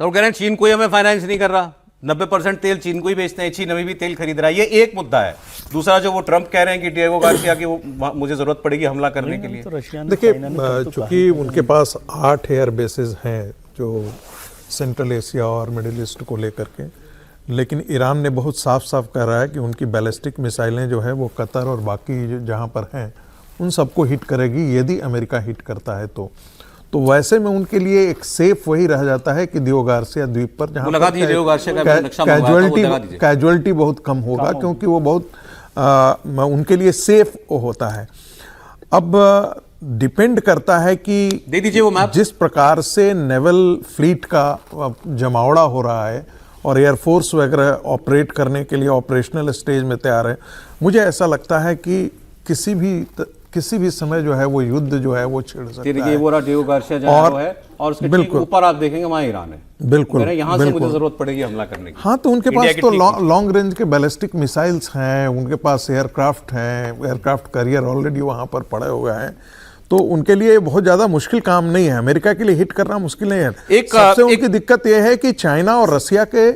तो कह रहे हैं चीन कोई हमें finance नहीं कर रहा, 90% तेल चीन को ही बेचते हैं, चीन अभी भी तेल खरीद रहा है। ये एक मुद्दा है। दूसरा जो वो ट्रंप कह रहे हैं कि डिएगो गार्सिया की वो मुझे जरूरत पड़ेगी हमला करने के लिए। देखिए, चूंकि उनके पास 8 एयर बेसेस हैं जो सेंट्रल एशिया और मिडिल ईस्ट को लेकर के, लेकिन ईरान ने बहुत साफ साफ कह रहा है कि उनकी बैलिस्टिक मिसाइलें जो है वो कतर और बाकी जहाँ पर हैं उन सबको हिट करेगी यदि अमेरिका हिट करता है तो वैसे में उनके लिए एक सेफ वही रह जाता है कि डिएगो गार्सिया द्वीप पर जहाँ कैजुअलिटी बहुत कम होगा, क्योंकि वो बहुत उनके लिए सेफ होता है। अब डिपेंड करता है कि दे दीजिए वो मैप, जिस प्रकार से नेवल फ्लीट का जमावड़ा हो रहा है और एयरफोर्स वगैरह ऑपरेट करने के लिए ऑपरेशनल स्टेज में तैयार है, मुझे ऐसा लगता है कि किसी भी समय जो है वो युद्ध जो है वो छिड़ सकता है। वो डिएगो गार्सिया जहाँ है और उसके ठीक ऊपर आप देखेंगे वहाँ ईरान है। बिल्कुल, यहाँ से मुझे जरूरत पड़ेगी हमला करने की। हाँ, तो उनके पास तो लॉन्ग रेंज के बैलिस्टिक मिसाइल्स हैं, उनके पास एयरक्राफ्ट हैं, एयरक्राफ्ट कैरियर ऑलरेडी वहाँ पर पड़े हुए हैं। तो उनके लिए बहुत ज्यादा मुश्किल काम नहीं है, अमेरिका के लिए हिट करना मुश्किल नहीं है। सबसे उनकी दिक्कत यह है कि चाइना और रसिया के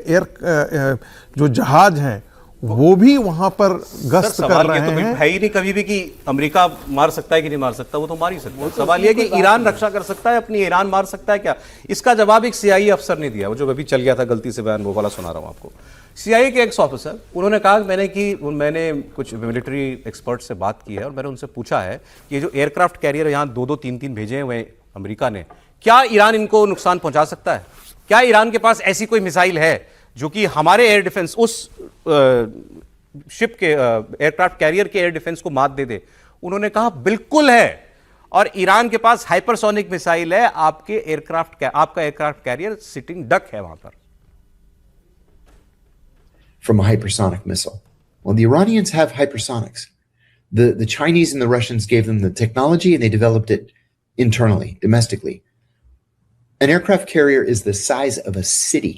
जो जहाज हैं वो भी वहां पर गश्त कर रहे हैं। है ही नहीं कभी भी कि अमेरिका मार सकता है कि नहीं मार सकता, वो तो मार ही सकता है। सवाल यह कि ईरान रक्षा कर सकता है अपनी, ईरान मार सकता है क्या? इसका जवाब एक सीआईए अफसर ने दिया, वो जो अभी चल गया था गलती से बयान, वो वाला सुना रहा हूं आपको। सीआईए के एक्स ऑफिसर, उन्होंने कहा मैंने कुछ मिलिट्री एक्सपर्ट से बात की है और मैंने उनसे पूछा है कि ये जो एयरक्राफ्ट कैरियर यहाँ 2-2, 3-3 भेजे हुए अमेरिका ने, क्या ईरान इनको नुकसान पहुंचा सकता है? क्या ईरान के पास ऐसी कोई मिसाइल है जो कि हमारे एयर डिफेंस, उस शिप के एयरक्राफ्ट कैरियर के एयर डिफेंस को मात दे दे? उन्होंने कहा बिल्कुल है, और ईरान के पास हाइपरसोनिक मिसाइल है। आपका एयरक्राफ्ट कैरियर सिटिंग डक है वहां पर। From a hypersonic missile. Well, the Iranians have hypersonics. The Chinese and the Russians gave them the technology and they developed it internally, domestically. An aircraft carrier is the size of a city.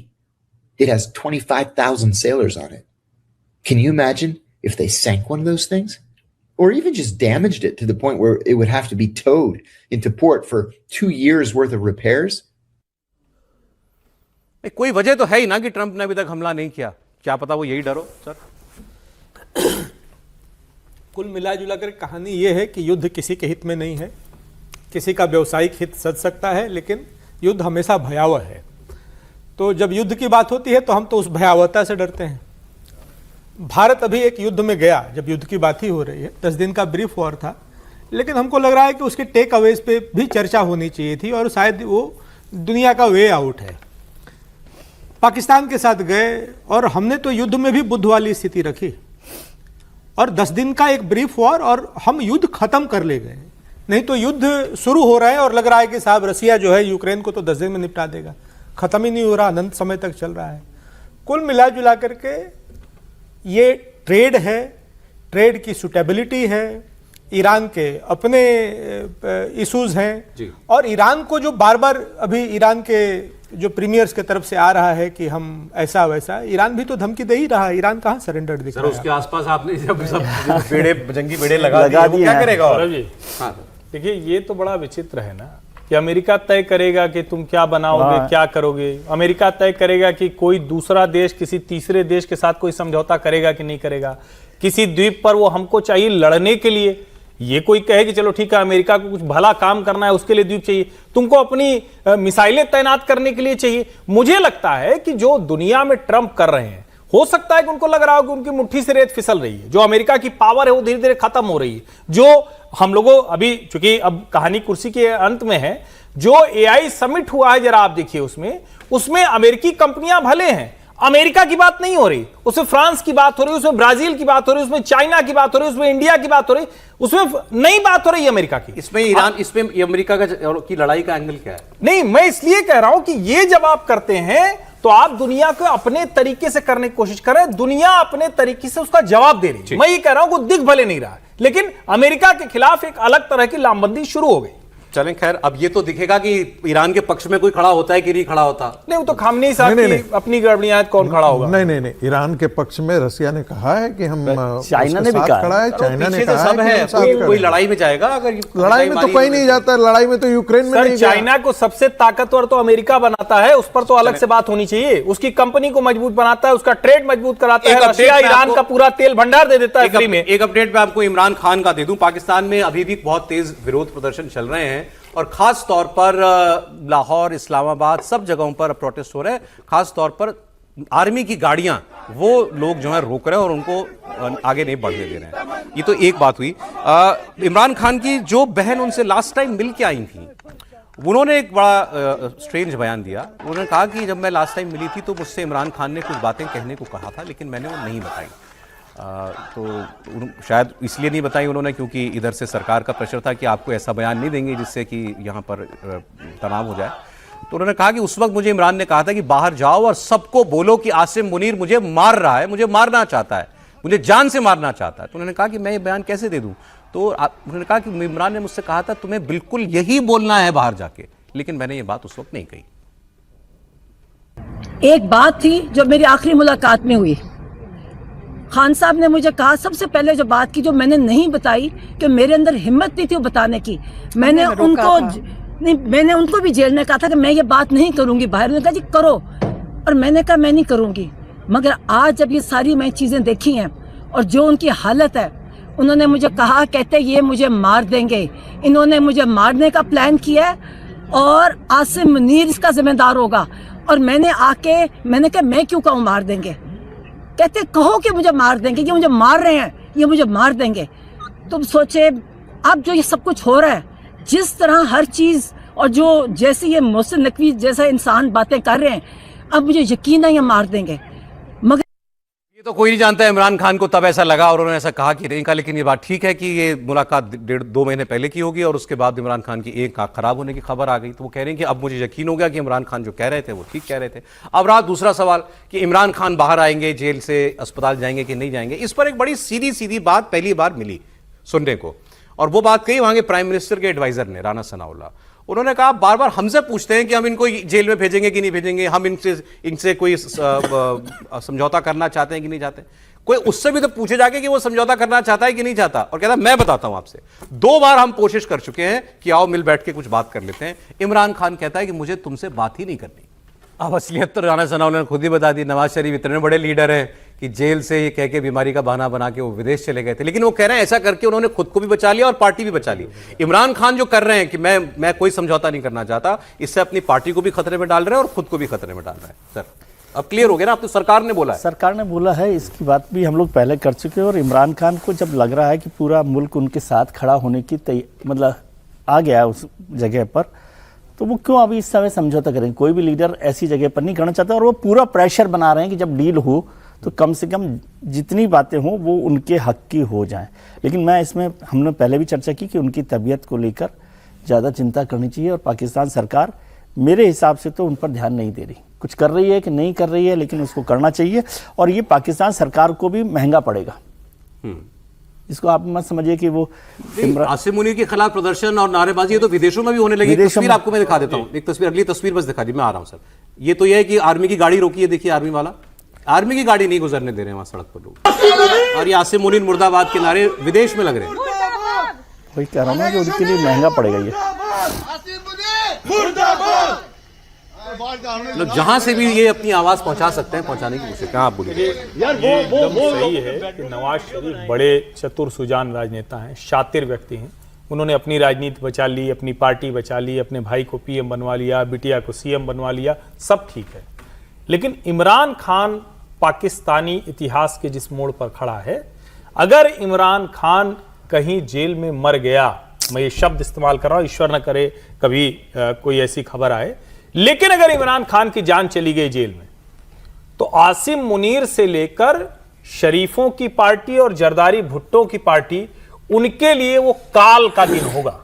It has 25,000 sailors on it. Can you imagine if they sank one of those things? Or even just damaged it to the point where it would have to be towed into port for 2 years worth of repairs? कोई वजह तो है ही ना कि Trump ने अभी तक हमला नहीं किया। क्या पता वो यही डरो सर। कुल मिला जुला कर कहानी यह है कि युद्ध किसी के हित में नहीं है। किसी का व्यवसायिक हित सज सकता है, लेकिन युद्ध हमेशा भयावह है। तो जब युद्ध की बात होती है तो हम तो उस भयावहता से डरते हैं। भारत अभी एक युद्ध में गया, जब युद्ध की बात ही हो रही है, 10 दिन का ब्रीफ वॉर था, लेकिन हमको लग रहा है कि उसके टेक अवेज पे भी चर्चा होनी चाहिए थी और शायद वो दुनिया का वे आउट है। पाकिस्तान के साथ गए और हमने तो युद्ध में भी बुद्ध वाली स्थिति रखी और 10 दिन का एक ब्रीफ वॉर और हम युद्ध खत्म कर ले गए। नहीं तो युद्ध शुरू हो रहा है और लग रहा है कि साहब रसिया जो है यूक्रेन को तो 10 दिन में निपटा देगा, खत्म ही नहीं हो रहा, अनंत समय तक चल रहा है। कुल मिला जुला करके ये ट्रेड है, ट्रेड की सुटेबिलिटी है, ईरान के अपने इश्यूज हैं और ईरान को जो बार बार अभी ईरान के जो प्रीमियर्स के तरफ से आ रहा है कि हम ऐसा वैसा, ईरान भी तो धमकी दे ही रहा है। ईरान कहाँ सरेंडर दिख रहा है? उसके आसपास आपने जब सब जंगी बेड़े लगा दिए, क्या करेगा? हाँ, देखिए ये तो बड़ा विचित्र है ना कि अमेरिका तय करेगा कि तुम क्या बनाओगे, क्या करोगे। अमेरिका तय करेगा कि कोई दूसरा देश किसी तीसरे देश के साथ कोई समझौता करेगा कि नहीं करेगा। किसी द्वीप पर वो हमको चाहिए लड़ने के लिए, ये कोई कहे कि चलो ठीक है अमेरिका को कुछ भला काम करना है उसके लिए द्वीप चाहिए, तुमको अपनी मिसाइलें तैनात करने के लिए चाहिए। मुझे लगता है कि जो दुनिया में ट्रंप कर रहे हैं, हो सकता है कि उनको लग रहा हो कि उनकी मुट्ठी से रेत फिसल रही है, जो अमेरिका की पावर है वो धीरे धीरे खत्म हो रही है। जो हम लोगों अभी चूंकि अब कहानी कुर्सी के अंत में है, जो एआई समिट हुआ है जरा आप देखिए, उसमें अमेरिकी कंपनियां भले हैं, अमेरिका की बात नहीं हो रही, उसमें फ्रांस की बात हो रही, उसमें ब्राजील की बात हो रही, उसमें चाइना की बात हो रही, उसमें इंडिया की बात हो रही, उसमें नई बात हो रही है अमेरिका की। इसमें ईरान, इसमें अमेरिका की लड़ाई का एंगल क्या है? नहीं, मैं इसलिए कह रहा हूं कि ये जब आप करते हैं तो आप दुनिया को अपने तरीके से करने की कोशिश कर रहे हैं, दुनिया अपने तरीके से उसका जवाब दे रही है। मैं ये कह रहा हूं कि दिख भले नहीं रहा, लेकिन अमेरिका के खिलाफ एक अलग तरह की लामबंदी शुरू हो गई। चलें, खैर अब ये तो दिखेगा कि ईरान के पक्ष में कोई खड़ा होता है कि नहीं खड़ा होता। नहीं, वो तो खामनेई साहब की अपनी गड़बड़ियां, कौन खड़ा होगा? नहीं, ईरान के पक्ष में रसिया ने कहा है कि हम चाइना ने भी कहा है, चाइना ने कहा है कोई लड़ाई में जाएगा। अगर लड़ाई में तो कोई नहीं जाता, लड़ाई में तो यूक्रेन में नहीं। चाइना को सबसे ताकतवर तो अमेरिका बनाता है, उस पर तो अलग से बात होनी चाहिए। उसकी कंपनी को मजबूत बनाता है, उसका ट्रेड मजबूत कराता है। रशिया ईरान का पूरा तेल भंडार दे देता है फ्री में। एक अपडेट मैं आपको इमरान खान का दे दूं। पाकिस्तान में अभी भी बहुत तेज विरोध प्रदर्शन चल रहे हैं और खास तौर पर लाहौर, इस्लामाबाद, सब जगहों पर प्रोटेस्ट हो रहे हैं। खास तौर पर आर्मी की गाड़ियां वो लोग जो है रोक रहे हैं और उनको आगे नहीं बढ़ने दे रहे हैं। ये तो एक बात हुई। इमरान खान की जो बहन उनसे लास्ट टाइम मिल के आई थी, उन्होंने एक बड़ा स्ट्रेंज बयान दिया। उन्होंने कहा कि जब मैं लास्ट टाइम मिली थी तो मुझसे इमरान खान ने कुछ बातें कहने को कहा था, लेकिन मैंने वो नहीं बताई। तो शायद इसलिए नहीं बताई उन्होंने क्योंकि इधर से सरकार का प्रेशर था कि आपको ऐसा बयान नहीं देंगे जिससे कि यहाँ पर तनाव हो जाए। तो उन्होंने कहा कि उस वक्त मुझे इमरान ने कहा था कि बाहर जाओ और सबको बोलो कि आसिम मुनीर मुझे मार रहा है, मुझे मारना चाहता है, मुझे जान से मारना चाहता है। तो उन्होंने कहा कि मैं ये बयान कैसे दे दूं? तो उन्होंने कहा कि इमरान ने मुझसे कहा था तुम्हें बिल्कुल यही बोलना है बाहर जाके, लेकिन मैंने ये बात उस वक्त नहीं कही। एक बात थी जो मेरी आखिरी मुलाकात में हुई, खान साहब ने मुझे कहा, सबसे पहले जो बात की जो मैंने नहीं बताई कि मेरे अंदर हिम्मत नहीं थी वो बताने की, मैंने उनको भी जेल में कहा था कि मैं ये बात नहीं करूंगी बाहर। उन्होंने कहा जी करो, और मैंने कहा मैं नहीं करूंगी। मगर आज जब ये सारी मैं चीजें देखी हैं और जो उनकी हालत है, उन्होंने मुझे कहा, कहते ये मुझे मार देंगे, इन्होंने मुझे मारने का प्लान किया है और आसिम मुनीर इसका जिम्मेदार होगा। और मैंने कहा मैं क्यों कहूँ मार देंगे, कहते कहो कि मुझे मार देंगे, ये मुझे मार रहे हैं, ये मुझे मार देंगे। तुम सोचे अब जो ये सब कुछ हो रहा है, जिस तरह हर चीज, और जो जैसे ये मोहसिन नकवी जैसा इंसान बातें कर रहे हैं, अब मुझे यकीन है ये मार देंगे। मगर ये तो कोई नहीं जानता है इमरान खान को तब ऐसा लगा और उन्होंने ऐसा कहा कि नहीं कहा, लेकिन ये बात ठीक है कि ये मुलाकात 1.5-2 महीने पहले की होगी और उसके बाद इमरान खान की एक आंख खराब होने की खबर आ गई। तो वो कह रहे हैं कि अब मुझे यकीन हो गया कि इमरान खान जो कह रहे थे वो ठीक कह रहे थे। अब रहा दूसरा सवाल कि इमरान खान बाहर आएंगे, जेल से अस्पताल जाएंगे कि नहीं जाएंगे। इस पर एक बड़ी सीधी सीधी बात पहली बार मिली सुनने को, और वो बात कही वहां के प्राइम मिनिस्टर के एडवाइजर ने, राना सनाउल्लाह। उन्होंने कहा बार बार हमसे पूछते हैं कि हम इनको जेल में भेजेंगे कि नहीं भेजेंगे, हम इनसे कोई समझौता करना चाहते हैं कि नहीं चाहते। कोई उससे भी तो पूछे जाके कि वो समझौता करना चाहता है कि नहीं चाहता, और कहता मैं बताता हूं आपसे, 2 बार हम कोशिश कर चुके हैं कि आओ मिल बैठ के कुछ बात कर लेते हैं। इमरान खान कहता है कि मुझे तुमसे बात ही नहीं करनी। अब असलियत तो राना सनाउल्लाह ने खुद ही बता दी। नवाज शरीफ इतने बड़े लीडर हैं कि जेल से ये कह के बीमारी का बहाना बना के वो विदेश चले गए थे, लेकिन वो कह रहे हैं ऐसा करके उन्होंने खुद को भी बचा लिया और पार्टी भी बचा ली। इमरान खान जो कर रहे हैं कि मैं कोई समझौता नहीं करना चाहता, इससे अपनी पार्टी को भी खतरे में डाल रहे हैं और खुद को भी खतरे में डाल रहे हैं। सर अब क्लियर हो गया ना, अब तो सरकार ने बोला है। सरकार ने बोला है, इसकी बात भी हम लोग पहले कर चुके हैं। और इमरान खान को जब लग रहा है कि पूरा मुल्क उनके साथ खड़ा होने की मतलब आ गया उस जगह पर, तो वो क्यों अभी इस समय समझौता करेंगे। कोई भी लीडर ऐसी जगह पर नहीं करना चाहता, और वो पूरा प्रेशर बना रहे हैं कि जब डील हो तो कम से कम जितनी बातें हों वो उनके हक की हो जाएं। लेकिन मैं इसमें, हमने पहले भी चर्चा की कि उनकी तबीयत को लेकर ज़्यादा चिंता करनी चाहिए, और पाकिस्तान सरकार मेरे हिसाब से तो उन पर ध्यान नहीं दे रही। कुछ कर रही है कि नहीं कर रही है, लेकिन उसको करना चाहिए, और ये पाकिस्तान सरकार को भी महंगा पड़ेगा। इसको आप मत समझिए कि वो आसिम मुनीर के खिलाफ प्रदर्शन और नारेबाजी ये तो विदेशों में भी होने लगी। तस्वीर आपको मैं दिखा देता हूं, एक तस्वीर, अगली तस्वीर बस दिखा दी, मैं आ रहा हूं सर। ये तो ये है कि आर्मी की गाड़ी रोकी है, देखिए आर्मी वाला, आर्मी की गाड़ी नहीं गुजरने दे रहे हैं वहां सड़क पर लोग, और ये आसिम मुनीर मुर्दाबाद के नारे विदेश में लग रहे हैं। वही कह रहा हूं कि उनके लिए महंगा पड़ेगा ये। मतलब जहां से भी ये अपनी आवाज पहुंचा सकते हैं, पहुंचाने की कोशिश। कहां आप बोलिए यार, वो सही है कि नवाज शरीफ बड़े चतुर सुजान राजनेता हैं, शातिर व्यक्ति हैं। उन्होंने अपनी राजनीति बचा ली, अपनी पार्टी बचा ली, अपने भाई को पीएम बनवा लिया, बिटिया को सीएम बनवा लिया, सब ठीक है। लेकिन इमरान खान पाकिस्तानी इतिहास के जिस मोड़ पर खड़ा है, अगर इमरान खान कहीं जेल में मर गया, मैं ये शब्द इस्तेमाल कर रहा हूं, ईश्वर न करे कभी कोई ऐसी खबर आए, लेकिन अगर इमरान खान की जान चली गई जेल में, तो आसिम मुनीर से लेकर शरीफों की पार्टी और जरदारी भुट्टो की पार्टी, उनके लिए वो काल का दिन होगा।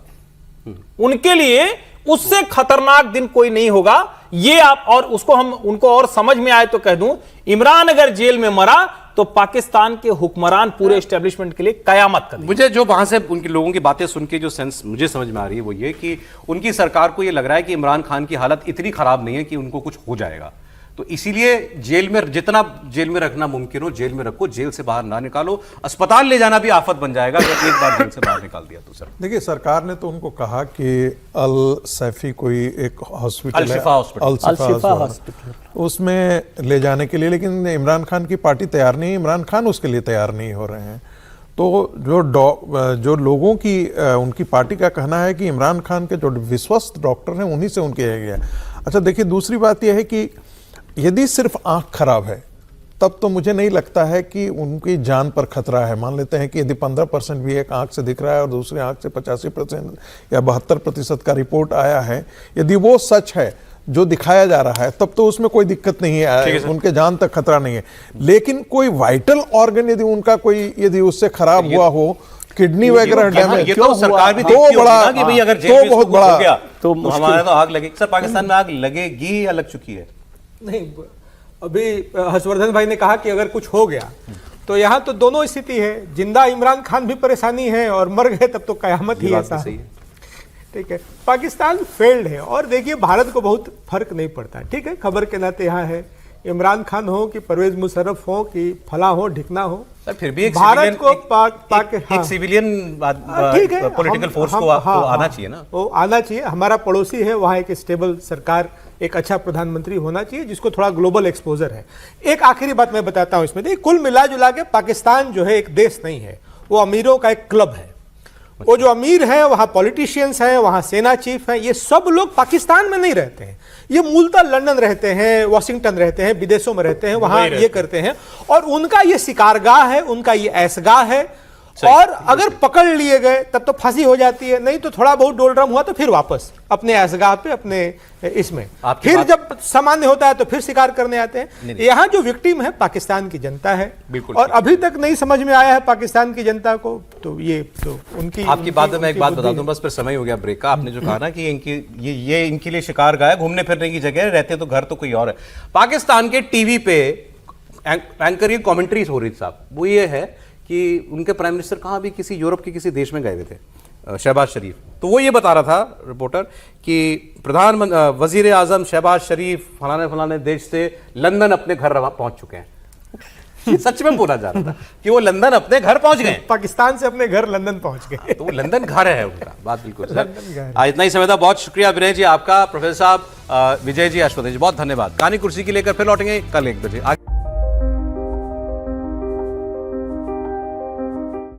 उनके लिए उससे खतरनाक दिन कोई नहीं होगा। ये आप, और उसको हम उनको और समझ में आए तो कह दूं, इमरान अगर जेल में मरा तो पाकिस्तान के हुक्मरान पूरे एस्टेब्लिशमेंट के लिए कयामत कर। मुझे जो वहां से उनके लोगों की बातें सुन के जो सेंस मुझे समझ में आ रही है वो ये कि उनकी सरकार को ये लग रहा है कि इमरान खान की हालत इतनी खराब नहीं है कि उनको कुछ हो जाएगा, तो इसीलिए जेल में जितना जेल में रखना मुमकिन हो जेल में रखो, जेल से बाहर ना निकालो। अस्पताल ले जाना भी आफत बन जाएगा अगर एक बार जेल से बाहर निकाल दिया तो। सर देखिए, सरकार ने तो उनको कहा कि अल सैफी कोई एक हॉस्पिटल है, अल शिफा हॉस्पिटल, उसमें ले जाने के लिए, लेकिन इमरान खान की पार्टी तैयार नहीं है, इमरान खान उसके लिए तैयार नहीं हो रहे हैं। तो जो लोगों की उनकी पार्टी का कहना है कि इमरान खान के जो विश्वस्त डॉक्टर हैं उन्हीं से उनके गया। अच्छा देखिए, दूसरी बात यह है कि यदि सिर्फ आंख खराब है तब तो मुझे नहीं लगता है कि उनकी जान पर खतरा है। मान लेते हैं कि यदि 15% भी एक आंख से दिख रहा है और दूसरी आंख से 85% या 72% का रिपोर्ट आया है, यदि वो सच है जो दिखाया जा रहा है, तब तो उसमें कोई दिक्कत नहीं है, उनके जान तक खतरा नहीं है। लेकिन कोई वाइटल ऑर्गन यदि उनका कोई यदि उससे खराब हुआ हो, किडनी वगैरह डैमेज, तो सरकार भी देखती होगी ना कि भाई अगर जेल में बहुत बड़ा हो गया तो हमारा तो आग लगेगी। सर पाकिस्तान में आग लगेगी या लग चुकी है? नहीं, अभी हर्षवर्धन भाई ने कहा कि अगर कुछ हो गया तो यहाँ तो दोनों स्थिति है, जिंदा इमरान खान भी परेशानी है और मर गए तब तो कयामत ही ऐसा है। ठीक है, पाकिस्तान फेल्ड है। और देखिए, भारत को बहुत फर्क नहीं पड़ता है, ठीक है, खबर के नाते यहाँ है इमरान खान हो कि परवेज मुशर्रफ हो कि फला हो ढिकना हो, फिर भी एक भारत को एक सिविलियन पॉलिटिकल फोर्स को आना चाहिए ना, वो आना चाहिए। हमारा पड़ोसी है, वहाँ एक स्टेबल सरकार, एक अच्छा प्रधानमंत्री होना चाहिए जिसको थोड़ा ग्लोबल एक्सपोजर है। एक आखिरी बात मैं बताता हूँ इसमें, देखिए कुल मिला जुला के पाकिस्तान जो है एक देश नहीं है, वो अमीरों का एक क्लब है। वो जो अमीर है वहाँ पॉलिटिशियंस हैं, वहाँ सेना चीफ हैं, ये सब लोग पाकिस्तान में नहीं रहते हैं, ये मूलतः लंदन रहते हैं, वॉशिंगटन रहते हैं, विदेशों में रहते हैं, वहाँ ये करते हैं और उनका ये शिकारगाह है, उनका ये ऐशगाह है। और अगर पकड़ लिए गए तब तो फांसी हो जाती है, नहीं तो थोड़ा बहुत डोलड्रम हुआ तो फिर वापस अपने ऐशगाह पे, अपने इसमें फिर जब सामान्य होता है तो फिर शिकार करने आते हैं। यहाँ जो विक्टिम है पाकिस्तान की जनता है और अभी तक नहीं समझ में आया है पाकिस्तान की जनता को, तो ये तो उनकी आपकी बात में मैं एक बात बता दूं, बस फिर समय हो गया ब्रेक का। आपने जो कहा ना कि ये इनके लिए शिकार गाय, घूमने फिरने की जगह, रहते तो घर तो कोई और है। पाकिस्तान के टीवी पे एंकर ये कमेंट्रीज हो रही थी साहब, वो ये है कि उनके प्राइम मिनिस्टर कहाँ भी किसी यूरोप के किसी देश में गए हुए थे, शहबाज शरीफ, तो वो ये बता रहा था रिपोर्टर कि वजीर आजम शहबाज शरीफ फलाने देश से लंदन अपने घर पहुंच चुके हैं। सच में बोला जा रहा था कि वो लंदन अपने घर पहुंच गए, पाकिस्तान से अपने घर लंदन पहुंच गए, तो वो लंदन घर है उनका। बात बिल्कुल इतना ही समय था। बहुत शुक्रिया विनय जी आपका, प्रोफेसर साहब, विजय जी, अश्वथी जी, बहुत धन्यवाद। कहानी कुर्सी की लेकर फिर लौटेंगे कल 1 बजे।